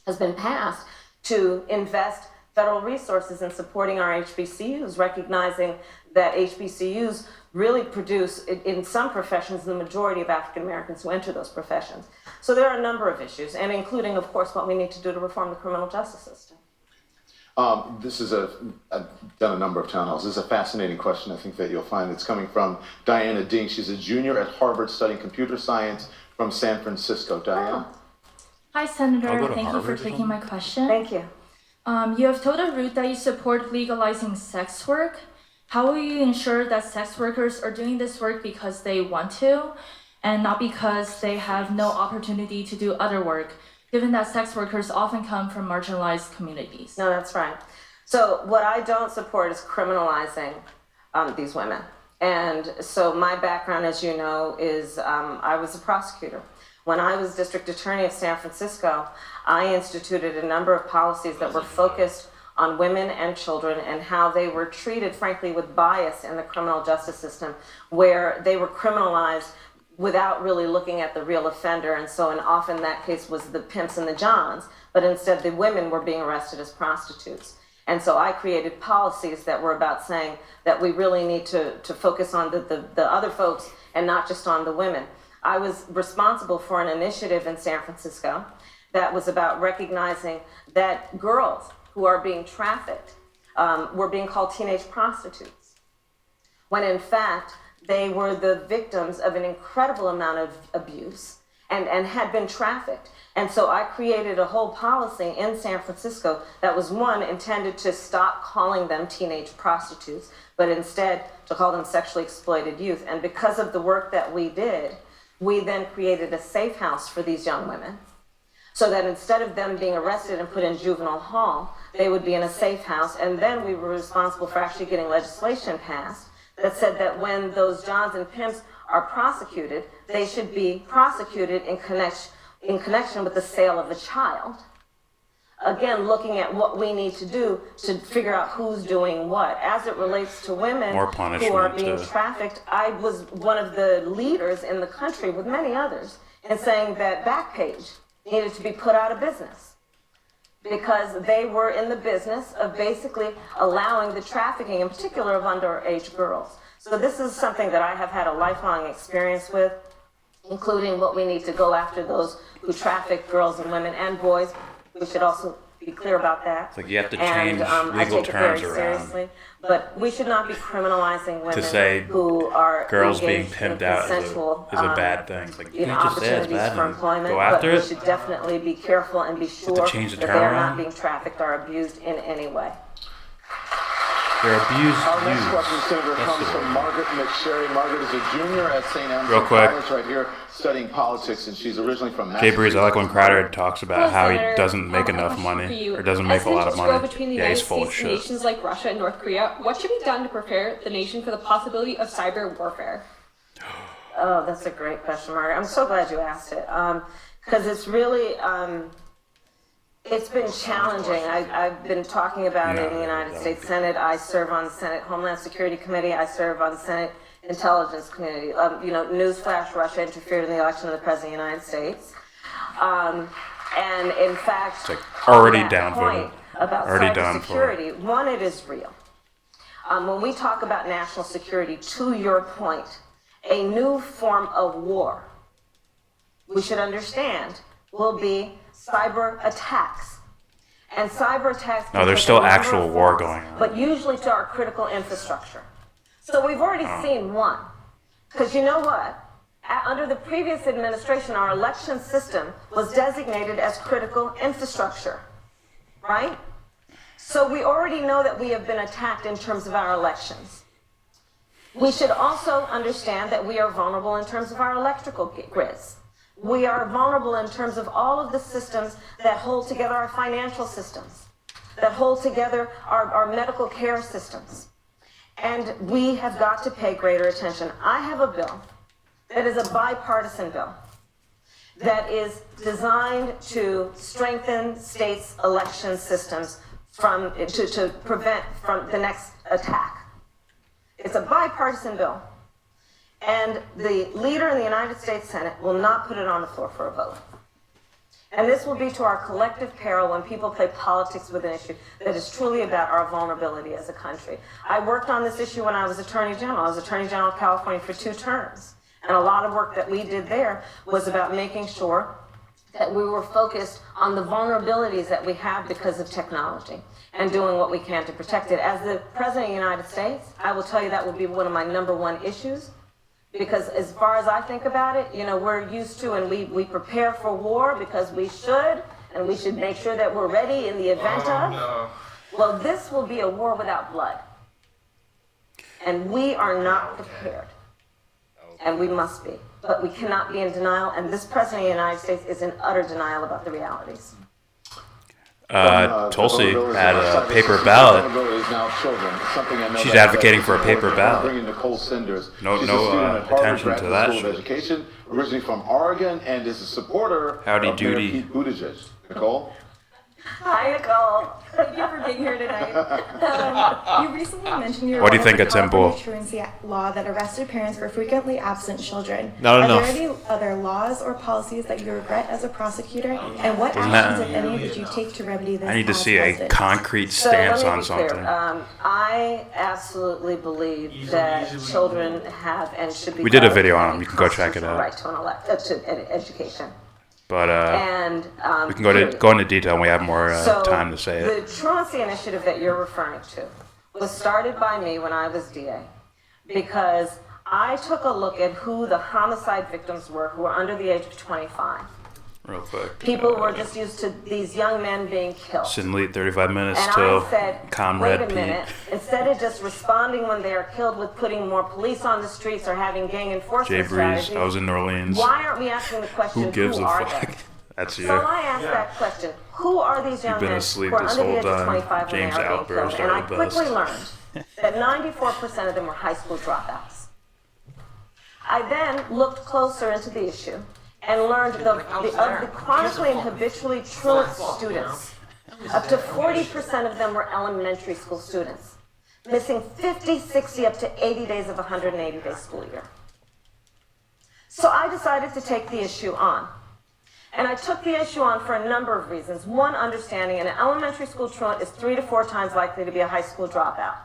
has been passed to invest federal resources in supporting our HBCUs, recognizing that HBCUs really produce, in some professions, the majority of African Americans who enter those professions. So there are a number of issues, and including, of course, what we need to do to reform the criminal justice system. I've done a number of town halls. This is a fascinating question, I think, that you'll find. It's coming from Diana Ding. She's a junior at Harvard studying computer science from San Francisco. Diana? Hi, Senator. Thank you for taking my question. Thank you. You have told Ruth that you support legalizing sex work. How will you ensure that sex workers are doing this work because they want to and not because they have no opportunity to do other work, given that sex workers often come from marginalized communities? No, that's right. So what I don't support is criminalizing these women. And so my background, as you know, is I was a prosecutor. When I was district attorney of San Francisco, I instituted a number of policies that were focused on women and children and how they were treated, frankly, with bias in the criminal justice system, where they were criminalized without really looking at the real offender. And so, and often that case was the pimps and the johns, but instead the women were being arrested as prostitutes. And so I created policies that were about saying that we really need to focus on the other folks and not just on the women. I was responsible for an initiative in San Francisco that was about recognizing that girls who are being trafficked were being called teenage prostitutes, when in fact they were the victims of an incredible amount of abuse and had been trafficked. And so I created a whole policy in San Francisco that was, one, intended to stop calling them teenage prostitutes, but instead to call them sexually exploited youth. And because of the work that we did, we then created a safe house for these young women, so that instead of them being arrested and put in juvenile hall, they would be in a safe house. And then we were responsible for actually getting legislation passed that said that when those Johns and pimps are prosecuted, they should be prosecuted in connection with the sale of a child. Again, looking at what we need to do to figure out who's doing what. As it relates to women who are being trafficked, I was one of the leaders in the country, with many others, in saying that Backpage needed to be put out of business, because they were in the business of basically allowing the trafficking, in particular of underage girls. So this is something that I have had a lifelong experience with, including what we need to go after those who traffic girls and women and boys. We should also be clear about that. It's like you have to change legal terms around. Seriously. But we should not be criminalizing women to say who are girls being pimped out is a bad thing. It's like, you can't just say it's bad. For employment, go after but we should definitely be careful and be sure that they are not being trafficked or abused in any way. They're abused. Our next question, Senator, comes from Margaret McSherry. Margaret is a junior at St. Anne's College right here studying politics, and she's originally from Jay Breeze, I like when Crowder talks about how he doesn't make enough money or doesn't make a lot of money. Between the Yeah, United he's full of States and shit. nations like Russia and North Korea, what should be done to prepare the nation for the possibility of cyber warfare? Oh, that's a great question, Margaret. I'm so glad you asked it, because it's really, it's been challenging. I've been talking about it in the United States Senate. I serve on the Senate Homeland Security Committee. I serve on the Senate Intelligence Committee. Newsflash, Russia interfered in the election of the President of the United States. And in fact, it's like already down for point about cybersecurity, one, it is real. When we talk about national security, to your point, a new form of war, we should understand, will be cyber attacks. And cyber attacks. No, there's still actual war going on. But usually to our critical infrastructure. So we've already seen one. Because you know what? Under the previous administration, our election system was designated as critical infrastructure, right? So we already know that we have been attacked in terms of our elections. We should also understand that we are vulnerable in terms of our electrical grids. We are vulnerable in terms of all of the systems that hold together our financial systems, that hold together our medical care systems. And we have got to pay greater attention. I have a bill that is a bipartisan bill that is designed to strengthen states' election systems to prevent from the next attack. It's a bipartisan bill. And the leader in the United States Senate will not put it on the floor for a vote. And this will be to our collective peril when people play politics with an issue that is truly about our vulnerability as a country. I worked on this issue when I was Attorney General. I was Attorney General of California for 2 terms. And a lot of work that we did there was about making sure that we were focused on the vulnerabilities that we have because of technology and doing what we can to protect it. As the President of the United States, I will tell you that will be one of my #1 issues. Because as far as I think about it, we're used to, and we prepare for war because we should, and we should make sure that we're ready in the event of. No. Well, this will be a war without blood. And we are not prepared. And we must be. But we cannot be in denial, and this President of the United States is in utter denial about the realities. Tulsi had a paper ballot. She's advocating for a paper ballot. No attention to that shit. Education, originally from Oregon, and is a supporter Howdy of doody. Mayor Pete Buttigieg. Nicole? Hi, Nicole. Thank you for being here tonight. You recently mentioned your What do you think, it's simple? truancy law that arrested parents for frequently absent children. Not enough. Are there any other laws or policies that you regret as a prosecutor? And what Isn't actions, that- if any, did you take to remedy this? I need to as see a president? concrete So stance let on me be clear. something. I absolutely believe that children have and should be. We did a entitled video to on any them. You can go check it constitutional out. Right to an education. But And we can go into detail when we have more So, time to say it. The truancy initiative that you're referring to was started by me when I was DA, because I took a look at who the homicide victims were who were under the age of 25. Real quick. People were just used to these young men being killed. Sitting late 35 minutes And till I said, Comrade wait a minute, Pete. instead of just responding when they are killed with putting more police on the streets or having gang Jay enforcement Breeze, strategies, I was in New Orleans. why aren't we asking the question, Who gives a are fuck? they? That's you. So I asked that question, who are these young You've been men asleep who are this under the whole age of time. 25 James when they are being Outburst killed? And I are the quickly best. learned that 94% of them were high school dropouts. I then looked closer into the issue and learned of the chronically and habitually truant students, up to 40% of them were elementary school students, missing 50, 60, up to 80 days of a 180-day school year. So I decided to take the issue on. And I took the issue on for a number of reasons. One, understanding an elementary school truant is 3 to 4 times likely to be a high school dropout.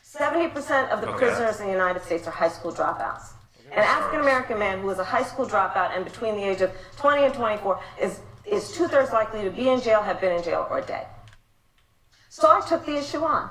70% of the prisoners in the United States are high school dropouts. An African-American man who is a high school dropout and between the age of 20 and 24 is 2/3 likely to be in jail, have been in jail, or dead. So I took the issue on.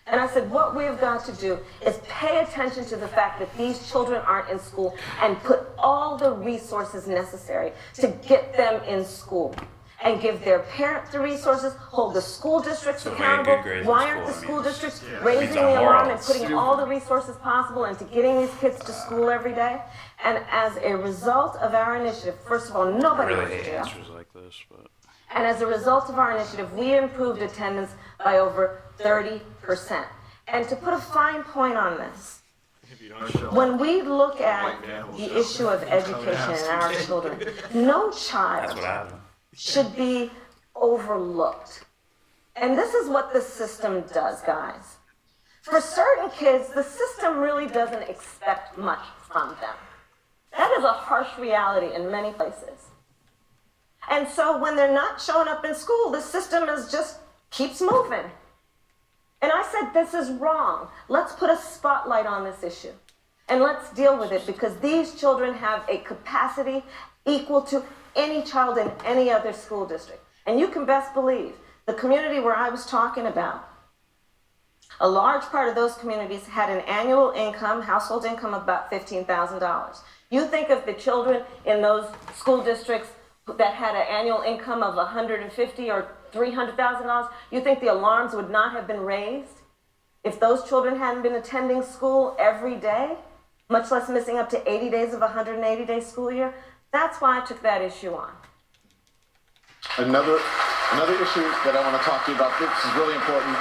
And I said, what we've got to do is pay attention to the fact that these children aren't in school and put all the resources necessary to get them in school. And give their parents the resources, hold the school districts accountable. Why aren't the school districts raising the alarm and putting all the resources possible into getting these kids to school every day? And as a result of our initiative, first of all, nobody I went really to hate jail. answers like this, but And as a result of our initiative, we improved attendance by over 30%. And to put a fine point on this, when we look at the issue of education in our children, no child that's what happened. should be overlooked. And this is what the system does, guys. For certain kids, the system really doesn't expect much from them. That is a harsh reality in many places. And so when they're not showing up in school, the system just keeps moving. And I said, this is wrong. Let's put a spotlight on this issue. And let's deal with it because these children have a capacity equal to any child in any other school district. And you can best believe the community where I was talking about, a large part of those communities had an annual income, household income of about $15,000. You think of the children in those school districts that had an annual income of $150,000 or $300,000, you think the alarms would not have been raised if those children hadn't been attending school every day, much less missing up to 80 days of a 180-day school year? That's why I took that issue on. Another issue that I want to talk to you about, this is really important.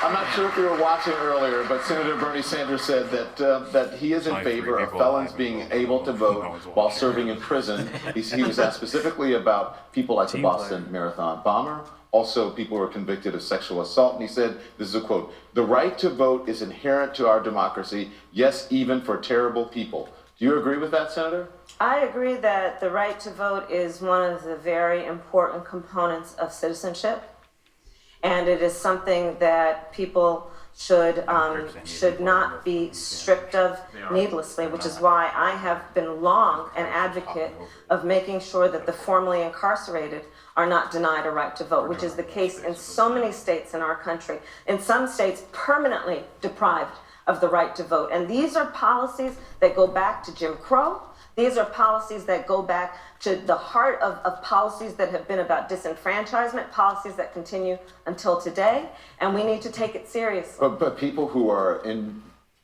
I'm not sure if you were watching earlier, but Senator Bernie Sanders said that he is in favor of felons being able to vote while serving in prison. He was asked specifically about people like the Boston Marathon bomber, also people who are convicted of sexual assault, and he said, this is a quote, "The right to vote is inherent to our democracy, yes, even for terrible people." Do you agree with that, Senator? I agree that the right to vote is one of the very important components of citizenship. And it is something that people should not be stripped of needlessly, which is why I have been long an advocate of making sure that the formerly incarcerated are not denied a right to vote, which is the case in so many states in our country. In some states, permanently deprived of the right to vote. And these are policies that go back to Jim Crow. These are policies that go back to the heart of policies that have been about disenfranchisement, policies that continue until today, and we need to take it seriously. But people who are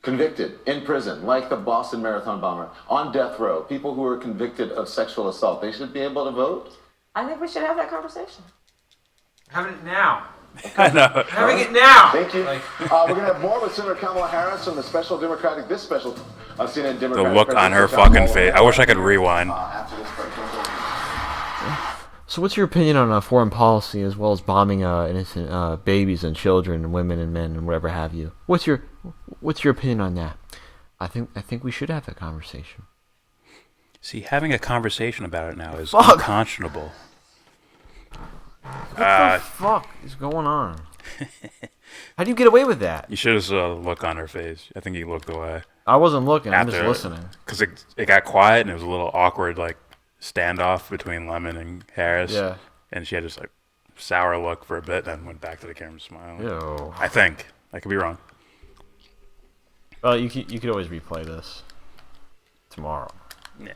convicted in prison, like the Boston Marathon bomber, on death row, people who are convicted of sexual assault, they should be able to vote? I think we should have that conversation. Having it now. I know. Having it now. Thank you. We're going to have more with Senator Kamala Harris from the special Democratic, CNN The Democratic. look on her presidential fucking town face. hall. I wish I could rewind. After this break, don't go anywhere. So what's your opinion on foreign policy as well as bombing innocent babies and children and women and men and whatever have you? What's your opinion on that? I think we should have that conversation. See, having a conversation about it now is Fuck. unconscionable. What the fuck is going on? How do you get away with that? You should have saw the look on her face. I think he looked away. I wasn't looking. I'm just listening. Because it got quiet and it was a little awkward, like standoff between Lemon and Harris. Yeah. And she had this like sour look for a bit, then went back to the camera smiling. Ew. I think. I could be wrong. Well, you could always replay this tomorrow. Yeah.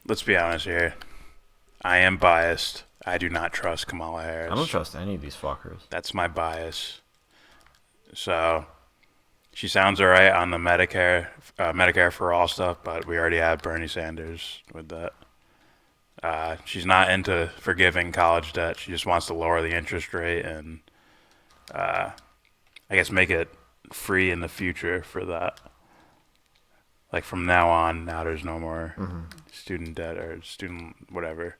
Let's be honest here. I am biased. I do not trust Kamala Harris. I don't trust any of these fuckers. That's my bias. So, she sounds alright on the Medicare for all stuff, but we already have Bernie Sanders with that. She's not into forgiving college debt. She just wants to lower the interest rate and, I guess, make it free in the future for that. Like from now on, now there's no more student debt or student whatever.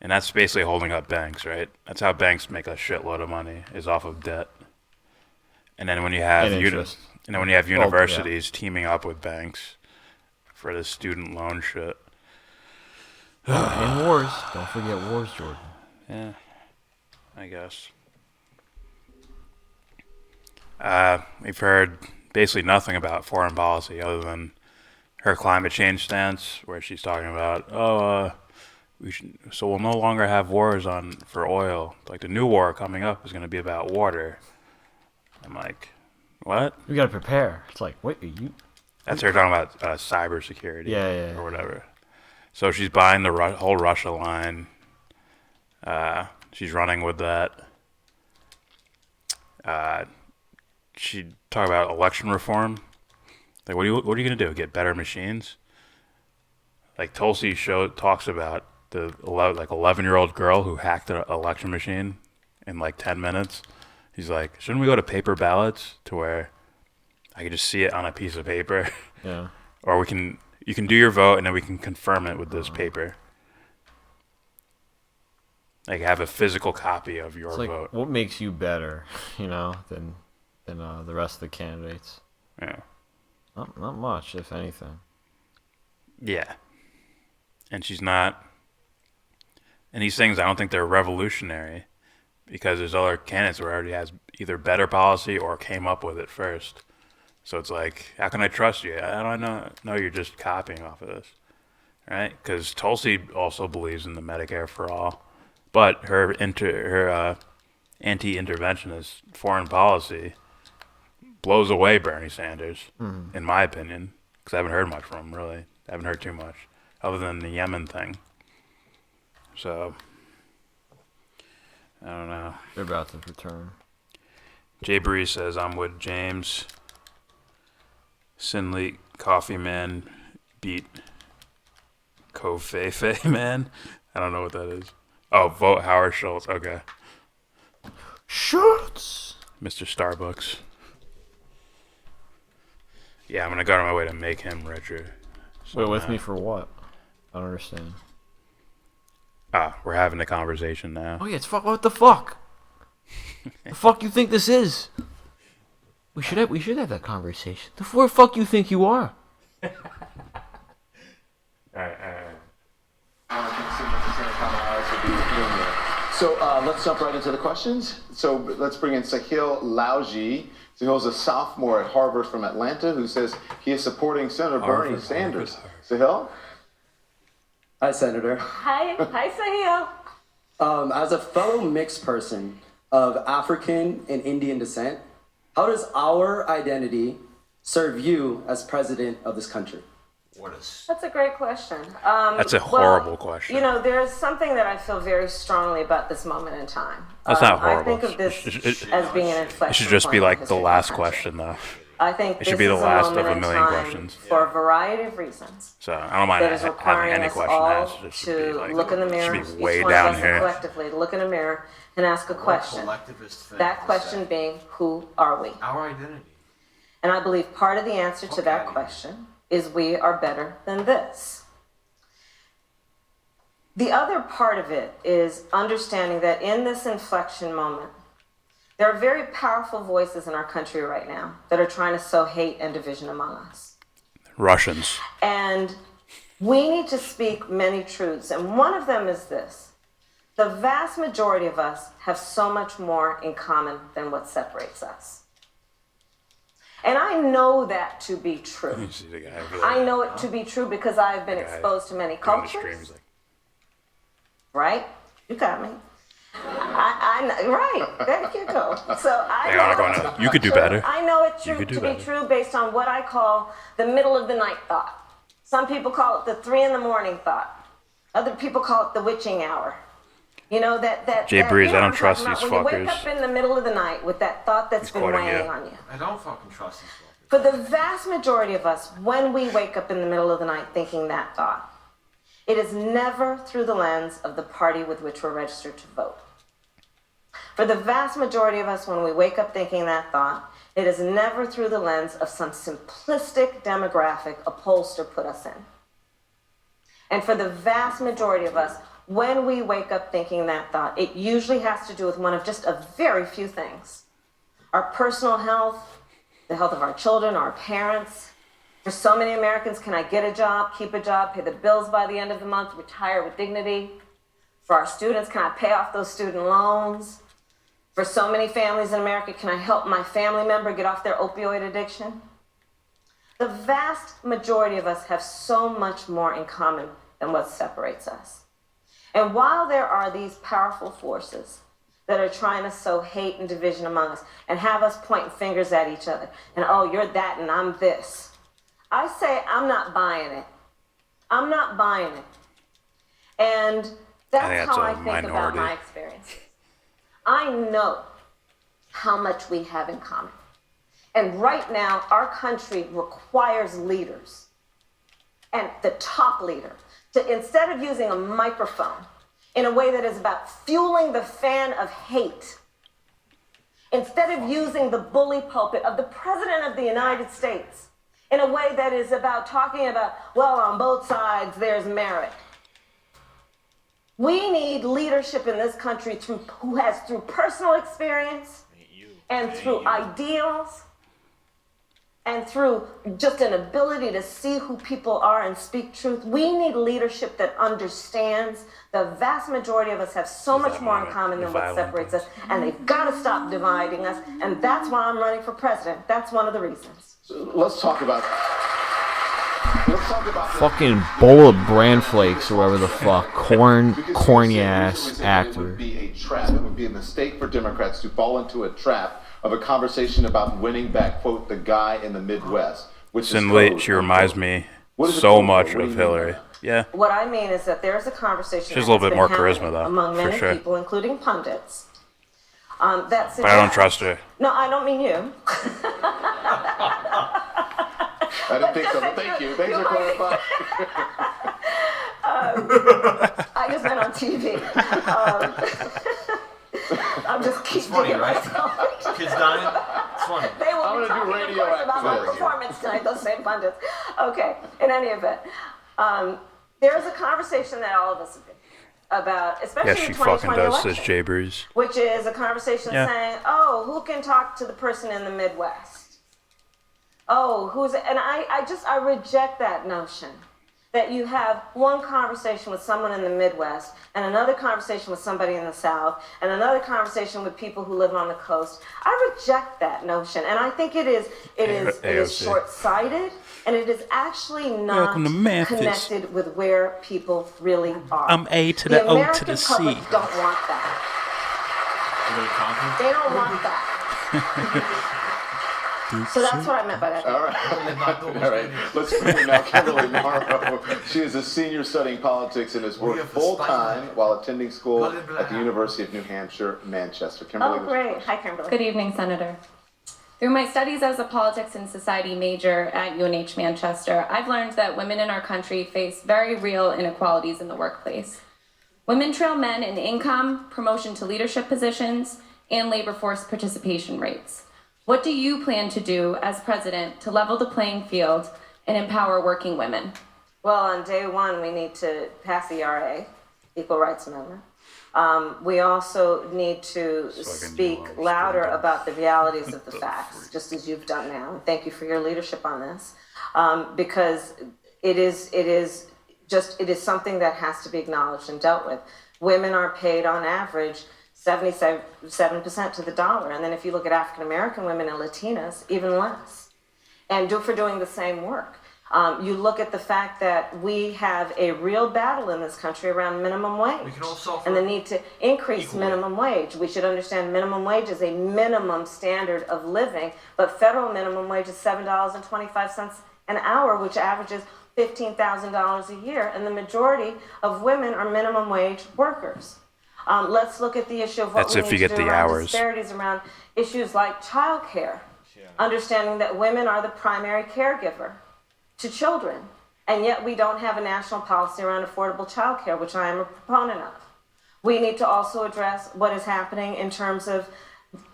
And that's basically holding up banks, right? That's how banks make a shitload of money, is off of debt. And then when you have universities teaming up with banks for the student loan shit. And wars. Don't forget wars, Jordan. Yeah, I guess. We've heard basically nothing about foreign policy other than her climate change stance, where she's talking about, we'll no longer have wars for oil. Like the new war coming up is going to be about water. I'm like, what? We gotta prepare. It's like, wait, you? That's her talking about cybersecurity, yeah, or whatever. So she's buying the whole Russia line. She's running with that. She talked about election reform. Like, what are you gonna do? Get better machines? Like Tulsi talks about the 11-year-old girl who hacked an election machine in like 10 minutes. He's like, shouldn't we go to paper ballots to where I can just see it on a piece of paper? Yeah. Or you can do your vote and then we can confirm it with this paper. Like have a physical copy of your vote. What makes you better, than the rest of the candidates? Yeah. Not much, if anything. Yeah. And she's not. And these things, I don't think they're revolutionary because there's other candidates who already has either better policy or came up with it first. So it's like, how can I trust you? I don't know you're just copying off of this, right? Because Tulsi also believes in the Medicare for all, but her anti-interventionist foreign policy blows away Bernie Sanders, in my opinion, because I haven't heard much from him, really. I haven't heard too much, other than the Yemen thing. So, I don't know. They're about to return. Jay Bree says, I'm with James. Sinley Coffee Man beat Kofefe Man. I don't know what that is. Oh, vote Howard Schultz. Okay. Schultz! Mr. Starbucks. Yeah, I'm going to go out of my way to make him richer. Wait, with me for what? I don't understand. We're having a conversation now. Oh, yeah, it's what the fuck? The fuck you think this is? We should have that conversation. Where the fuck you think you are? So let's jump right into the questions. So let's bring in Sahil Lauji. Sahil's a sophomore at Harvard from Atlanta who says he is supporting Senator Bernie Sanders. Sahil? Hi, Senator. Hi, Sahil. As a fellow mixed person of African and Indian descent, how does our identity serve you as president of this country? That's a great question. That's a horrible question. There's something that I feel very strongly about this moment in time. That's not horrible. I think of this as being an inflection. It should just be point like the last question, though. I think it should be the last of a million questions. For a variety of reasons. So I don't mind that is having requiring any us question all asked. It should be like, look in the mirror, it should be way each one down of us here. collectively look in the mirror and ask a question. That question being, who are we? Our identity. And I believe part of the answer to that question is we are better than this. The other part of it is understanding that in this inflection moment, there are very powerful voices in our country right now that are trying to sow hate and division among us. Russians. And we need to speak many truths. And one of them is this. The vast majority of us have so much more in common than what separates us. And I know that to be true. I know it to be true because I've been exposed to many cultures. Right? You got me. Right, there you go. So I They are going to, you could do better. I know it You true, could do to better. be true based on what I call the middle of the night thought. Some people call it the 3 a.m. thought. Other people call it the witching hour. You know, Jay that, Breeze, you know I don't what I'm trust talking these about? When you wake fuckers. up in the middle of the night with that thought that's been quoting weighing you. on you. I don't fucking trust these fuckers. For the vast majority of us, when we wake up in the middle of the night thinking that thought, it is never through the lens of the party with which we're registered to vote. For the vast majority of us, when we wake up thinking that thought, it is never through the lens of some simplistic demographic a pollster put us in. And for the vast majority of us, when we wake up thinking that thought, it usually has to do with one of just a very few things. Our personal health, the health of our children, our parents. For so many Americans, can I get a job, keep a job, pay the bills by the end of the month, retire with dignity? For our students, can I pay off those student loans? For so many families in America, can I help my family member get off their opioid addiction? The vast majority of us have so much more in common than what separates us. And while there are these powerful forces that are trying to sow hate and division among us and have us pointing fingers at each other and, oh, you're that and I'm this, I say I'm not buying it. I'm not buying it. And that's how I think about my experiences. I know how much we have in common. And right now, our country requires leaders, and the top leader, to instead of using a microphone in a way that is about fueling the fan of hate, instead of using the bully pulpit of the President of the United States in a way that is about talking about, well, on both sides, there's merit. We need leadership in this country who has through personal experience and through ideals and through just an ability to see who people are and speak truth. We need leadership that understands the vast majority of us have so much more in common than what separates us, and they've got to stop dividing us, and that's why I'm running for president. That's one of the reasons. So let's talk about Fucking bowl of bran flakes or whatever the fuck. Corny ass actor. It would be a trap. It would be a mistake for Democrats to fall into a trap of a conversation about winning back, quote, the guy in the Midwest. Which Sin Lee, she reminds me so much of Hillary. Yeah. What I mean is that there's a conversation She has a little bit more charisma, though, among for many sure. people, including pundits. But I don't trust her. No, I don't mean you. I didn't think so, but thank you. Thanks for clarifying. I just meant on TV. I'm just keep funny, digging right? myself. Kids dying? It's funny. They will I'm be gonna do talking, radio of course, about my after this. performance tonight, those same pundits. Okay, in any event, there's a conversation that all of us have been about, especially Yeah, she in the fucking 2020 does, election, says Jay Breeze. which is a conversation Yeah. saying, oh, who can talk to the person in the Midwest? Oh, and I reject that notion that you have one conversation with someone in the Midwest and another conversation with somebody in the South and another conversation with people who live on the coast. I reject that notion, and I think it is short-sighted, and it is actually not Welcome to Memphis. connected with where people really are. I'm A to the O to American the C. public don't want that. They don't want that. So that's what I meant by that. All right. All right. Let's bring in now Kimberly Morrow. She is a senior studying politics and has worked full-time while attending school at the University of New Hampshire, Manchester. Kimberly. Oh, great. Hi, Kimberly. Good evening, Senator. Through my studies as a politics and society major at UNH Manchester, I've learned that women in our country face very real inequalities in the workplace. Women trail men in income, promotion to leadership positions, and labor force participation rates. What do you plan to do as president to level the playing field and empower working women? Well, on day one, we need to pass the ERA, Equal Rights Amendment. We also need to speak louder about the realities of the facts, just as you've done now. And thank you for your leadership on this, because it is something that has to be acknowledged and dealt with. Women are paid on average 77% to the dollar. And then if you look at African American women and Latinas, even less. And for doing the same work. You look at the fact that we have a real battle in this country around minimum wage and the need to increase minimum wage. We should understand minimum wage is a minimum standard of living, but federal minimum wage is $7.25 an hour, which averages $15,000 a year, and the majority of women are minimum wage workers. Let's look at the issue of what we need to do around disparities around issues like childcare, understanding that women are the primary caregiver to children, and yet we don't have a national policy around affordable childcare, which I am a proponent of. We need to also address what is happening in terms of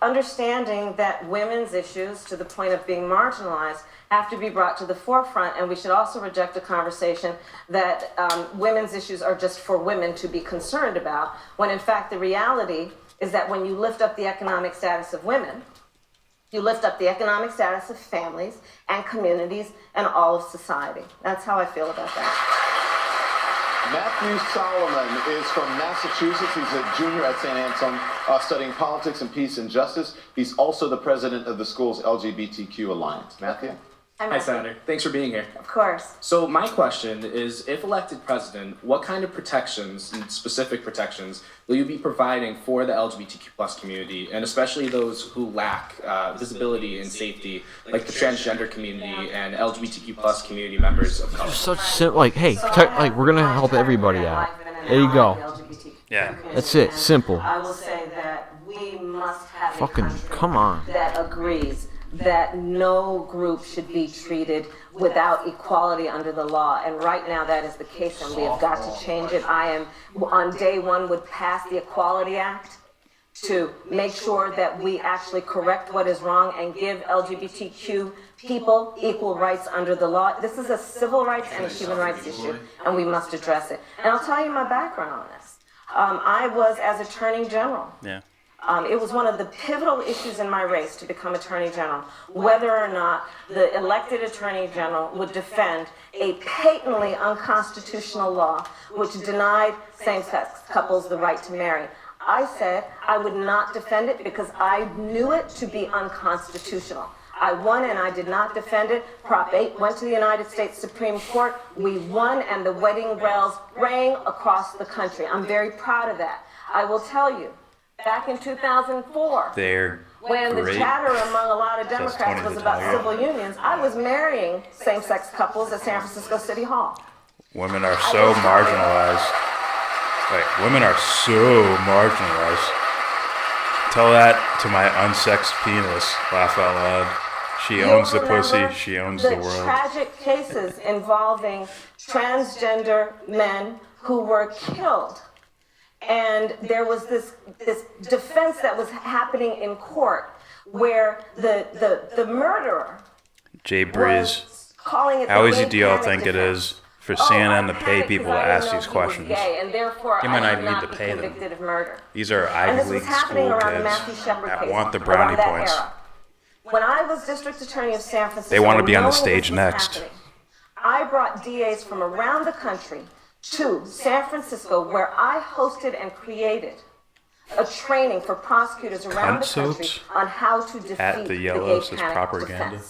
understanding that women's issues, to the point of being marginalized, have to be brought to the forefront, and we should also reject a conversation that women's issues are just for women to be concerned about, when in fact the reality is that when you lift up the economic status of women, you lift up the economic status of families and communities and all of society. That's how I feel about that. Matthew Solomon is from Massachusetts. He's a junior at St. Anselm, studying politics and peace and justice. He's also the president of the school's LGBTQ Alliance. Matthew? Hi, Senator. Thanks for being here. Of course. So my question is, if elected president, what kind of protections, and specific protections, will you be providing for the LGBTQ plus community, and especially those who lack visibility and safety, like the transgender community and LGBTQ plus community members of color? Hey, we're gonna help everybody out. There you go. Yeah. That's it. Simple. I will say that we must have Fucking a country come on. that agrees that no group should be treated without equality under the law. And right now that is the case, and we have got to change it. I am, on day one, would pass the Equality Act to make sure that we actually correct what is wrong and give LGBTQ people equal rights under the law. This is a civil rights and a human rights issue, and we must address it. And I'll tell you my background on this. I was as Attorney General. Yeah. It was one of the pivotal issues in my race to become Attorney General, whether or not the elected Attorney General would defend a patently unconstitutional law which denied same-sex couples the right to marry. I said I would not defend it because I knew it to be unconstitutional. I won and I did not defend it. Prop 8 went to the United States Supreme Court. We won and the wedding bells rang across the country. I'm very proud of that. I will tell you, back in 2004, when the chatter among a lot of Democrats was about civil unions, I was marrying same-sex couples at San Francisco City Hall. Women are so marginalized. Women are so marginalized. Tell that to my unsexed penis. Laugh out loud. She owns the pussy. She owns the world. The tragic cases involving transgender men who were killed. And there was this defense that was happening in court where the murderer Jay Breeze. calling it How easy do y'all think it is for CNN to pay people to ask these questions? You might not even need to pay them. These are Ivy League school kids that want the brownie points. When I was district attorney of San Francisco, They want to be on the stage next. I brought DAs from around the country to San Francisco, where I hosted and created a training for prosecutors around the country on how to defeat at the yellows is propaganda.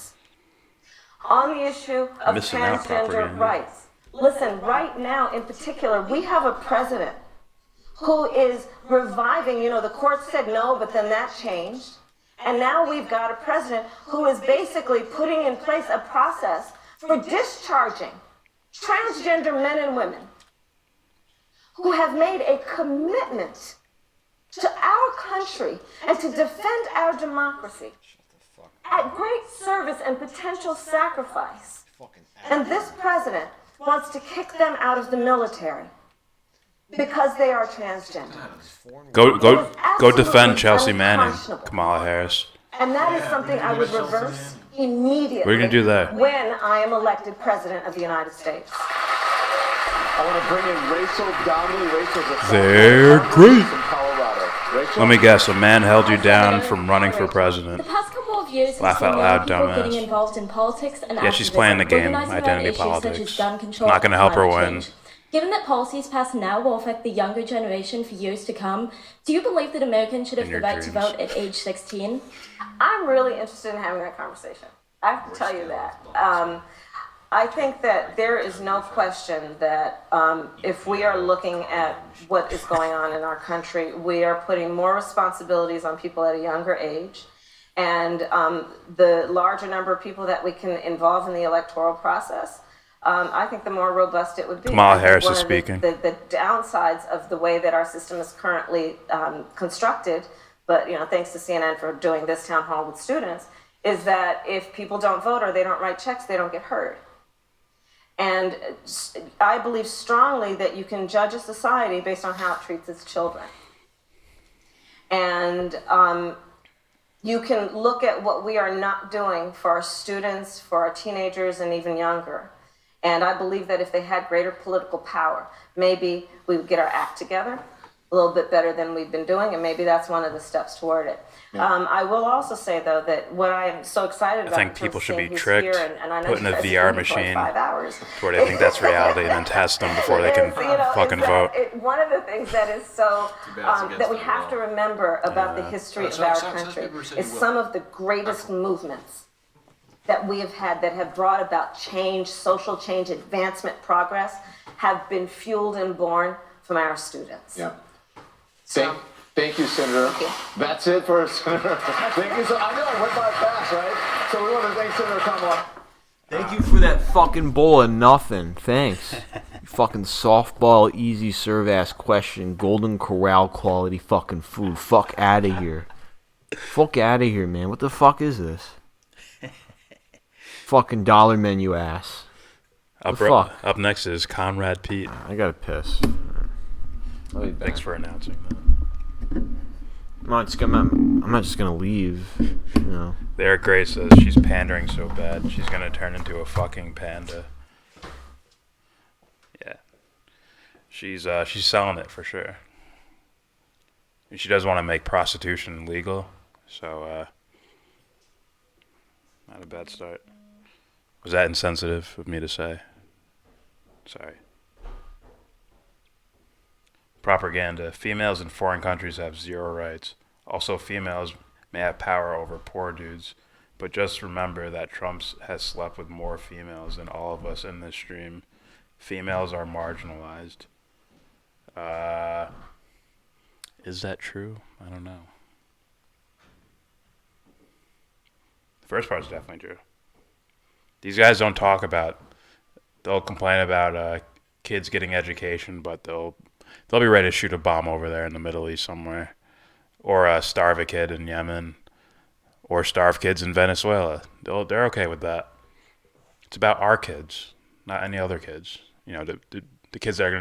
On the issue of transgender rights. Listen, right now in particular, we have a president who is reviving, the court said no, but then that changed. And now we've got a president who is basically putting in place a process for discharging transgender men and women who have made a commitment to our country and to defend our democracy at great service and potential sacrifice. And this president wants to kick them out of the military because they are transgender. Go defend Chelsea Manning, Kamala Harris. And that is something I would reverse immediately. We're gonna do that. When I am elected president of the United States. I want to bring in Rachel Donnelly. Rachel's a They're great. from Colorado. Rachel? Let me guess, a man held you down from running for president. The past couple of years, Laugh out loud, people getting dumbass. involved in politics and Yeah, she's playing the game, organizing around identity issues such as politics. gun control Not gonna and help her climate win. change. Given that policies passed now will affect the younger generation for years to come, do you believe that Americans should have the right to vote at age 16? I'm really interested in having that conversation. I have to tell you that. I think that there is no question that if we are looking at what is going on in our country, we are putting more responsibilities on people at a younger age. And the larger number of people that we can involve in the electoral process, I think the more robust it would be. Kamala Harris is speaking. The downsides of the way that our system is currently constructed, but thanks to CNN for doing this town hall with students, is that if people don't vote or they don't write checks, they don't get heard. And I believe strongly that you can judge a society based on how it treats its children. And you can look at what we are not doing for our students, for our teenagers, and even younger. And I believe that if they had greater political power, maybe we would get our act together a little bit better than we've been doing, and maybe that's one of the steps toward it. Yeah. I will also say, though, that what I am so excited about, I think people should be tricked, put in a VR machine to where they think that's reality, and then test them before they can fucking vote. One of the things that is so that we have to remember about the history of our country is some of the greatest movements that we have had that have brought about change, social change, advancement, progress, have been fueled and born from our students. Yeah. Thank you, Senator. Thank you. That's it for Senator. Thank you. So I know I went by fast, right? So we want to thank Senator Kamala. Thank you for that fucking bowl of nothing. Thanks. You fucking softball, easy serve ass question, Golden Corral quality fucking food. Fuck out of here. Fuck out of here, man. What the fuck is this? Fucking dollar menu ass. Up next is Conrad Pete. I gotta piss. Thanks for announcing that. I'm not just gonna leave. Eric Gray says she's pandering so bad she's gonna turn into a fucking panda. Yeah, she's selling it for sure. And she does want to make prostitution legal, so not a bad start. Was that insensitive of me to say? Sorry. Propaganda. Females in foreign countries have zero rights. Also, females may have power over poor dudes. But just remember that Trump has slept with more females than all of us in this stream. Females are marginalized. Is that true? I don't know. The first part's definitely true. These guys don't talk about... They'll complain about kids getting education, but they'll be ready to shoot a bomb over there in the Middle East somewhere. Or starve a kid in Yemen. Or starve kids in Venezuela. They're okay with that. It's about our kids, not any other kids. The kids that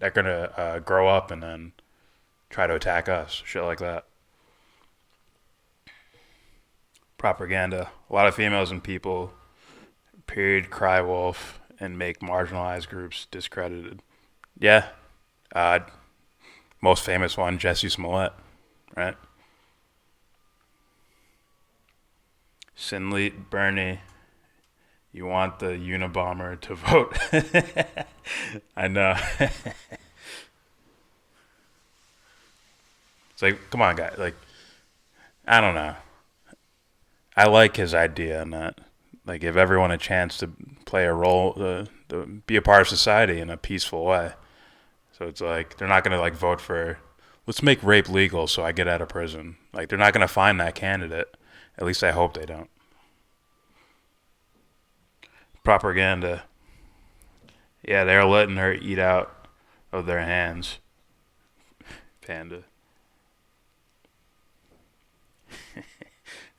are gonna grow up and then try to attack us. Shit like that. Propaganda. A lot of females and people, period, cry wolf, and make marginalized groups discredited. Yeah. Most famous one, Jussie Smollett, right? Sinley, Bernie, you want the Unabomber to vote. I know. It's like, come on, guys. Like, I don't know. I like his idea on that. Like, give everyone a chance to play a role, to be a part of society in a peaceful way. So it's like, they're not going to, like, vote for, let's make rape legal so I get out of prison. Like, they're not going to find that candidate. At least I hope they don't. Propaganda. Yeah, they're letting her eat out of their hands. Panda.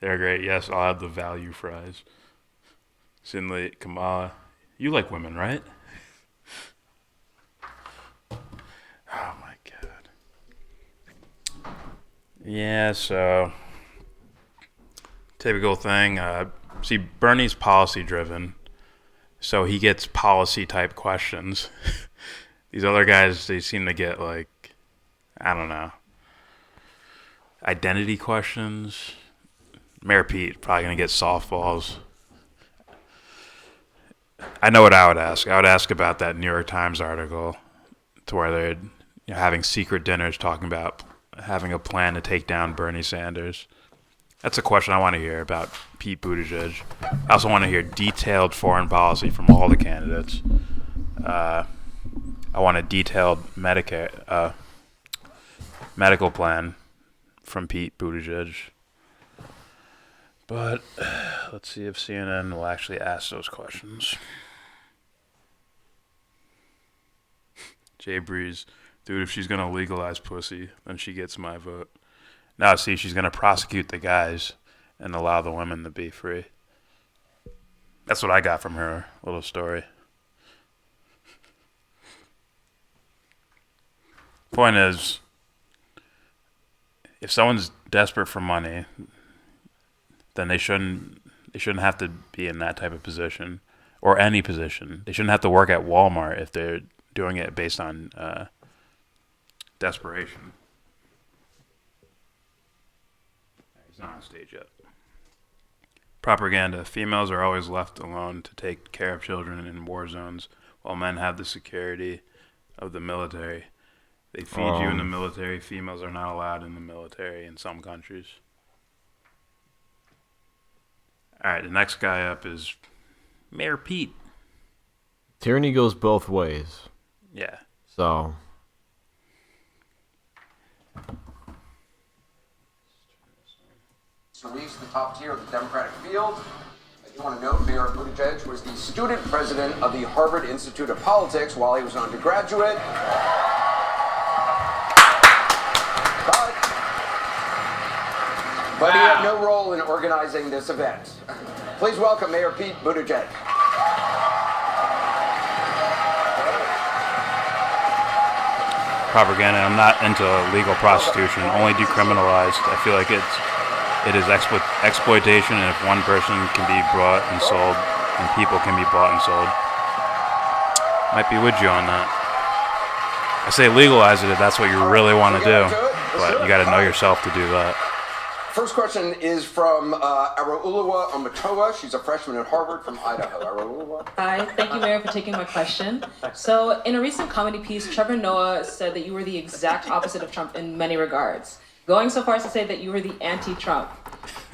They're great. Yes, I'll have the value fries. Sinley, Kamala. You like women, right? Oh my god. Yeah, so typical thing. See, Bernie's policy driven, so he gets policy type questions. These other guys, they seem to get like, I don't know, identity questions. Mayor Pete probably gonna get softballs. I know what I would ask. I would ask about that New York Times article, to where they're having secret dinners talking about having a plan to take down Bernie Sanders. That's a question I want to hear about Pete Buttigieg. I also want to hear detailed foreign policy from all the candidates. I want a detailed medical plan from Pete Buttigieg. But let's see if CNN will actually ask those questions. Jay Breeze, dude, if she's going to legalize pussy, then she gets my vote. Now, see, she's going to prosecute the guys and allow the women to be free. That's what I got from her little story. Point is, if someone's desperate for money, then they shouldn't have to be in that type of position or any position. They shouldn't have to work at Walmart if they're doing it based on desperation. He's not on stage yet. Propaganda. Females are always left alone to take care of children in war zones, while men have the security of the military. They feed you in the military. Females are not allowed in the military in some countries. All right, the next guy up is Mayor Pete. Tyranny goes both ways. Yeah. So. To reach the top tier of the Democratic field, I do want to note Mayor Buttigieg was the student president of the Harvard Institute of Politics while he was an undergraduate. But he had no role in organizing this event. Please welcome Mayor Pete Buttigieg. Propaganda. I'm not into legal prostitution, only decriminalized. I feel like it is exploitation, and if one person can be bought and sold, and people can be bought and sold. Might be with you on that. I say legalize it if that's what you really want to do, but you got to know yourself to do that. First question is from Araulua Amatoa. She's a freshman at Harvard from Idaho. Araulua. Hi, thank you, Mayor, for taking my question. So, in a recent comedy piece, Trevor Noah said that you were the exact opposite of Trump in many regards, going so far as to say that you were the anti-Trump.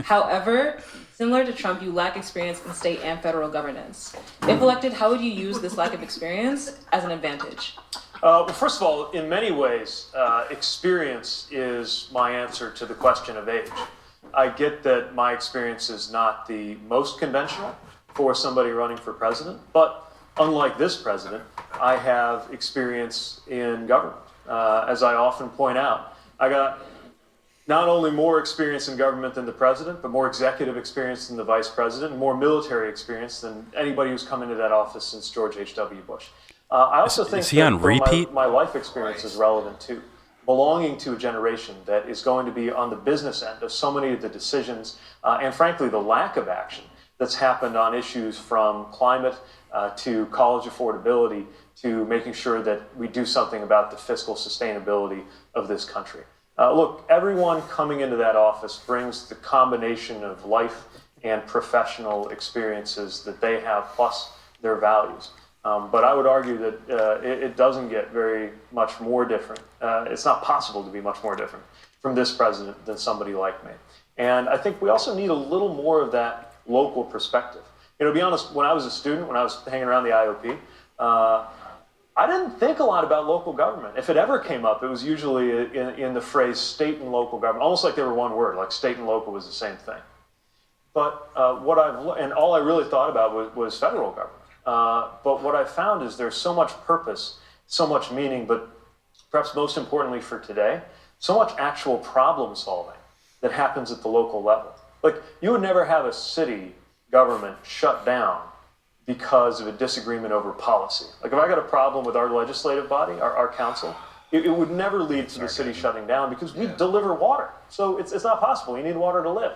However, similar to Trump, you lack experience in state and federal governance. If elected, how would you use this lack of experience as an advantage? Well, first of all, in many ways, experience is my answer to the question of age. I get that my experience is not the most conventional for somebody running for president, but unlike this president, I have experience in government. As I often point out, I got not only more experience in government than the president, but more executive experience than the vice president, and more military experience than anybody who's come into that office since George H.W. Bush. I also think he on repeat? My life experience is relevant too. Belonging to a generation that is going to be on the business end of so many of the decisions and frankly the lack of action that's happened on issues from climate to college affordability to making sure that we do something about the fiscal sustainability of this country. Look, everyone coming into that office brings the combination of life and professional experiences that they have plus their values. But I would argue that it doesn't get very much more different. It's not possible to be much more different from this president than somebody like me. And I think we also need a little more of that local perspective. You know, to be honest, when I was a student, when I was hanging around the IOP, I didn't think a lot about local government. If it ever came up, it was usually in the phrase state and local government, almost like they were one word, like state and local was the same thing. But all I really thought about was federal government. But what I found is there's so much purpose, so much meaning, but perhaps most importantly for today, so much actual problem solving that happens at the local level. Like, you would never have a city government shut down because of a disagreement over policy. Like, if I got a problem with our legislative body, our council, it would never lead to the city shutting down because we deliver water. So it's not possible. You need water to live.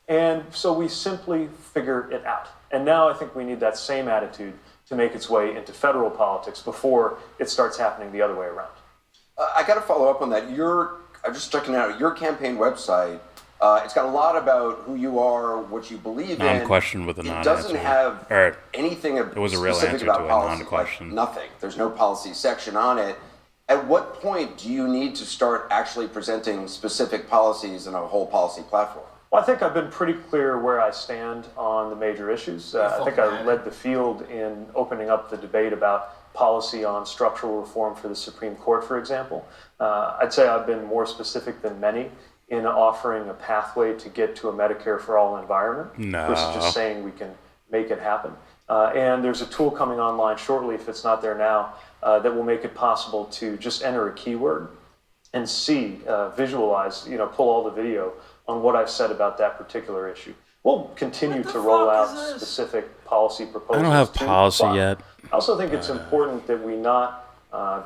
And so we simply figure it out. And now I think we need that same attitude to make its way into federal politics before it starts happening the other way around. I got to follow up on that. I'm just checking out your campaign website. It's got a lot about who you are, what you believe in. Non-question with a non-answer. It doesn't have anything it was a real specific answer about to a policy, non-question. like nothing. There's no policy section on it. At what point do you need to start actually presenting specific policies and a whole policy platform? Well, I think I've been pretty clear where I stand on the major issues. I think I led the field in opening up the debate about policy on structural reform for the Supreme Court, for example. I'd say I've been more specific than many in offering a pathway to get to a Medicare for all environment versus just saying we can make it happen. And there's a tool coming online shortly, if it's not there now, that will make it possible to just enter a keyword and see, visualize, pull all the video on what I've said about that particular issue. We'll continue to roll out specific policy proposals. I don't have too, policy but yet. I also think it's important that we not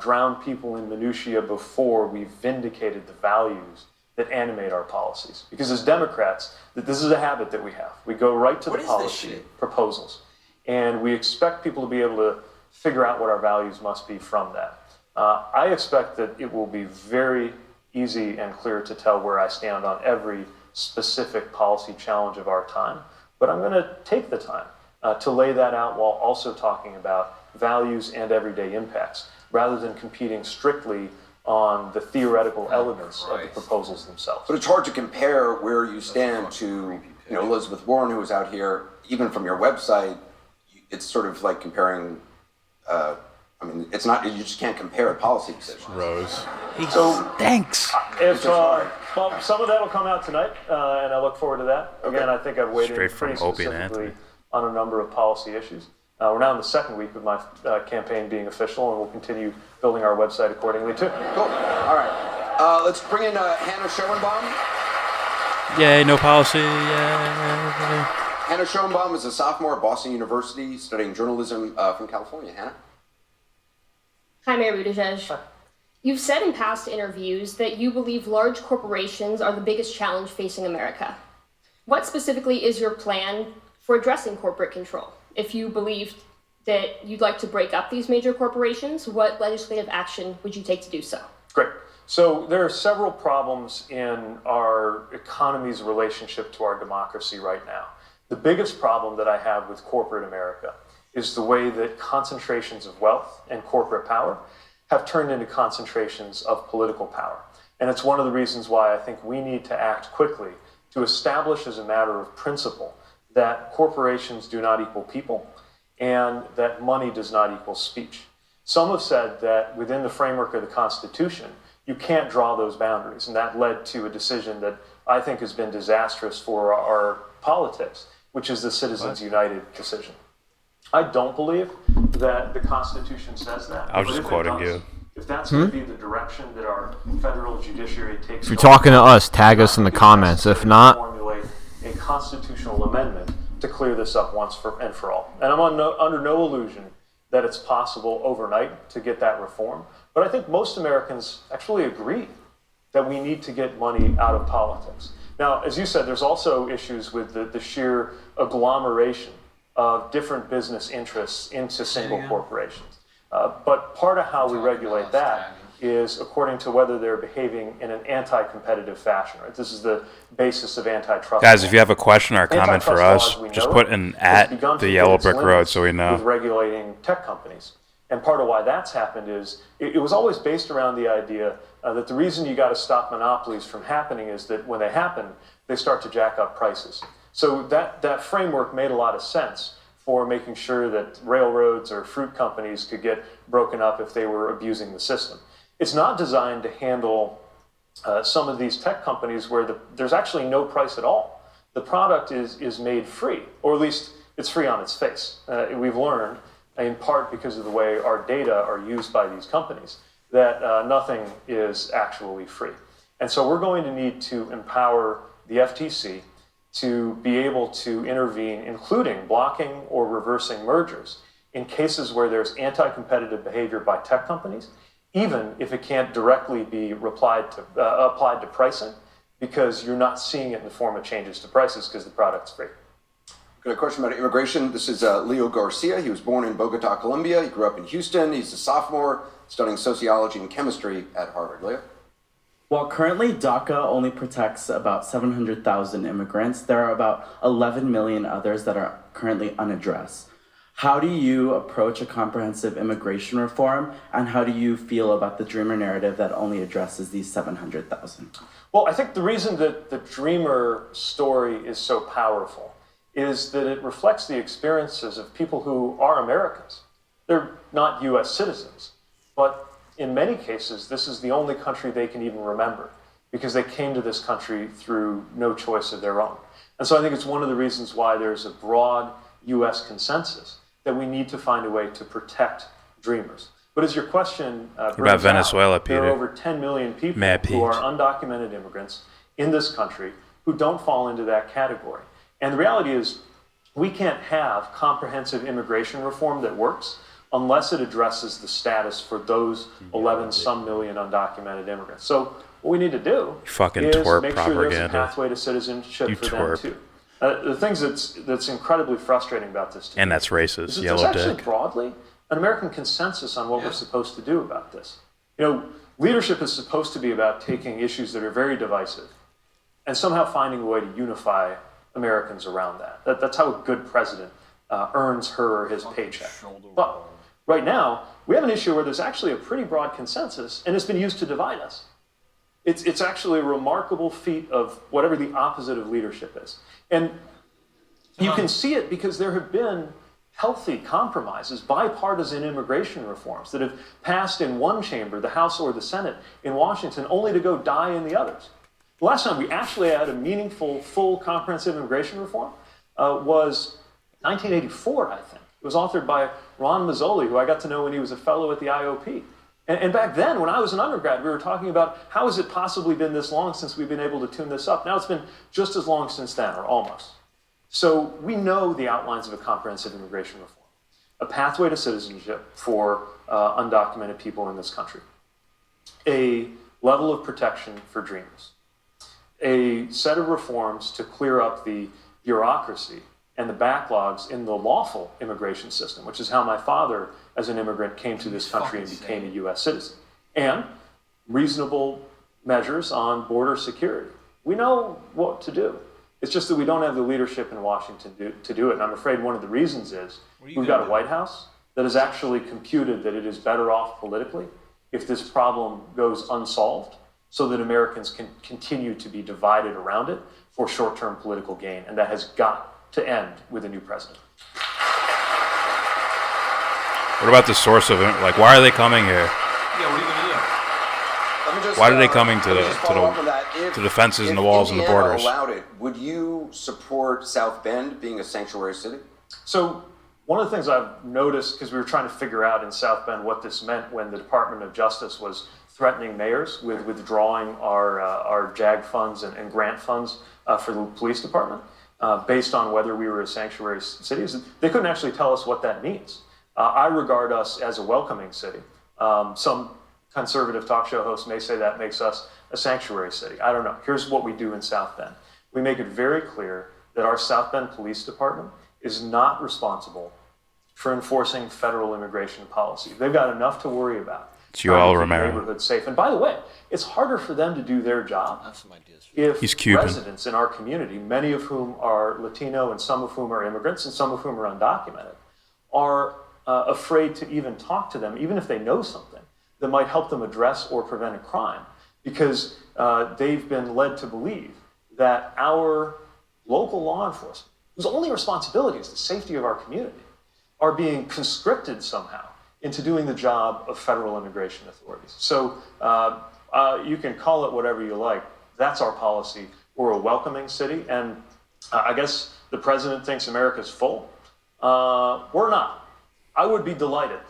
drown people in minutiae before we've vindicated the values that animate our policies. Because as Democrats, this is a habit that we have. We go right to the policy proposals, and we expect people to be able to figure out what our values must be from that. I expect that it will be very easy and clear to tell where I stand on every specific policy challenge of our time, but I'm going to take the time to lay that out while also talking about values and everyday impacts, rather than competing strictly on the theoretical elements of the proposals themselves. But it's hard to compare where you stand to, Elizabeth Warren, who was out here. Even from your website, it's sort of like comparing. It's not. You just can't compare a policy decision. Rose. So thanks. If well, some of that will come out tonight, and I look forward to that. Again, I think I've weighed in pretty specifically on a number of policy issues. We're now in the second week of my campaign being official, and we'll continue building our website accordingly too. Cool. All right. Let's bring in Hannah Schoenbaum. Yay, no policy. Yay. Hannah Schoenbaum is a sophomore at Boston University studying journalism from California. Hannah? Hi, Mayor Buttigieg. You've said in past interviews that you believe large corporations are the biggest challenge facing America. What specifically is your plan for addressing corporate control? If you believed that you'd like to break up these major corporations, what legislative action would you take to do so? Great. So there are several problems in our economy's relationship to our democracy right now. The biggest problem that I have with corporate America is the way that concentrations of wealth and corporate power have turned into concentrations of political power. And it's one of the reasons why I think we need to act quickly to establish as a matter of principle that corporations do not equal people and that money does not equal speech. Some have said that within the framework of the Constitution, you can't draw those boundaries, and that led to a decision that I think has been disastrous for our politics, which is the Citizens United decision. I don't believe that the Constitution says that. I was just quoting you. If that's going to be the direction that our federal judiciary takes, If you're talking to us, tag us in the comments. If not, formulate a constitutional amendment to clear this up once and for all. And I'm under no illusion that it's possible overnight to get that reform. But I think most Americans actually agree that we need to get money out of politics. Now, as you said, there's also issues with the sheer agglomeration of different business interests into single corporations. But part of how we regulate that is according to whether they're behaving in an anti-competitive fashion. Right? This is the basis of antitrust. Guys, if you have a question or a comment for us, just put an at the yellow brick road so we know. With regulating tech companies. And part of why that's happened is it was always based around the idea that the reason you got to stop monopolies from happening is that when they happen, they start to jack up prices. So that framework made a lot of sense for making sure that railroads or fruit companies could get broken up if they were abusing the system. It's not designed to handle some of these tech companies where there's actually no price at all. The product is made free, or at least it's free on its face. We've learned, in part because of the way our data are used by these companies, that nothing is actually free. And so we're going to need to empower the FTC to be able to intervene, including blocking or reversing mergers in cases where there's anti-competitive behavior by tech companies, even if it can't directly be applied to pricing, because you're not seeing it in the form of changes to prices because the product's free. Got a question about immigration. This is Leo Garcia. He was born in Bogota, Colombia. He grew up in Houston. He's a sophomore studying sociology and chemistry at Harvard. Leo? While currently DACA only protects about 700,000 immigrants, there are about 11 million others that are currently unaddressed. How do you approach a comprehensive immigration reform, and how do you feel about the Dreamer narrative that only addresses these 700,000? Well, I think the reason that the Dreamer story is so powerful is that it reflects the experiences of people who are Americans. They're not US citizens, but in many cases, this is the only country they can even remember because they came to this country through no choice of their own. And so I think it's one of the reasons why there's a broad US consensus that we need to find a way to protect Dreamers. But as your question brings about Venezuela, out, there Peter? are over 10 million people who are undocumented immigrants in this country who don't fall into that category. And the reality is we can't have comprehensive immigration reform that works unless it addresses the status for those 11 some million undocumented immigrants. So what we need to do Fucking is twerp make sure there's a propaganda. pathway to citizenship You for twerp. them too. The things that's incredibly frustrating about this to And me that's racist, is that yellow there's actually dick. broadly an American consensus on what we're supposed to do about this. You know, leadership is supposed to be about taking issues that are very divisive and somehow finding a way to unify Americans around that. That's how a good president earns her or his paycheck. But right now, we have an issue where there's actually a pretty broad consensus, and it's been used to divide us. It's actually a remarkable feat of whatever the opposite of leadership is. And you can see it because there have been healthy compromises, bipartisan immigration reforms that have passed in one chamber, the House or the Senate in Washington, only to go die in the others. The last time we actually had a meaningful, full, comprehensive immigration reform was 1984, I think. It was authored by Ron Mazzoli, who I got to know when he was a fellow at the IOP. And back then, when I was an undergrad, we were talking about how has it possibly been this long since we've been able to tune this up. Now it's been just as long since then, or almost. So we know the outlines of a comprehensive immigration reform, a pathway to citizenship for undocumented people in this country, a level of protection for Dreamers, a set of reforms to clear up the bureaucracy and the backlogs in the lawful immigration system, which is how my father, as an immigrant, came to this country and became a U.S. citizen, and reasonable measures on border security. We know what to do. It's just that we don't have the leadership in Washington to do it. And I'm afraid one of the reasons is we've got a White House that has actually computed that it is better off politically if this problem goes unsolved so that Americans can continue to be divided around it for short-term political gain. And that has got to end with a new president. What about the source of it? Like, why are they coming here? Yeah, what are you gonna do? Why are they coming to the fences and the walls and the Indiana borders? allowed it, would you support South Bend being a sanctuary city? So one of the things I've noticed, because we were trying to figure out in South Bend what this meant when the Department of Justice was threatening mayors with withdrawing our JAG funds and grant funds for the police department based on whether we were a sanctuary city, they couldn't actually tell us what that means. I regard us as a welcoming city. Some conservative talk show hosts may say that makes us a sanctuary city. I don't know. Here's what we do in South Bend. We make it very clear that our South Bend Police Department is not responsible for enforcing federal immigration policy. They've got enough to worry about. It's you all, keep Romero. neighborhoods safe. And by the way, it's harder for them to do their job if He's Cuban. residents in our community, many of whom are Latino and some of whom are immigrants and some of whom are undocumented, are afraid to even talk to them, even if they know something that might help them address or prevent a crime, because they've been led to believe that our local law enforcement, whose only responsibility is the safety of our community, are being conscripted somehow into doing the job of federal immigration authorities. So you can call it whatever you like. That's our policy. We're a welcoming city, and I guess the president thinks America's full. We're not. I would be delighted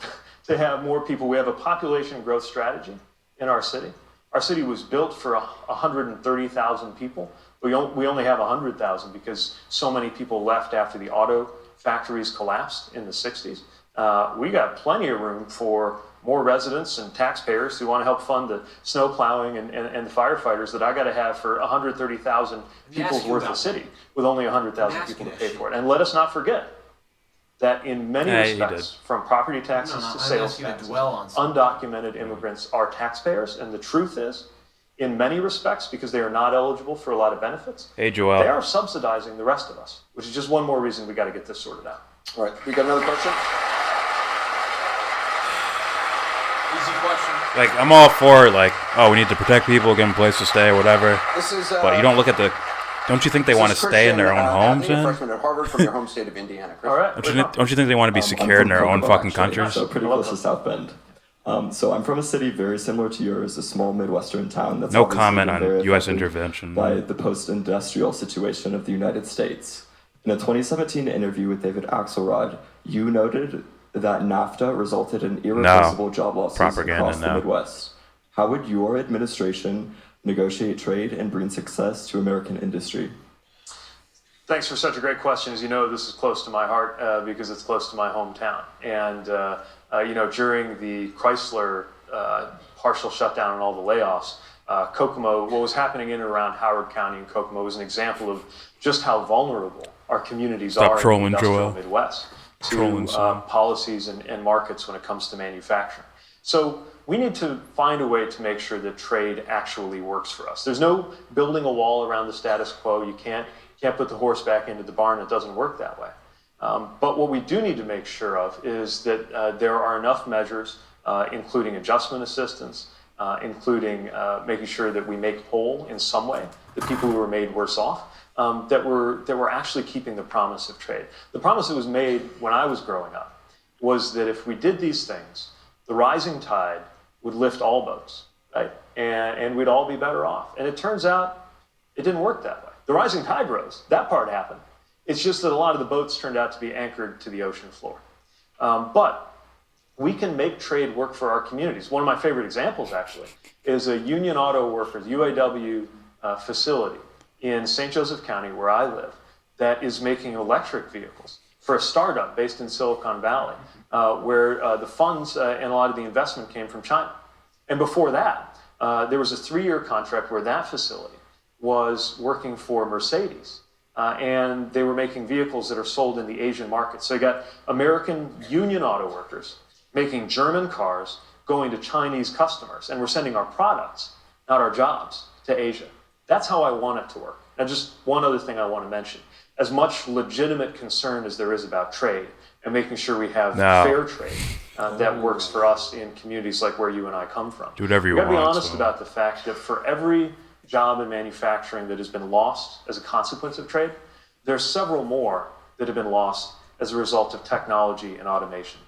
to have more people. We have a population growth strategy in our city. Our city was built for 130,000 people. We only have 100,000 because so many people left after the auto factories collapsed in the 60s. We got plenty of room for more residents and taxpayers who want to help fund the snow plowing and the firefighters that I got to have for 130,000 people's worth of city with only 100,000 people to pay for it. And let us not forget that in many respects, from property taxes to sales taxes, undocumented immigrants are taxpayers. And the truth is, in many respects, because they are not eligible for a lot of benefits, Hey, Joel. they are subsidizing the rest of us, which is just one more reason we got to get this sorted out. All right, we got another question? Easy question. Like, I'm all for, like, oh, we need to protect people, give them a place to stay, or whatever. This is, but you don't look at the... Don't you think they want to stay in their own homes, Christian, then? freshman at Harvard from your home state of Indiana. All right. Don't you think they want to be secure in their own fucking countries? So pretty close to South Bend. So I'm from a city very similar to yours, a small Midwestern town that's No obviously comment been on very U.S. affected intervention. by the post-industrial situation of the United States. In a 2017 interview with David Axelrod, you noted that NAFTA resulted in irreversible job losses across the Midwest. How would your administration negotiate trade and bring success to American industry? Thanks for such a great question. As you know, this is close to my heart because it's close to my hometown. And, during the Chrysler partial shutdown and all the layoffs, Kokomo, what was happening in and around Howard County and Kokomo was an example of just how vulnerable our communities are in the industrial Midwest to policies and markets when it comes to manufacturing. So we need to find a way to make sure that trade actually works for us. There's no building a wall around the status quo. You can't put the horse back into the barn. It doesn't work that way. But what we do need to make sure of is that there are enough measures, including adjustment assistance, including making sure that we make whole in some way the people who were made worse off, that we're actually keeping the promise of trade. The promise that was made when I was growing up was that if we did these things, the rising tide would lift all boats, right? And we'd all be better off. And it turns out it didn't work that way. The rising tide rose. That part happened. It's just that a lot of the boats turned out to be anchored to the ocean floor. But we can make trade work for our communities. One of my favorite examples, actually, is a Union Auto Workers, UAW facility in St. Joseph County, where I live, that is making electric vehicles for a startup based in Silicon Valley, where the funds and a lot of the investment came from China. And before that, there was a 3-year contract where that facility was working for Mercedes. And they were making vehicles that are sold in the Asian market. So you got American union auto workers making German cars going to Chinese customers. And we're sending our products, not our jobs, to Asia. That's how I want it to work. Now, just one other thing I want to mention. As much legitimate concern as there is about trade and making sure we have fair trade that works for us in communities like where you and I come from. Do whatever you want. want. Be honest about the fact that for every job in manufacturing that has been lost as a consequence of trade, there's several more that have been lost as a result of technology and automation.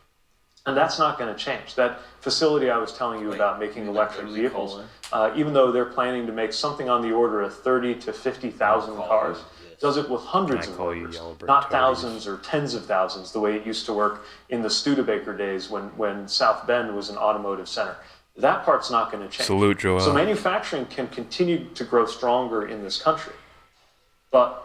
And that's not going to change. That facility I was telling you about making electric vehicles, even though they're planning to make something on the order of 30 to 50,000 cars, does it with hundreds of workers, not thousands or tens of thousands, the way it used to work in the Studebaker days when South Bend was an automotive center. That part's not going to change. Salute, Joel. So manufacturing can continue to grow stronger in this country, but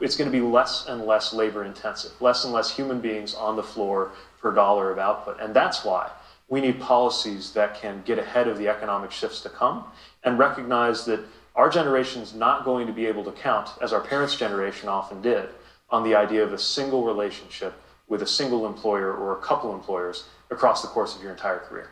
it's going to be less and less labor intensive, less and less human beings on the floor per dollar of output. And that's why we need policies that can get ahead of the economic shifts to come and recognize that our generation's not going to be able to count, as our parents' generation often did, on the idea of a single relationship with a single employer or a couple employers across the course of your entire career.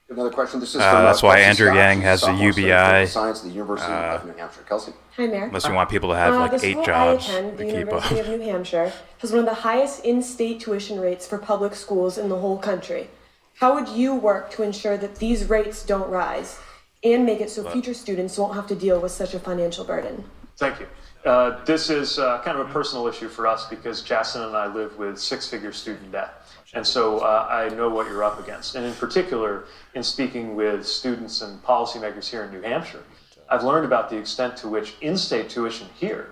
Another question. This is that's why Andrew Yang has the UBI. Science at the University of New Hampshire. Kelsey. Hi, Mayor. Unless you want people to have like the 8 school jobs I attend, to the keep up. University of New Hampshire, has one of the highest in-state tuition rates for public schools in the whole country. How would you work to ensure that these rates don't rise and make it so future students won't have to deal with such a financial burden? Thank you. This is kind of a personal issue for us because Jason and I live with 6-figure student debt. And so I know what you're up against. And in particular, in speaking with students and policymakers here in New Hampshire, I've learned about the extent to which in-state tuition here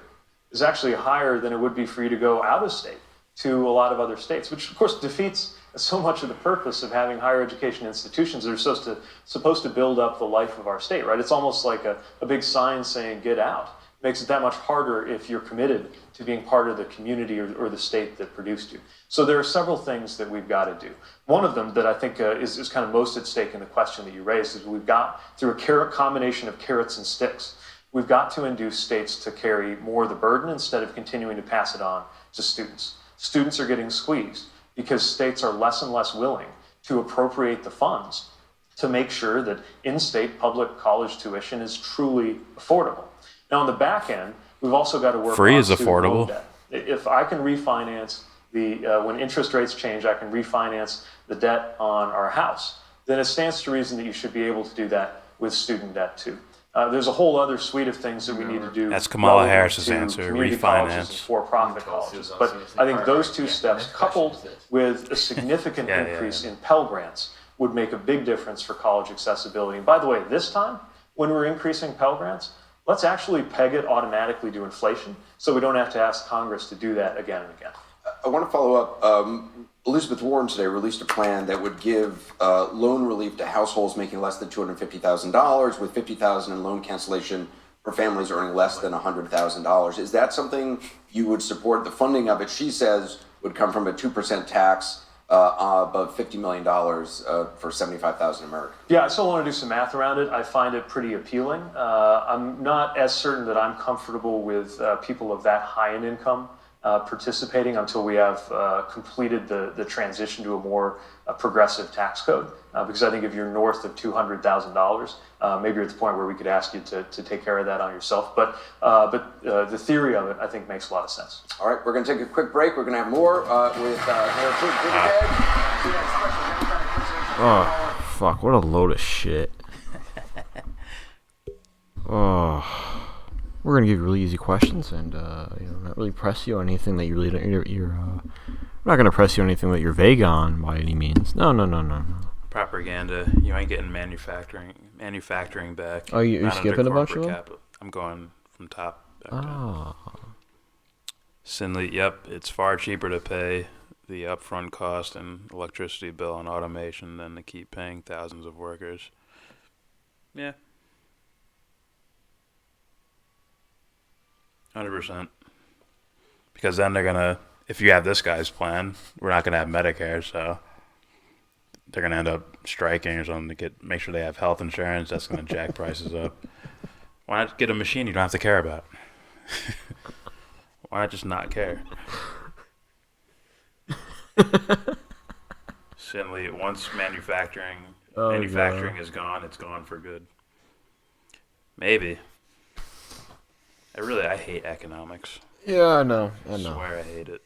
is actually higher than it would be for you to go out of state to a lot of other states, which of course defeats so much of the purpose of having higher education institutions that are supposed to build up the life of our state, right? It's almost like a big sign saying, get out. It makes it that much harder if you're committed to being part of the community or the state that produced you. So there are several things that we've got to do. One of them that I think is kind of most at stake in the question that you raised is we've got, through a combination of carrots and sticks, we've got to induce states to carry more of the burden instead of continuing to pass it on to students. Students are getting squeezed because states are less and less willing to appropriate the funds to make sure that in-state public college tuition is truly affordable. Now, on the back end, we've also got to work Free on is student loan affordable. debt. If I can refinance when interest rates change, I can refinance the debt on our house. Then it stands to reason that you should be able to do that with student debt too. There's a whole other suite of things that we need to do. That's Kamala relative Harris's to answer, community colleges and refinance. for-profit colleges. But I think those two steps, coupled with a significant increase in Pell Grants, would make a big difference for college accessibility. And by the way, this time, when we're increasing Pell Grants, let's actually peg it automatically to inflation so we don't have to ask Congress to do that again and again. I want to follow up. Elizabeth Warren today released a plan that would give loan relief to households making less than $250,000 with $50,000 in loan cancellation for families earning less than $100,000. Is that something you would support? The funding of it, she says, would come from a 2% tax above $50 million for 75,000 Americans. Yeah, I still want to do some math around it. I find it pretty appealing. I'm not as certain that I'm comfortable with people of that high in income participating until we have completed the transition to a more progressive tax code. Because I think if you're north of $200,000, maybe you're at the point where we could ask you to take care of that on yourself. But the theory of it, I think, makes a lot of sense. All right, we're going to take a quick break. We're going to have more with Mayor Pete Buttigieg. Oh, fuck, what a load of shit. Oh. We're gonna give you really easy questions and not really press you on anything that you really don't. We're not gonna press you on anything that you're vague on by any means. No. Propaganda. You ain't getting manufacturing back. Oh, you're skipping a bunch of them? I'm going from top back down. Sinley, yep, it's far cheaper to pay the upfront cost and electricity bill on automation than to keep paying thousands of workers. Yeah. 100%. Because then they're gonna, if you have this guy's plan, we're not gonna have Medicare, so they're gonna end up striking or something to make sure they have health insurance. That's gonna jack prices up. Why not get a machine you don't have to care about? Why not just not care? Certainly, once manufacturing is gone, it's gone for good. Maybe. I hate economics. Yeah, I know. I swear I hate it.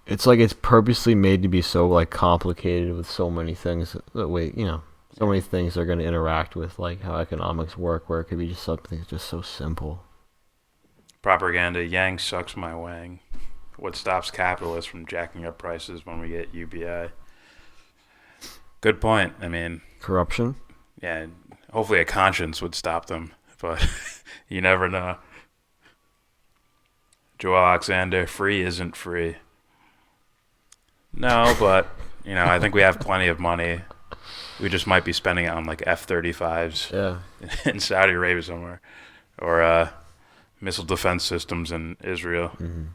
It's like it's purposely made to be so like complicated with so many things that so many things are going to interact with like how economics work, where it could be just something that's just so simple. Propaganda. Yang sucks my wang. What stops capitalists from jacking up prices when we get UBI? Good point. I mean, corruption. Yeah. Hopefully, a conscience would stop them, but you never know. Joel Alexander, free isn't free. No, but, I think we have plenty of money. We just might be spending it on, like, F-35s in Saudi Arabia somewhere. Or missile defense systems in Israel. Mm-hmm.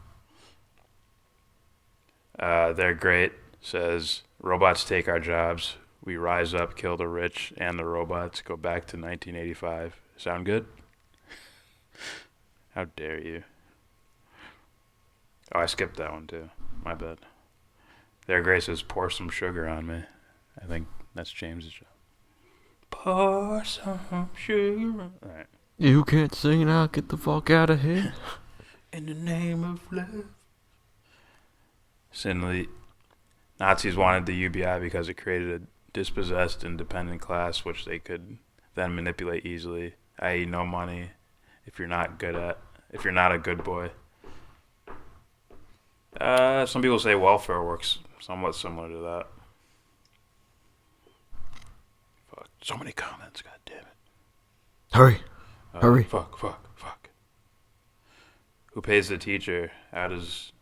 They're great. Says, robots take our jobs. We rise up, kill the rich and the robots. Go back to 1985. Sound good? How dare you? Oh, I skipped that one too. My bad. There, Grace says, pour some sugar on me. I think that's James's job. Pour some sugar. All right. You can't sing now. Get the fuck out of here. In the name of love. Sinley, Nazis wanted the UBI because it created a dispossessed independent class, which they could then manipulate easily, i.e. no money if you're not a good boy. Some people say welfare works somewhat similar to that. Fuck. So many comments, god damn it. Hurry. Hurry. Fuck. Who pays the teacher? How does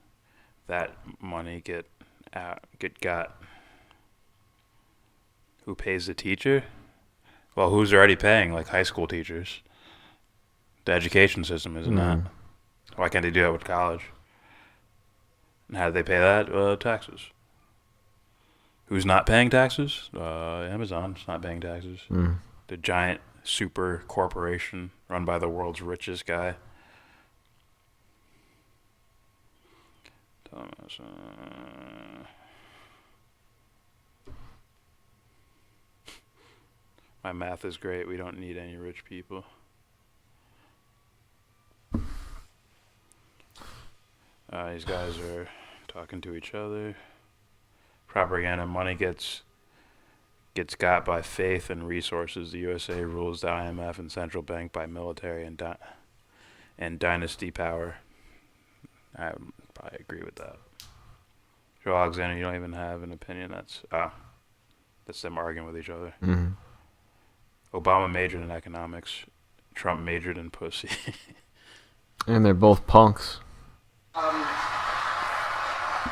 that money get got? Who pays the teacher? Well, who's already paying? Like high school teachers. The education system, isn't that? Why can't they do that with college? And how do they pay that? Taxes. Who's not paying taxes? Amazon's not paying taxes. The giant super corporation run by the world's richest guy. Thomas, my math is great. We don't need any rich people. These guys are talking to each other. Propaganda money gets got by faith and resources. The USA rules the IMF and central bank by military and dynasty power. I probably agree with that. Joe Alexander, you don't even have an opinion. That's them arguing with each other. Mhm. Obama majored in economics. Trump majored in pussy. And they're both punks.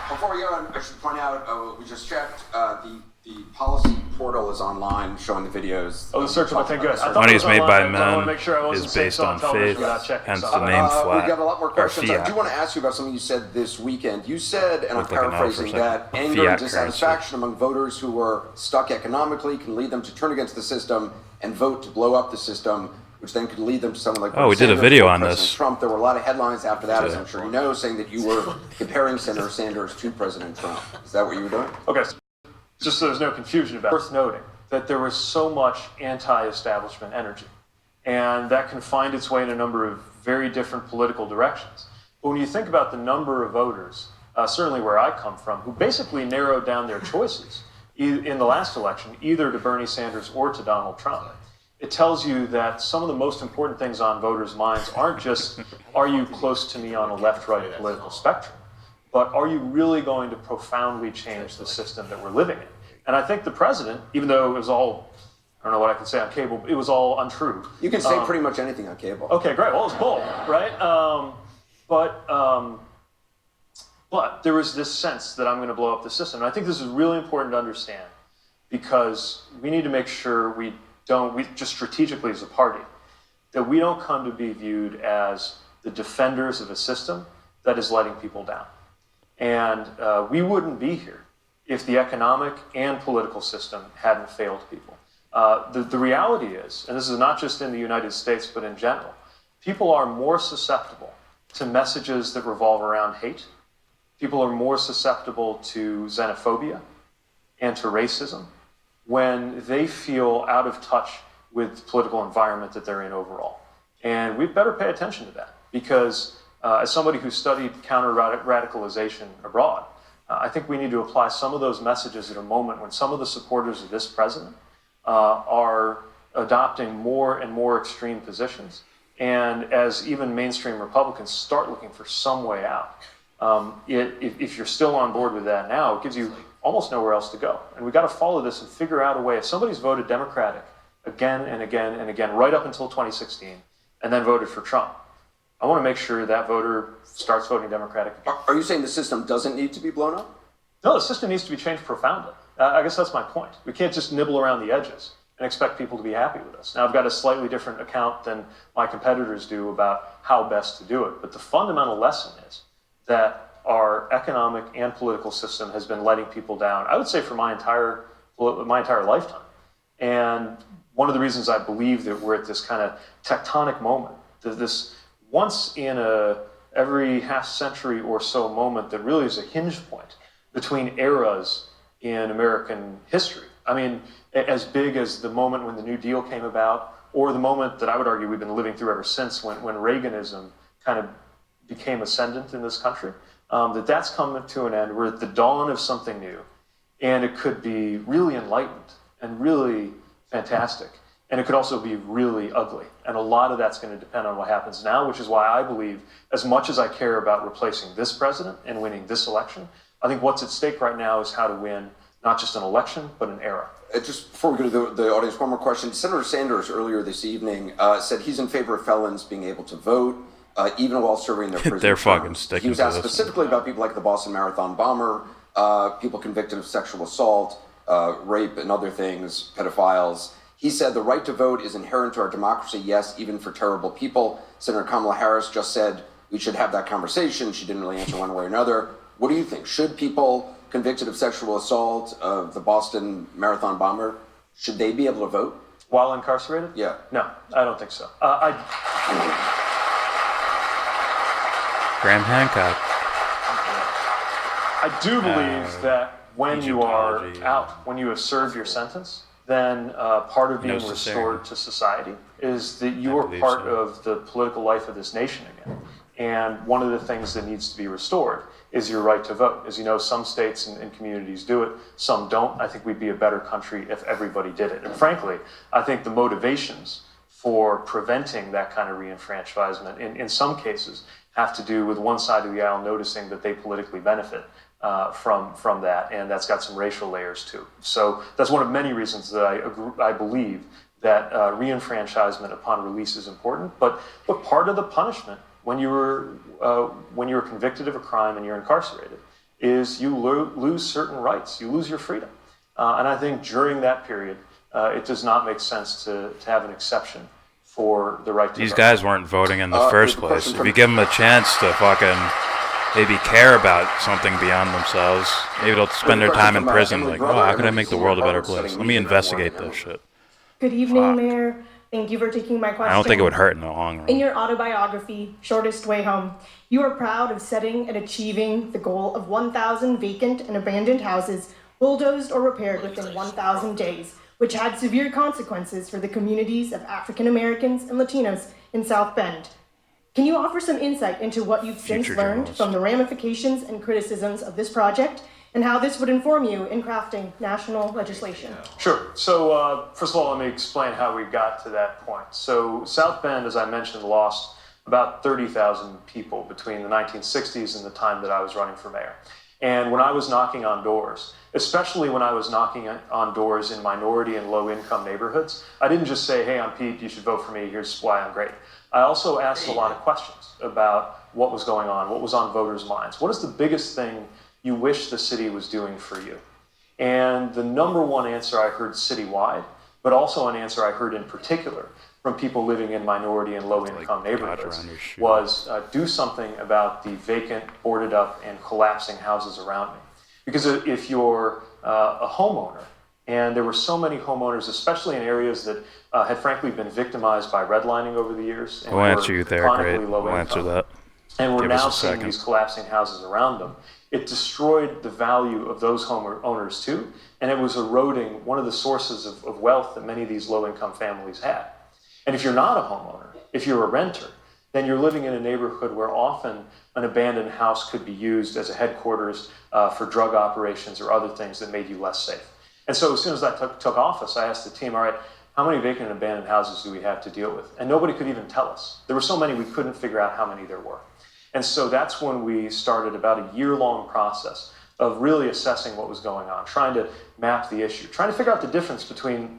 Before we go on, I should point out, we just checked, the policy portal is online showing the videos. Oh, the search of thank good. Money is made by men is based on faith, hence the name flat. We've got a lot more questions. I fiat. do want to ask you about something you said this weekend. You said, and I'm Looked like an L for a paraphrasing, second. that anger and Fiat dissatisfaction among voters who were stuck economically can lead them to turn against the system and vote to blow up the system, which then could lead them to someone like Oh, we did a Sanders video or on President this. Trump. There were a lot of headlines after that, as Yeah. I'm sure you know, saying that you were comparing Senator Sanders to President Trump. Is that what you were doing? Okay, just so there's no confusion about it, worth noting that there was so much anti-establishment energy, and that can find its way in a number of very different political directions. But when you think about the number of voters, certainly where I come from, who basically narrowed down their choices in the last election, either to Bernie Sanders or to Donald Trump, it tells you that some of the most important things on voters' minds aren't just, are you close to me on a left-right political spectrum, but are you really going to profoundly change the system that we're living in? And I think the president, even though it was all, I don't know what I can say on cable, it was all untrue. You can say pretty much anything on cable. Okay, great. Well, it's bull, right? But there was this sense that I'm going to blow up the system. And I think this is really important to understand because we need to make sure we just strategically as a party, that we don't come to be viewed as the defenders of a system that is letting people down. And we wouldn't be here if the economic and political system hadn't failed people. The reality is, and this is not just in the United States, but in general, people are more susceptible to messages that revolve around hate. People are more susceptible to xenophobia and to racism when they feel out of touch with the political environment that they're in overall. And we better pay attention to that because as somebody who studied counter-radicalization abroad, I think we need to apply some of those messages at a moment when some of the supporters of this president are adopting more and more extreme positions. And as even mainstream Republicans start looking for some way out, if you're still on board with that now, it gives you almost nowhere else to go. And we've got to follow this and figure out a way. If somebody's voted Democratic again and again and again, right up until 2016, and then voted for Trump, I want to make sure that voter starts voting Democratic again. Are you saying the system doesn't need to be blown up? No, the system needs to be changed profoundly. I guess that's my point. We can't just nibble around the edges and expect people to be happy with us. Now, I've got a slightly different account than my competitors do about how best to do it. But the fundamental lesson is that our economic and political system has been letting people down, I would say, for my entire lifetime. And one of the reasons I believe that we're at this kind of tectonic moment, this once in every half century or so moment that really is a hinge point between eras in American history. I mean, as big as the moment when the New Deal came about, or the moment that I would argue we've been living through ever since when Reaganism kind of became ascendant in this country, that's come to an end. We're at the dawn of something new, and it could be really enlightened and really fantastic, and it could also be really ugly. And a lot of that's going to depend on what happens now, which is why I believe, as much as I care about replacing this president and winning this election, I think what's at stake right now is how to win not just an election, but an era. Just before we go to the audience, one more question. Senator Sanders earlier this evening said he's in favor of felons being able to vote, even while serving their prison They're fucking terms. sticking He was to asked this. specifically about people like the Boston Marathon bomber, people convicted of sexual assault, rape and other things, pedophiles. He said the right to vote is inherent to our democracy, yes, even for terrible people. Senator Kamala Harris just said we should have that conversation. She didn't really answer one way or another. What do you think? Should people convicted of sexual assault of the Boston Marathon bomber, should they be able to vote? While incarcerated? Yeah. No, I don't think so. Graham Hancock. I do believe that when you are out, when you have served your sentence, then part of being restored to society is that you are part of the political life of this nation again. And one of the things that needs to be restored is your right to vote. As you know, some states and communities do it, some don't. I think we'd be a better country if everybody did it. And frankly, I think the motivations for preventing that kind of reenfranchisement in some cases have to do with one side of the aisle noticing that they politically benefit from that, and that's got some racial layers too. So that's one of many reasons that I believe that reenfranchisement upon release is important. But part of the punishment when you're convicted of a crime and you're incarcerated is you lose certain rights, you lose your freedom. And I think during that period, it does not make sense to have an exception for the right to These vote. guys weren't voting in the first place. If you give them a chance to fucking maybe care about something beyond themselves, maybe they'll spend their time in prison like, oh, how can I make the world a better place? Let me investigate this shit. Good evening, Mayor. Thank you for taking my question. I don't think it would hurt in the long run. In your autobiography, Shortest Way Home, you are proud of setting and achieving the goal of 1,000 vacant and abandoned houses bulldozed or repaired within 1,000 days, which had severe consequences for the communities of African Americans and Latinos in South Bend. Can you offer some insight into what you've since learned from the ramifications and criticisms of this project, and how this would inform you in crafting national legislation? Sure. So first of all, let me explain how we got to that point. So South Bend, as I mentioned, lost about 30,000 people between the 1960s and the time that I was running for mayor. And when I was knocking on doors, especially when I was knocking on doors in minority and low-income neighborhoods, I didn't just say, hey, I'm Pete, you should vote for me, here's why I'm great. I also asked a lot of questions about what was going on, what was on voters' minds. What is the biggest thing you wish the city was doing for you? And the number one answer I heard citywide, but also an answer I heard in particular from people living in minority and low-income neighborhoods was do something about the vacant, boarded up, and collapsing houses around me. Because if you're a homeowner, and there were so many homeowners, especially in areas that had frankly been victimized by redlining over the years, and We'll answer you there, great. low We'll answer income, that. and we're Give us now a seeing second. these collapsing houses around them. It destroyed the value of those homeowners too, and it was eroding one of the sources of wealth that many of these low-income families had. And if you're not a homeowner, if you're a renter, then you're living in a neighborhood where often an abandoned house could be used as a headquarters for drug operations or other things that made you less safe. And so as soon as I took office, I asked the team, all right, how many vacant and abandoned houses do we have to deal with? And nobody could even tell us. There were so many we couldn't figure out how many there were. And so that's when we started about a year-long process of really assessing what was going on, trying to map the issue, trying to figure out the difference between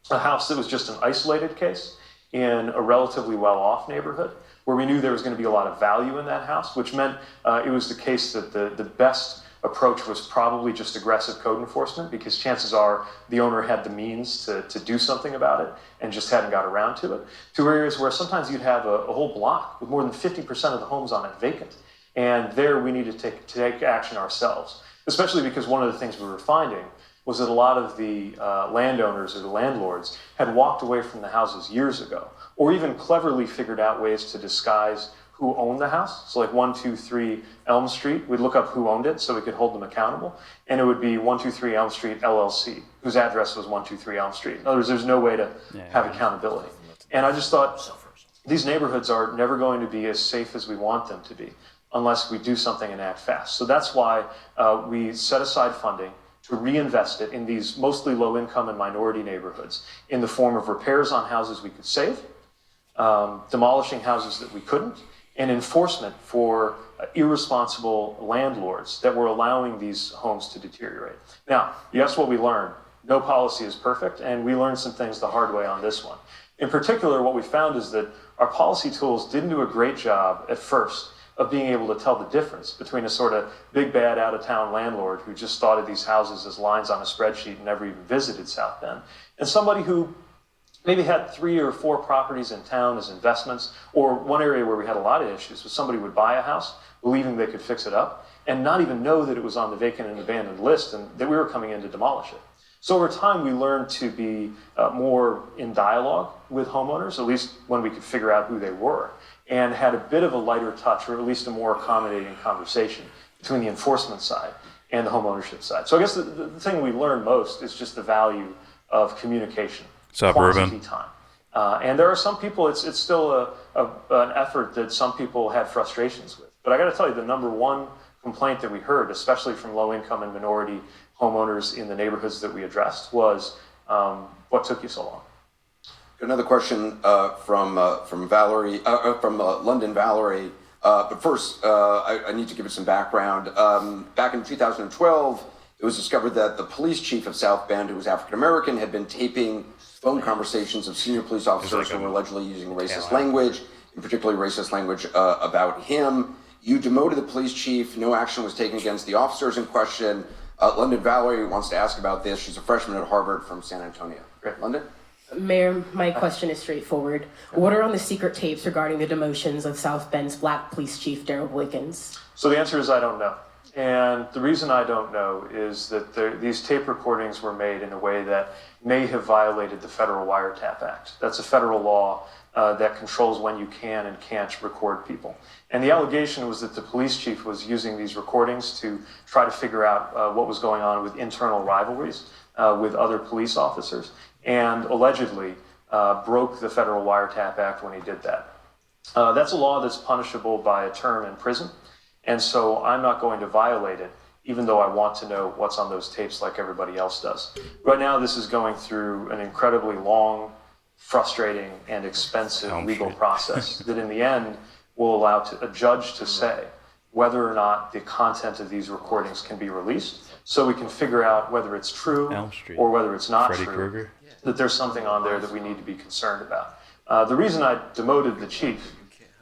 a house that was just an isolated case in a relatively well-off neighborhood, where we knew there was going to be a lot of value in that house, which meant it was the case that the best approach was probably just aggressive code enforcement, because chances are the owner had the means to do something about it and just hadn't got around to it, to areas where sometimes you'd have a whole block with more than 50% of the homes on it vacant. And there we needed to take action ourselves, especially because one of the things we were finding was that a lot of the landowners or the landlords had walked away from the houses years ago, or even cleverly figured out ways to disguise who owned the house. So like 123 Elm Street, we'd look up who owned it so we could hold them accountable. And it would be 123 Elm Street LLC, whose address was 123 Elm Street. In other words, there's no way to have accountability. And I just thought these neighborhoods are never going to be as safe as we want them to be unless we do something and act fast. So that's why we set aside funding to reinvest it in these mostly low-income and minority neighborhoods in the form of repairs on houses we could save, demolishing houses that we couldn't, and enforcement for irresponsible landlords that were allowing these homes to deteriorate. Now, guess what we learned? No policy is perfect, and we learned some things the hard way on this one. In particular, what we found is that our policy tools didn't do a great job at first of being able to tell the difference between a sort of big, bad, out-of-town landlord who just thought of these houses as lines on a spreadsheet and never even visited South Bend, and somebody who maybe had 3 or 4 properties in town as investments, or one area where we had a lot of issues was somebody would buy a house believing they could fix it up and not even know that it was on the vacant and abandoned list and that we were coming in to demolish it. So over time, we learned to be more in dialogue with homeowners, at least when we could figure out who they were, and had a bit of a lighter touch, or at least a more accommodating conversation between the enforcement side and the homeownership side. So I guess the thing we learned most is just the value of communication. What's up, quantity Ruben? time. And there are some people, it's still an effort that some people had frustrations with. But I got to tell you, the number one complaint that we heard, especially from low-income and minority homeowners in the neighborhoods that we addressed, was what took you so long? Another question from Valerie, from London Valerie. But first, I need to give it some background. Back in 2012, it was discovered that the police chief of South Bend, who was African American, had been taping phone conversations of senior police officers who were allegedly using racist language, in particularly racist language about him. You demoted the police chief. No action was taken against the officers in question. London Valerie wants to ask about this. She's a freshman at Harvard from San Antonio. Great. London? Mayor, my question is straightforward. What are on the secret tapes regarding the demotions of South Bend's black police chief, Darrell Boykins? So the answer is I don't know. And the reason I don't know is that these tape recordings were made in a way that may have violated the Federal Wiretap Act. That's a federal law that controls when you can and can't record people. And the allegation was that the police chief was using these recordings to try to figure out what was going on with internal rivalries with other police officers, and allegedly broke the Federal Wiretap Act when he did that. That's a law that's punishable by a term in prison, and so I'm not going to violate it, even though I want to know what's on those tapes like everybody else does. Right now, this is going through an incredibly long, frustrating, and expensive legal process that in the end will allow a judge to say whether or not the content of these recordings can be released, so we can figure out whether it's true or whether it's not true, that there's something on there that we need to be concerned about. The reason I demoted the chief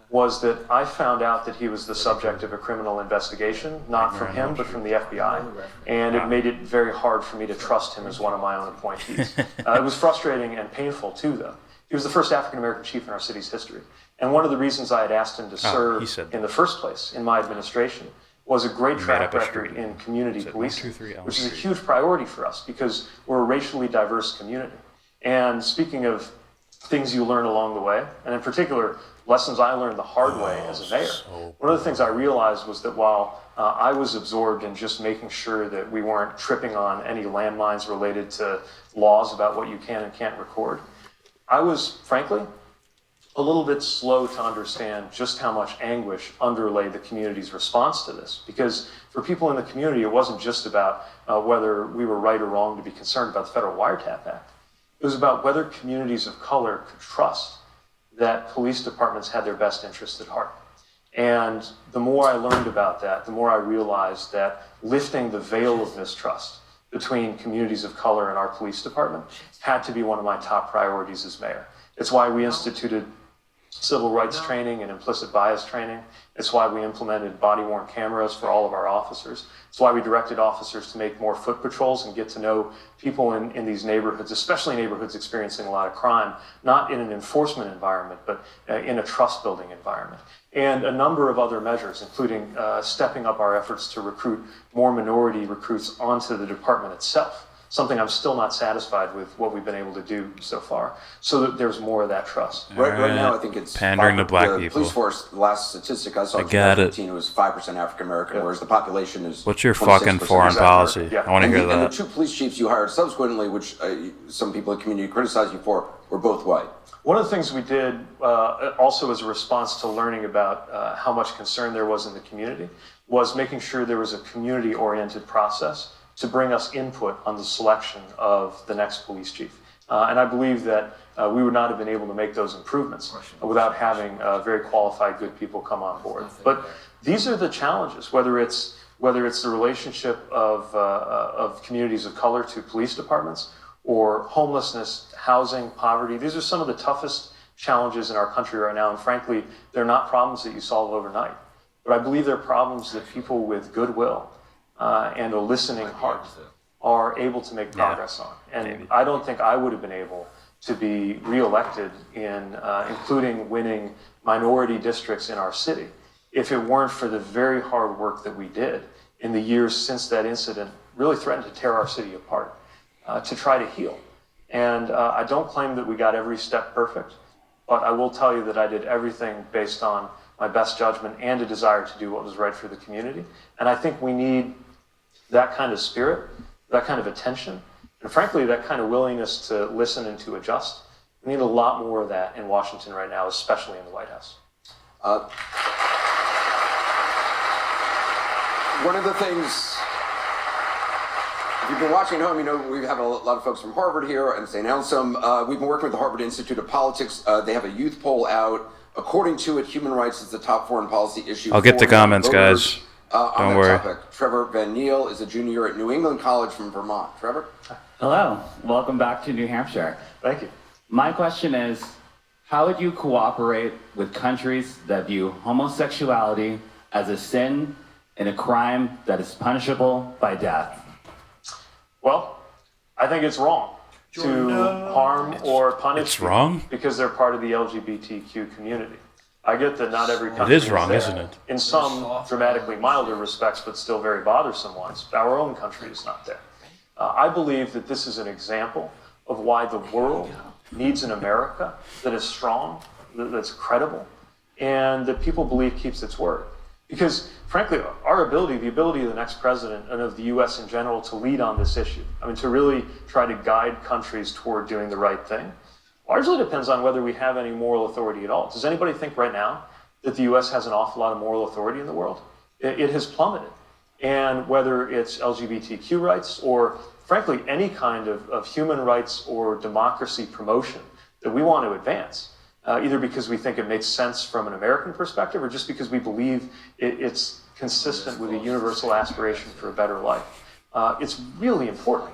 was that I found out that he was the subject of a criminal investigation, not from him, but from the FBI, and it made it very hard for me to trust him as one of my own appointees. It was frustrating and painful too, though. He was the first African-American chief in our city's history. And one of the reasons I had asked him to serve in the first place in my administration was a great track record in community policing, which is a huge priority for us because we're a racially diverse community. And speaking of things you learn along the way, and in particular, lessons I learned the hard way as a mayor, one of the things I realized was that while I was absorbed in just making sure that we weren't tripping on any landmines related to laws about what you can and can't record, I was, frankly, a little bit slow to understand just how much anguish underlay the community's response to this. Because for people in the community, it wasn't just about whether we were right or wrong to be concerned about the Federal Wiretap Act. It was about whether communities of color could trust that police departments had their best interests at heart. And the more I learned about that, the more I realized that lifting the veil of mistrust between communities of color and our police department had to be one of my top priorities as mayor. It's why we instituted civil rights training and implicit bias training. It's why we implemented body-worn cameras for all of our officers. It's why we directed officers to make more foot patrols and get to know people in these neighborhoods, especially neighborhoods experiencing a lot of crime, not in an enforcement environment, but in a trust-building environment. And a number of other measures, including stepping up our efforts to recruit more minority recruits onto the department itself. Something I'm still not satisfied with what we've been able to do so far, so that there's more of that trust. Right now, I think it's pandering to black people. The police force, the last statistic I saw in 2015, it was 5% African American, whereas the population is. What's your fucking foreign policy? I want to hear that. And the two police chiefs you hired subsequently, which some people in the community criticized you for, were both white. One of the things we did also as a response to learning about how much concern there was in the community was making sure there was a community-oriented process to bring us input on the selection of the next police chief. And I believe that we would not have been able to make those improvements without having very qualified, good people come on board. But these are the challenges, whether it's the relationship of communities of color to police departments, or homelessness, housing, poverty. These are some of the toughest challenges in our country right now, and frankly, they're not problems that you solve overnight. But I believe they're problems that people with goodwill and a listening heart are able to make progress on. And I don't think I would have been able to be reelected in including winning minority districts in our city if it weren't for the very hard work that we did in the years since that incident really threatened to tear our city apart to try to heal. And I don't claim that we got every step perfect, but I will tell you that I did everything based on my best judgment and a desire to do what was right for the community. And I think we need that kind of spirit, that kind of attention, and frankly, that kind of willingness to listen and to adjust We need a lot more of that in Washington right now, especially in the White House. One of the things, if you've been watching at home, you know we have a lot of folks from Harvard here and St. Anselm. We've been working with the Harvard Institute of Politics. They have a youth poll out. According to it, human rights is the top foreign policy issue. I'll get the for young comments, voters. guys. On Don't that worry. topic, Trevor Van Neal is a junior at New England College from Vermont. Trevor? Hello, welcome back to New Hampshire. Thank you. My question is, how would you cooperate with countries that view homosexuality as a sin and a crime that is punishable by death? Well, I think it's wrong to harm or punish it's people wrong? because they're part of the LGBTQ community. I get that not every country is wrong, there. isn't it? In some dramatically milder respects, but still very bothersome ones. Our own country is not there. I believe that this is an example of why the world needs an America that is strong, that's credible, and that people believe keeps its word. Because, frankly, our ability, the ability of the next president and of the U.S. in general to lead on this issue, I mean, to really try to guide countries toward doing the right thing, largely depends on whether we have any moral authority at all. Does anybody think right now that the U.S. has an awful lot of moral authority in the world? It has plummeted. And whether it's LGBTQ rights or, frankly, any kind of human rights or democracy promotion that we want to advance, either because we think it makes sense from an American perspective or just because we believe it's consistent with a universal aspiration for a better life. It's really important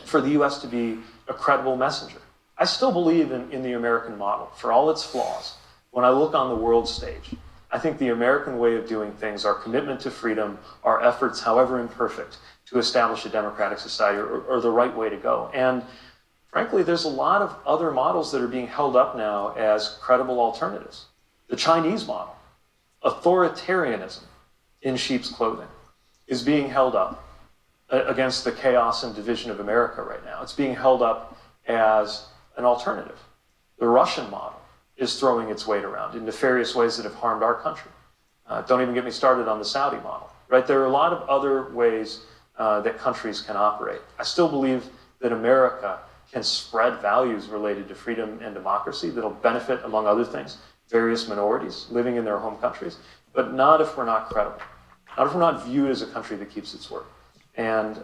for the U.S. to be a credible messenger. I still believe in the American model, for all its flaws. When I look on the world stage, I think the American way of doing things, our commitment to freedom, our efforts, however imperfect, to establish a democratic society are the right way to go. And frankly, there's a lot of other models that are being held up now as credible alternatives. The Chinese model, authoritarianism in sheep's clothing, is being held up against the chaos and division of America right now. It's being held up as an alternative. The Russian model is throwing its weight around in nefarious ways that have harmed our country. Don't even get me started on the Saudi model, right? There are a lot of other ways that countries can operate. I still believe that America can spread values related to freedom and democracy that'll benefit, among other things, various minorities living in their home countries, but not if we're not credible, not if we're not viewed as a country that keeps its word. And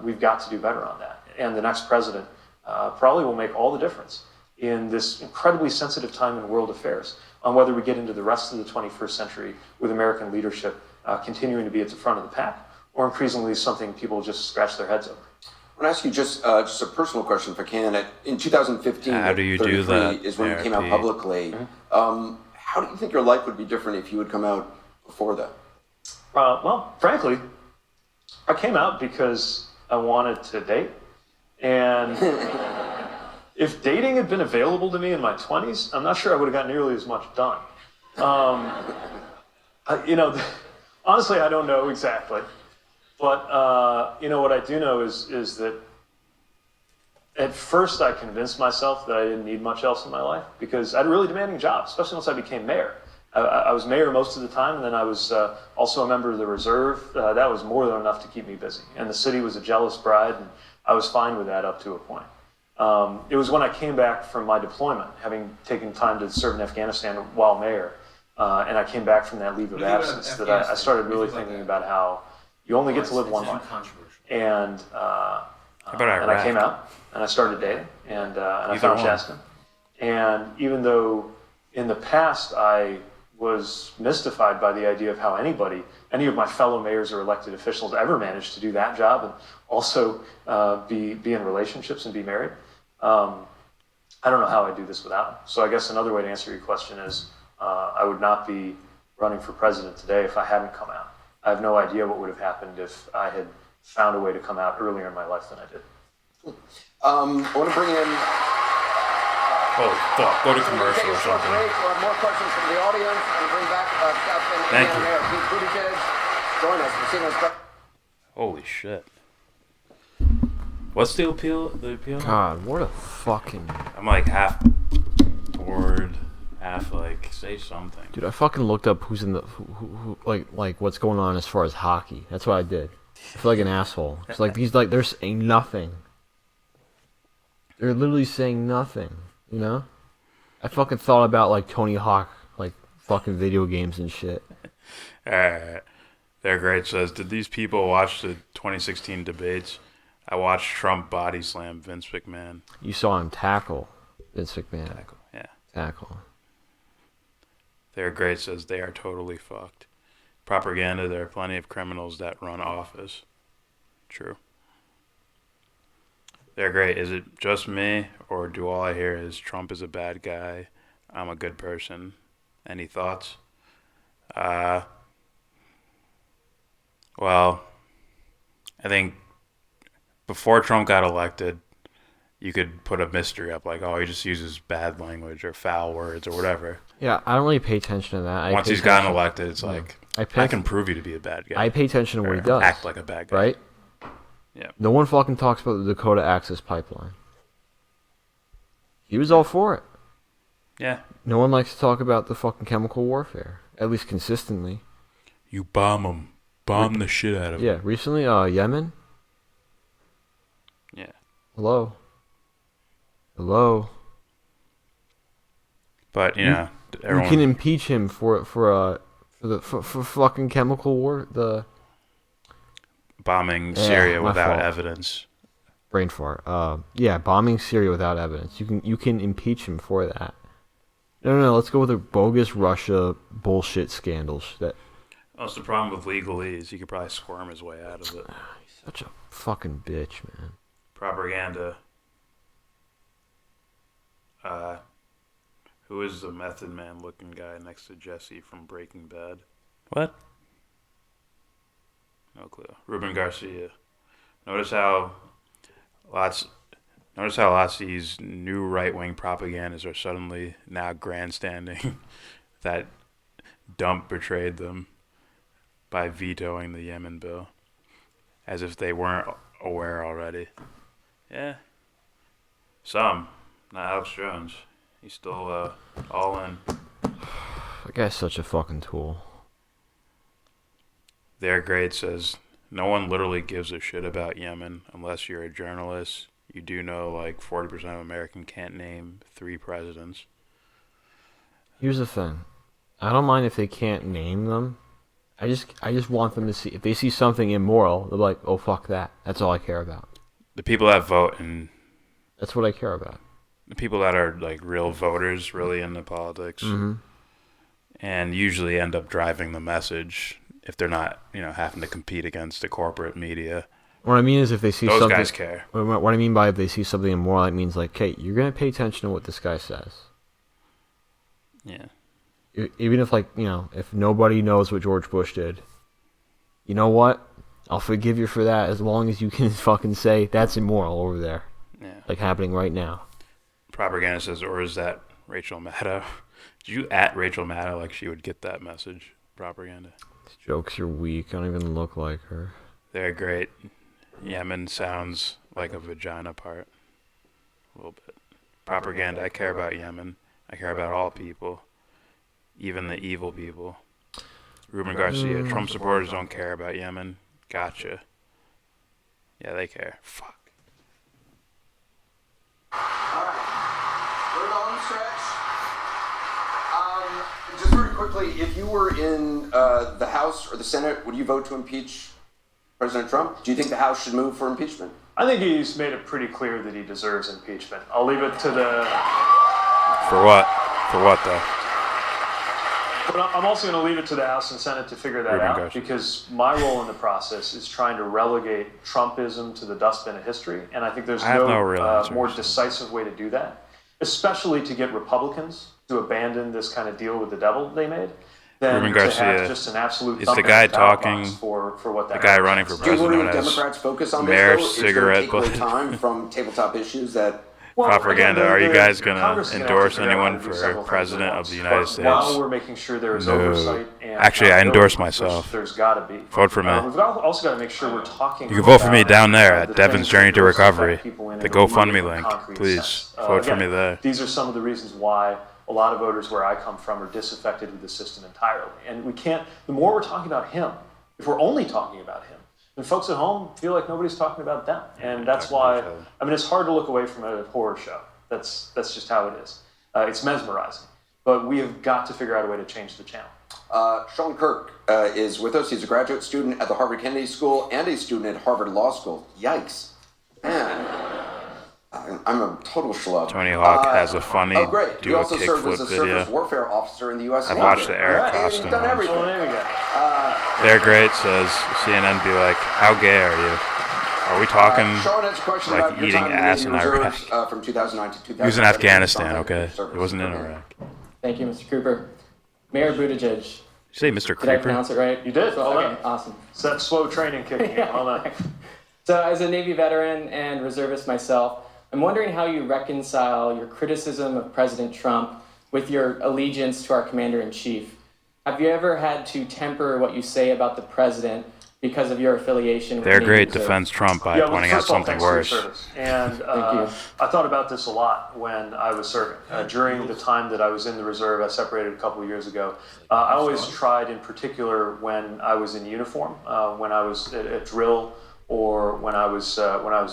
we've got to do better on that. And the next president probably will make all the difference in this incredibly sensitive time in world affairs on whether we get into the rest of the 21st century with American leadership continuing to be at the front of the pack, or increasingly something people just scratch their heads over. I want to ask you just a personal question, if I can. In 2015, how do you do that? Is when you came out publicly. How do you think your life would be different if you had come out before that? Well, frankly, I came out because I wanted to date. And if dating had been available to me in my 20s, I'm not sure I would have got nearly as much done. Honestly, I don't know exactly. But, what I do know is that at first I convinced myself that I didn't need much else in my life because I had a really demanding job, especially once I became mayor. I was mayor most of the time, and then I was also a member of the reserve. That was more than enough to keep me busy. And the city was a jealous bride, and I was fine with that up to a point. It was when I came back from my deployment, having taken time to serve in Afghanistan while mayor, and I came back from that leave of absence, that I started really thinking about how you only get to live one life. And I came out, and I started dating, and I found Shasta. And even though in the past I was mystified by the idea of how any of my fellow mayors or elected officials ever managed to do that job and also be in relationships and be married, I don't know how I do this without them. So I guess another way to answer your question is I would not be running for president today if I hadn't come out. I have no idea what would have happened if I had found a way to come out earlier in my life than I did. I want to bring in... Oh, fuck. Go to commercial or something. We'll have more questions from the audience and bring back Thank you. Mayor Pete Buttigieg. Join us for Casino's... Holy shit. What's the appeal? God, what a fucking... I'm like half bored, half like, say something. Dude, I fucking looked up who's in the... Who like what's going on as far as hockey. That's what I did. I feel like an asshole. It's like they're saying nothing. They're literally saying nothing. You know, I fucking thought about like Tony Hawk, like fucking video games and shit. They're great. Says, did these people watch the 2016 debates? I watched Trump body slam Vince McMahon. You saw him tackle Vince McMahon. Tackle, yeah. Tackle. They're great. Says they are totally fucked. Propaganda. There are plenty of criminals that run office. True. They're great. Is it just me, or do all I hear is Trump is a bad guy? I'm a good person. Any thoughts? Well, I think before Trump got elected, you could put a mystery up like, oh, he just uses bad language or foul words or whatever. Yeah, I don't really pay attention to that. Once he's gotten elected, it's like, I can prove you to be a bad guy. I pay attention to what he does. Act like a bad guy. Right? Yeah. No one fucking talks about the Dakota Access Pipeline. He was all for it. Yeah. No one likes to talk about the fucking chemical warfare, at least consistently. You bomb them. Bomb the shit out of them. Yeah, recently, Yemen. Yeah. Hello. But you know, you can impeach him for fucking chemical war. The bombing Syria without evidence. Brain fart. Yeah, bombing Syria without evidence. You can impeach him for that. No. Let's go with the bogus Russia bullshit scandals. That's the problem with legalese. He could probably squirm his way out of it. He's such a fucking bitch, man. Propaganda. Who is the Method Man looking guy next to Jesse from Breaking Bad? What? No clue. Ruben Garcia. Notice how lots of these new right-wing propagandists are suddenly now grandstanding that Dump betrayed them by vetoing the Yemen bill, as if they weren't aware already. Yeah. Some. Not Alex Jones. He's still all in. That guy's such a fucking tool. Their grade says, no one literally gives a shit about Yemen unless you're a journalist. You do know like 40% of Americans can't name 3 presidents. Here's the thing. I don't mind if they can't name them. I just want them to see, if they see something immoral, they're like, oh, fuck that. That's all I care about. The people that vote, and that's what I care about. The people that are like real voters, really into politics, and usually end up driving the message if they're not, having to compete against the corporate media. What I mean is if they see those something... guys care. What I mean by if they see something immoral, it means like, hey, you're going to pay attention to what this guy says. Yeah. Even if, if nobody knows what George Bush did, you know what? I'll forgive you for that as long as you can fucking say that's immoral over there. Yeah. Like happening right now. Propaganda says, or is that Rachel Maddow? Did you at Rachel Maddow like she would get that message? Propaganda. These jokes are weak. I don't even look like her. They're great. Yemen sounds like a vagina part. A little bit. Propaganda. I care about Yemen. I care about all people. Even the evil people. Ruben Garcia. Trump supporters don't care about Yemen. Gotcha. Yeah, they care. Fuck. We're on stretch. Just very quickly, if you were in the House or the Senate, would you vote to impeach President Trump? Do you think the House should move for impeachment? I think he's made it pretty clear that he deserves impeachment. I'll leave it to the... For what? For what, though? But I'm also going to leave it to the House and Senate to figure that out, because my role in the process is trying to relegate Trumpism to the dustbin of history, and I think there's no more decisive way to do that, especially to get Republicans to abandon this kind of deal with the devil they made, than Ruben to Garcia have just an absolute is the guy talking, for what that the guy running for president. Do you want Democrats focus on Mayor this, though? cigarette Is there a time from tabletop issues that... Propaganda. Are you guys going to endorse anyone for president of the United States? While we're making sure there is oversight and actually, I endorse myself. There's got to be. Vote for me. We've also got to make sure we're talking. You can vote for me down there at Devon's Journey to Recovery. The GoFundMe link. Please vote for me there. These are some of the reasons why a lot of voters where I come from are disaffected with the system entirely. And we can't. The more we're talking about him, if we're only talking about him, and folks at home feel like nobody's talking about them. And that's why, it's hard to look away from a horror show That's just how it is. It's mesmerizing. But we have got to figure out a way to change the channel. Sean Kirk is with us. He's a graduate student at the Harvard Kennedy School and a student at Harvard Law School. Yikes. Man, I'm a total schlub. Tony Hawk has a funny oh, great. do He a also served as kickflip a video. surface warfare officer in the U.S. I've Navy. watched the Eric He's Costin done ones. everything. Oh, there we go. They're great, says CNN be like, how gay are you? Are we talking Sean has a question like about your eating time in the ass in Navy Iraq? Reserves, from 2009 to 2011. He was in Afghanistan, okay? It wasn't in Iraq. Thank you, Mr. Cooper. Mayor Buttigieg. Did you say Mr. Did I Creeper? pronounce it right? You did. Well Okay, done. awesome. It's that slow training kicking in. Well done. So, as a Navy veteran and reservist myself, I'm wondering how you reconcile your criticism of President Trump with your allegiance to our Commander-in-Chief. Have you ever had to temper what you say about the president because of your affiliation with Their Navy great Reserve? defense Trump by Yeah, well, pointing out first of all, something thanks for your worse. service. And Thank you. I thought about this a lot when I was serving. During the time that I was in the reserve, I separated a couple of years ago. I always tried, in particular, when I was in uniform, when I was at drill, or when I was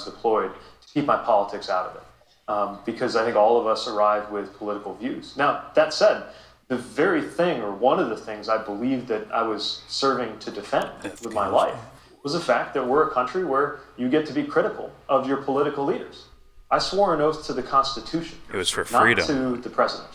deployed, to keep my politics out of it, because I think all of us arrive with political views. Now, that said, the very thing, or one of the things I believed that I was serving to defend with my life, was the fact that we're a country where you get to be critical of your political leaders. I swore an oath to the Constitution. It was for freedom. Not to the president.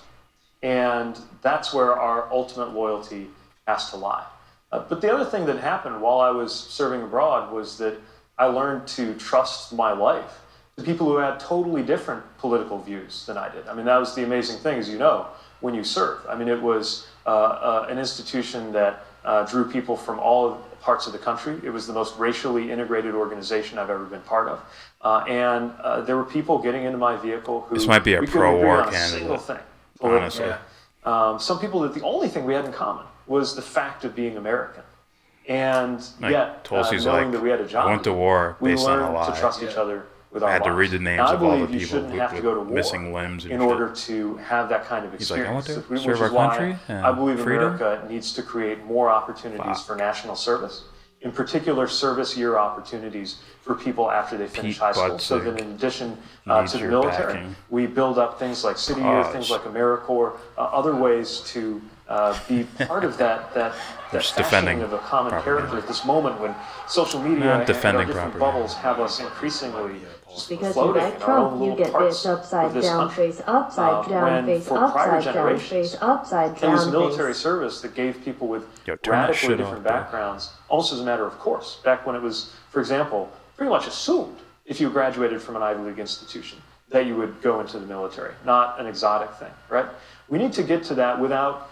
And that's where our ultimate loyalty has to lie. But the other thing that happened while I was serving abroad was that I learned to trust my life to people who had totally different political views than I did. I mean, that was the amazing thing, as you know, when you serve. I mean, it was an institution that drew people from all parts of the country. It was the most racially integrated organization I've ever been part of. And there were people getting into my vehicle who This might be a we couldn't agree pro-war on a single candidate, thing. honestly. Some people that the only thing we had in common was the fact of being American. And Like, yet, Tulsi's knowing like, that we had a job, I went to war we based on a learned lie. to trust each other with our I had to lives. read the names Now, I of all the believe you people shouldn't have to with go to war missing limbs and in shit. order to have that kind of He's like, I want experience. to Which serve is our why country and I believe freedom. America needs to create more opportunities for national service, in particular service year opportunities for people after they finish Pete high school. So Buttigieg that in addition needs to the your military, backing. we build up things like City Year, things like AmeriCorps, other ways to be part of that Just fashioning defending of a common propaganda. character at this moment when social media Not and defending our different propaganda. bubbles have us increasingly just Because you floating like in our own Trump, you little get parts this upside of this down country. face, upside down When face, for prior upside down generations, face, upside it was down military face. service that gave people with Yo, turn that radically shit different off, bro. backgrounds, almost as a matter of course. Back when it was, for example, pretty much assumed if you graduated from an Ivy League institution that you would go into the military, not an exotic thing, right? We need to get to that without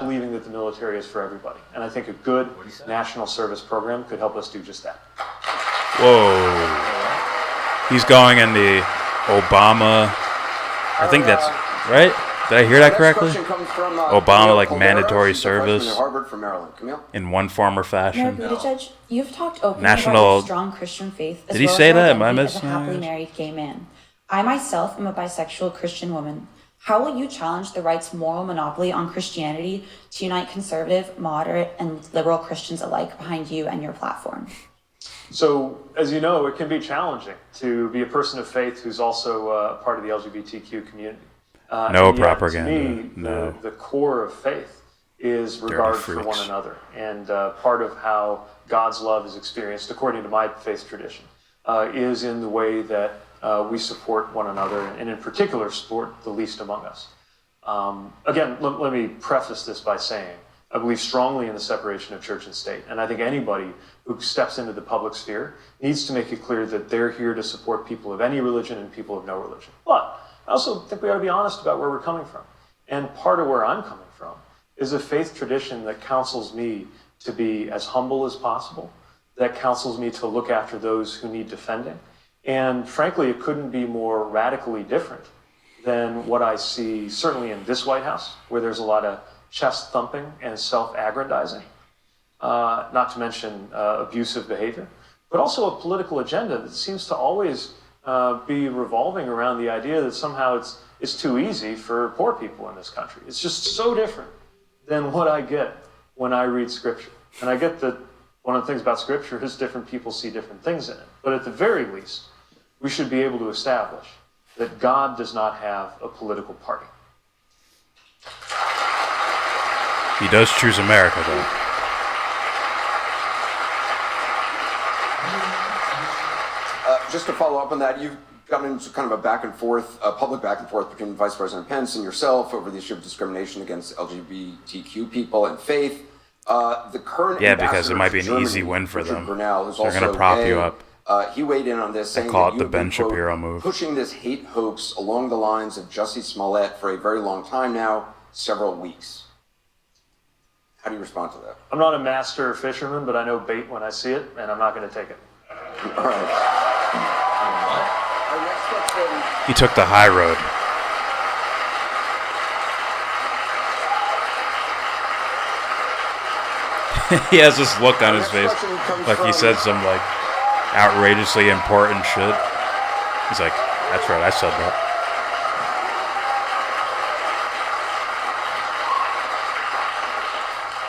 believing that the military is for everybody. And I think a good national service program could help us do just that. Whoa. He's going in the Obama. I think that's right. Did I hear that correctly? Next question comes from, Obama, Camille like Caldera. mandatory She's a freshman service at Harvard from Maryland. Camille? in one form or Mayor fashion. Buttigieg, you've talked openly National- about your strong Christian faith as Did he well say as your that? Am I identity as a missing happily that? married gay man. I myself am a bisexual Christian woman. How will you challenge the right's moral monopoly on Christianity to unite conservative, moderate, and liberal Christians alike behind you and your platform? So, as you know, it can be challenging to be a person of faith who's also part of the LGBTQ community. No And yet, propaganda, To me, no. the core of faith is Dirty regard for freaks. one another. And part of how God's love is experienced, according to my faith tradition, is in the way that we support one another, and in particular, support the least among us. Again, let me preface this by saying, I believe strongly in the separation of church and state. And I think anybody who steps into the public sphere needs to make it clear that they're here to support people of any religion and people of no religion. But I also think we ought to be honest about where we're coming from. And part of where I'm coming from is a faith tradition that counsels me to be as humble as possible, that counsels me to look after those who need defending. And frankly, it couldn't be more radically different than what I see certainly in this White House, where there's a lot of chest thumping and self-aggrandizing, not to mention abusive behavior, but also a political agenda that seems to always be revolving around the idea that somehow it's too easy for poor people in this country. It's just so different than what I get when I read Scripture. And I get that one of the things about Scripture is different people see different things in it. But at the very least, we should be able to establish that God does not have a political party. He does choose America, though. Just to follow up on that, you've gotten into kind of a back and forth, a public back and forth between Vice President Pence and yourself over the issue of discrimination against LGBTQ people and faith. The current because it might be an easy win for them. Brunel, who's They're going to prop you up. He weighed in on this, saying call that it the you've Ben been, Shapiro quote, move. pushing this hate hoax along the lines of Jussie Smollett for a very long time now, several weeks. How do you respond to that? I'm not a master fisherman, but I know bait when I see it, and I'm not going to take it. All right. He took the high road. He has this look on his face, like he said some like outrageously important shit. He's like, "That's right, I said that."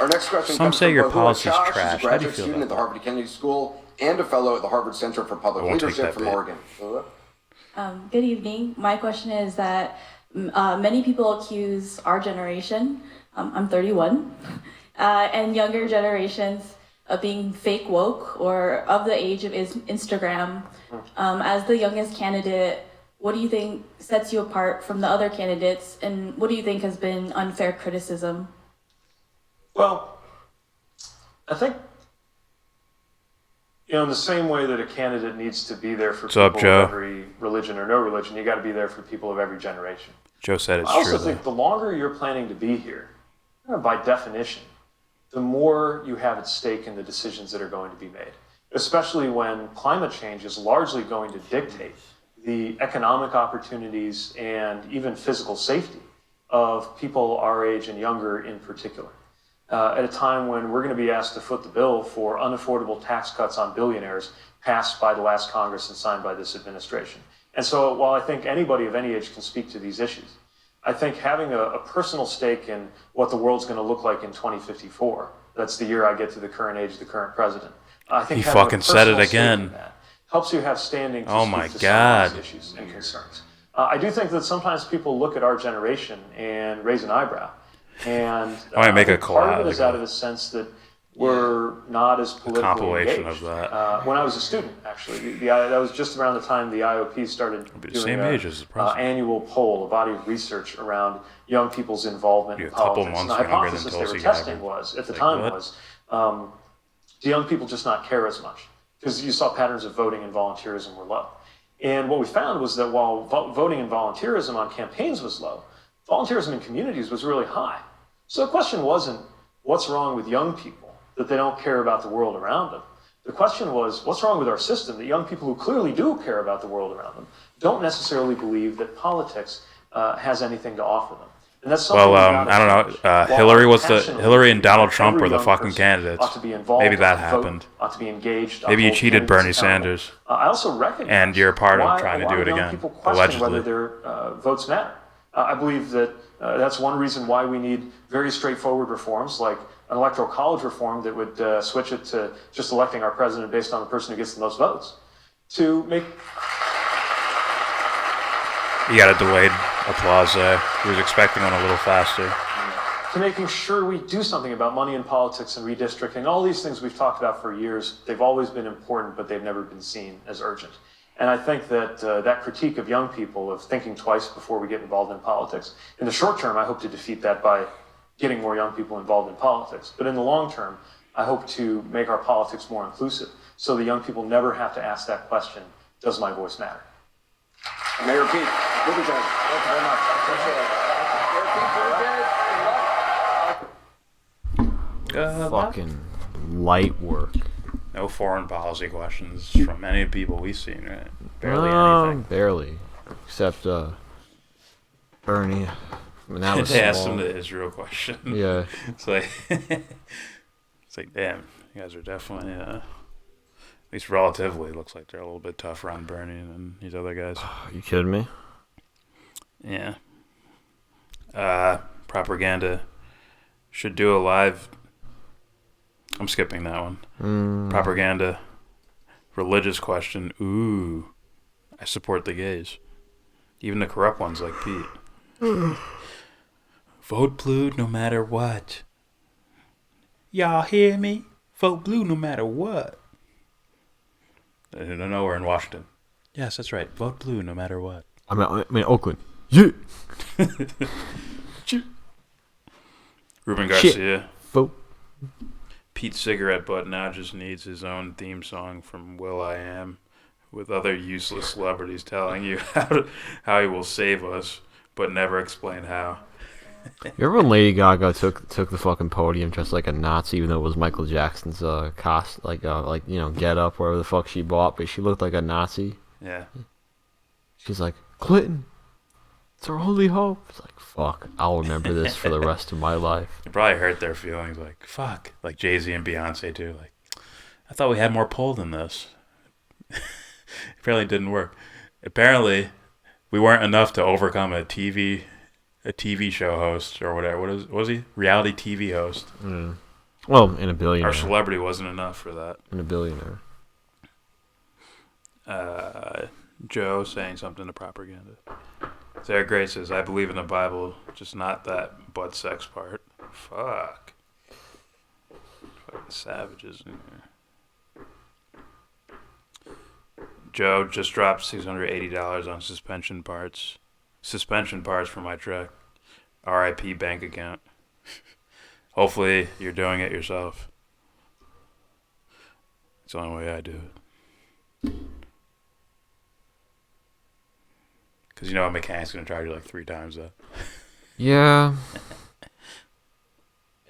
Our next question Some comes say from your Bahua policy's Chow. trash. She's a How do you graduate feel student at about the Harvard Kennedy School and a fellow at the Harvard Center for Public Leadership from Oregon. Good evening. My question is that many people accuse our generation, I'm 31, and younger generations of being fake woke or of the age of Instagram. As the youngest candidate, what do you think sets you apart from the other candidates, and what do you think has been unfair criticism? Well, I think, in the same way that a candidate needs to be there for What's people up, Joe? of every religion or no religion, you got to be there for people of every generation. Joe said it's I also true, think the longer you're planning to be here, by definition, the more you have at stake in the decisions that are going to be made, especially when climate change is largely going to dictate the economic opportunities and even physical safety of people our age and younger in particular. At a time when we're going to be asked to foot the bill for unaffordable tax cuts on billionaires passed by the last Congress and signed by this administration. And so while I think anybody of any age can speak to these issues, I think having a personal stake in what the world's going to look like in 2054, that's the year I get to the current age of the current president. I think He having a fucking said it personal stake in again. that helps you have standing to Oh speak my to God. some of these issues and concerns. I do think that sometimes people look at our generation and raise an eyebrow. And I might make a part of it is collab, out of the sense that we're not as politically compilation engaged. of that. When I was a student, actually, that was just around the time the IOP started the doing same age as the an president. annual poll, a body of research around young people's involvement in You're a couple politics. And months the younger than hypothesis they were Tulsi testing Gabbard. was, at the Like, time, what? was do young people just not care as much? Because you saw patterns of voting and volunteerism were low. And what we found was that while voting and volunteerism on campaigns was low, volunteerism in communities was really high. So the question wasn't, what's wrong with young people, that they don't care about the world around them? The question was, what's wrong with our system, that young people who clearly do care about the world around them don't necessarily believe that politics has anything to offer them? And that's something Well, we've I gotta don't change. know. While Hillary and Donald passionately Trump were every the young fucking person candidates. ought to be involved, Maybe that ought to vote, happened. ought to be engaged, ought Maybe to you hold cheated Bernie candidates accountable. Sanders. I also recognize And you're part of why trying to a lot do of it young again, people question allegedly. whether their votes matter. I believe that that's one reason why we need very straightforward reforms, like an electoral college reform that would switch it to just electing our president based on the person who gets the most votes. To make You got a delayed applause there. He was expecting one a little faster. to making sure we do something about money in politics and redistricting. All these things we've talked about for years, they've always been important, but they've never been seen as urgent. And I think that that critique of young people, of thinking twice before we get involved in politics, in the short term, I hope to defeat that by getting more young people involved in politics. But in the long term, I hope to make our politics more inclusive so the young people never have to ask that question, does my voice matter? Mayor Pete Buttigieg, thank you very much. Appreciate it. Mayor Pete Buttigieg, Fucking light work. No foreign policy questions from any people we've seen, right? Barely anything. Barely. Except Bernie. I mean, that was They asked small. him the Israel question. Yeah. It's like, it's like, damn, you guys are definitely, at least relatively, looks like they're a little bit tougher on Bernie than these other guys. You kidding me? Yeah. Propaganda should do a live. I'm skipping that one. Propaganda. Religious question. Ooh. I support the gays. Even the corrupt ones like Pete. Vote blue no matter what. Y'all hear me? Vote blue no matter what. I don't know, we're in Washington. Yes, that's right. Vote blue no matter what. I'm in Oakland. Yeah. Ruben Garcia. Shit. Vote. Pete Cigarette Butt now just needs his own theme song from Will.i.am with other useless celebrities telling you how he will save us, but never explain how. You remember when Lady Gaga took the fucking podium dressed like a Nazi, even though it was Michael Jackson's get up, whatever the fuck she bought, but she looked like a Nazi. Yeah. She's like, Clinton, it's our only hope. It's like, fuck, I'll remember this for the rest of my life. It probably hurt their feelings, like, fuck. Like Jay-Z and Beyonce too. Like, I thought we had more pull than this. Apparently it didn't work. Apparently we weren't enough to overcome a TV show host or whatever. What was he? Reality TV host. Mm. Well, and a billionaire. Our celebrity wasn't enough for that. And a billionaire. Joe saying something to propaganda. Sarah Gray says, I believe in the Bible, just not that butt sex part. Fuck. Fucking savages in here. Joe just dropped $680 on suspension parts. Suspension parts for my truck. RIP bank account. Hopefully you're doing it yourself. It's the only way I do it. Because you know a mechanic's going to charge you like 3 times that. Yeah.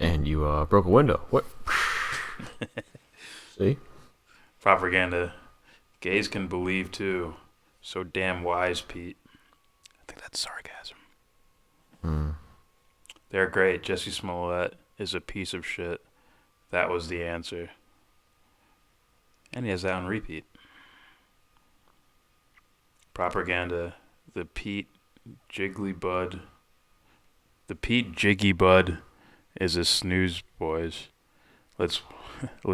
And you broke a window. What? See? Propaganda. Gays can believe too. So damn wise, Pete. I think that's sarcasm. They're great. Jesse Smollett is a piece of shit. That was the answer. And he has that on repeat. Propaganda. The Pete Jiggy Bud is a snooze, boys. Let's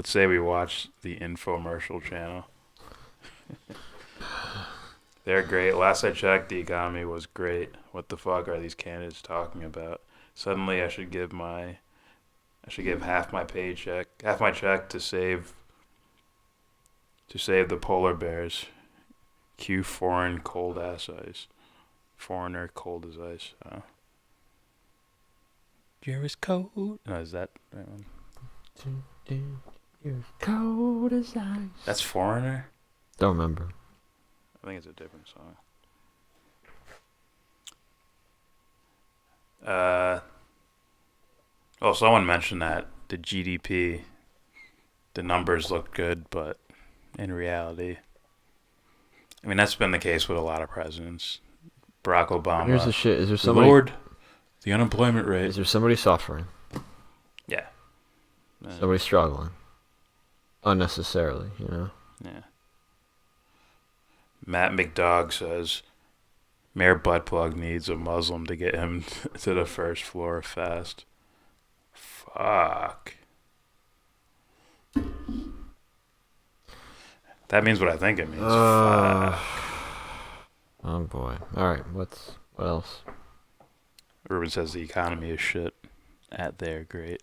say we watch the infomercial channel. They're great. Last I checked, the economy was great. What the fuck are these candidates talking about? Suddenly I should give half my check to save the polar bears. Cue foreign cold ass ice. Foreigner cold as ice. You're as cold. No, is that one? You're cold as ice. That's Foreigner? Don't remember. I think it's a different song. Someone mentioned that the GDP, the numbers look good, but in reality, I mean, that's been the case with a lot of presidents. Barack Obama. Here's the shit. Is there somebody? Lord, the unemployment rate. Is there somebody suffering? Yeah. Somebody struggling. Unnecessarily, you know? Yeah. Matt McDog says, Mayor Buttplug needs a Muslim to get him to the first floor fast. Fuck. That means what I think it means. Fuck. Oh boy. Alright, what else? Ruben says the economy is shit. They're great.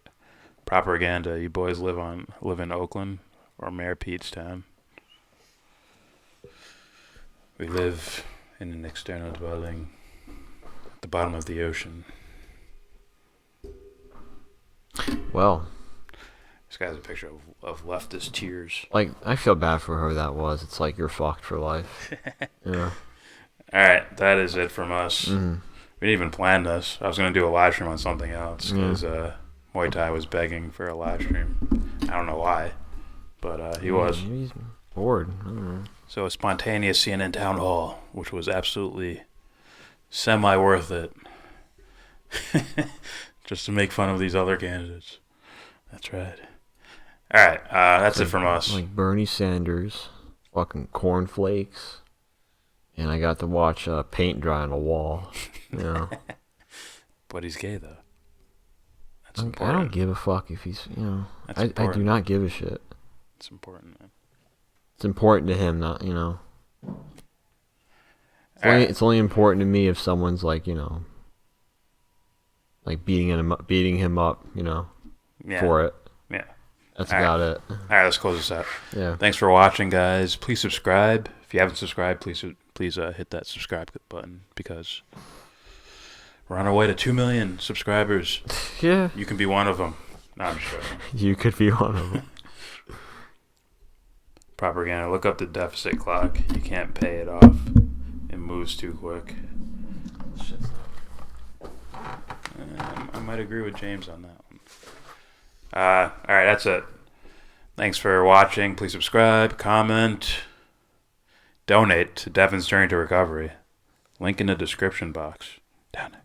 Propaganda. You boys live in Oakland or Mayor Pete's town. We live in an external dwelling at the bottom of the ocean. Well, this guy has a picture of leftist tears. Like, I feel bad for whoever that was. It's like you're fucked for life. Yeah. Alright, that is it from us. Mm-hmm. We didn't even plan this. I was going to do a live stream on something else because Muay Thai was begging for a live stream. I don't know why, but he was. He's bored. I don't know. So a spontaneous CNN town hall, which was absolutely semi-worth it. Just to make fun of these other candidates. That's right. Alright, that's it from us. Like Bernie Sanders, fucking cornflakes, and I got to watch paint dry on a wall. You know. But he's gay, though. That's I important. don't give a fuck if he's, you know. That's I important. do not give a shit. It's important, man. It's important to him, not, you know. It's only important to me if someone's like, like beating him up, for it. Yeah. That's about it. All right, let's close this out. Yeah. Thanks for watching, guys. Please subscribe. If you haven't subscribed, please hit that subscribe button because we're on our way to 2 million subscribers. Yeah. You can be one of them. No, I'm just joking. You could be one of them. Propaganda. Look up the deficit clock. You can't pay it off. It moves too quick. I might agree with James on that one. All right, that's it. Thanks for watching. Please subscribe, comment, donate to Devon's Journey to Recovery. Link in the description box. Down there.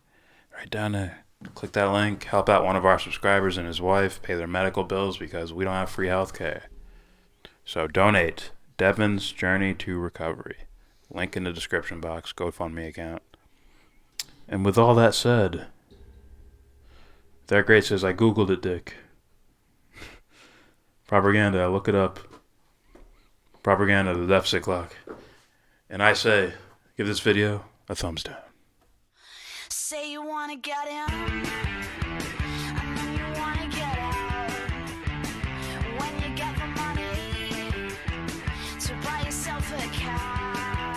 Right down there. Click that link. Help out one of our subscribers and his wife. Pay their medical bills because we don't have free health care. So donate. Devon's Journey to Recovery. Link in the description box. GoFundMe account. And with all that said, that great says I Googled it, Dick. Propaganda, look it up. Propaganda, the deficit clock. And I say, give this video a thumbs down. Say you wanna get in.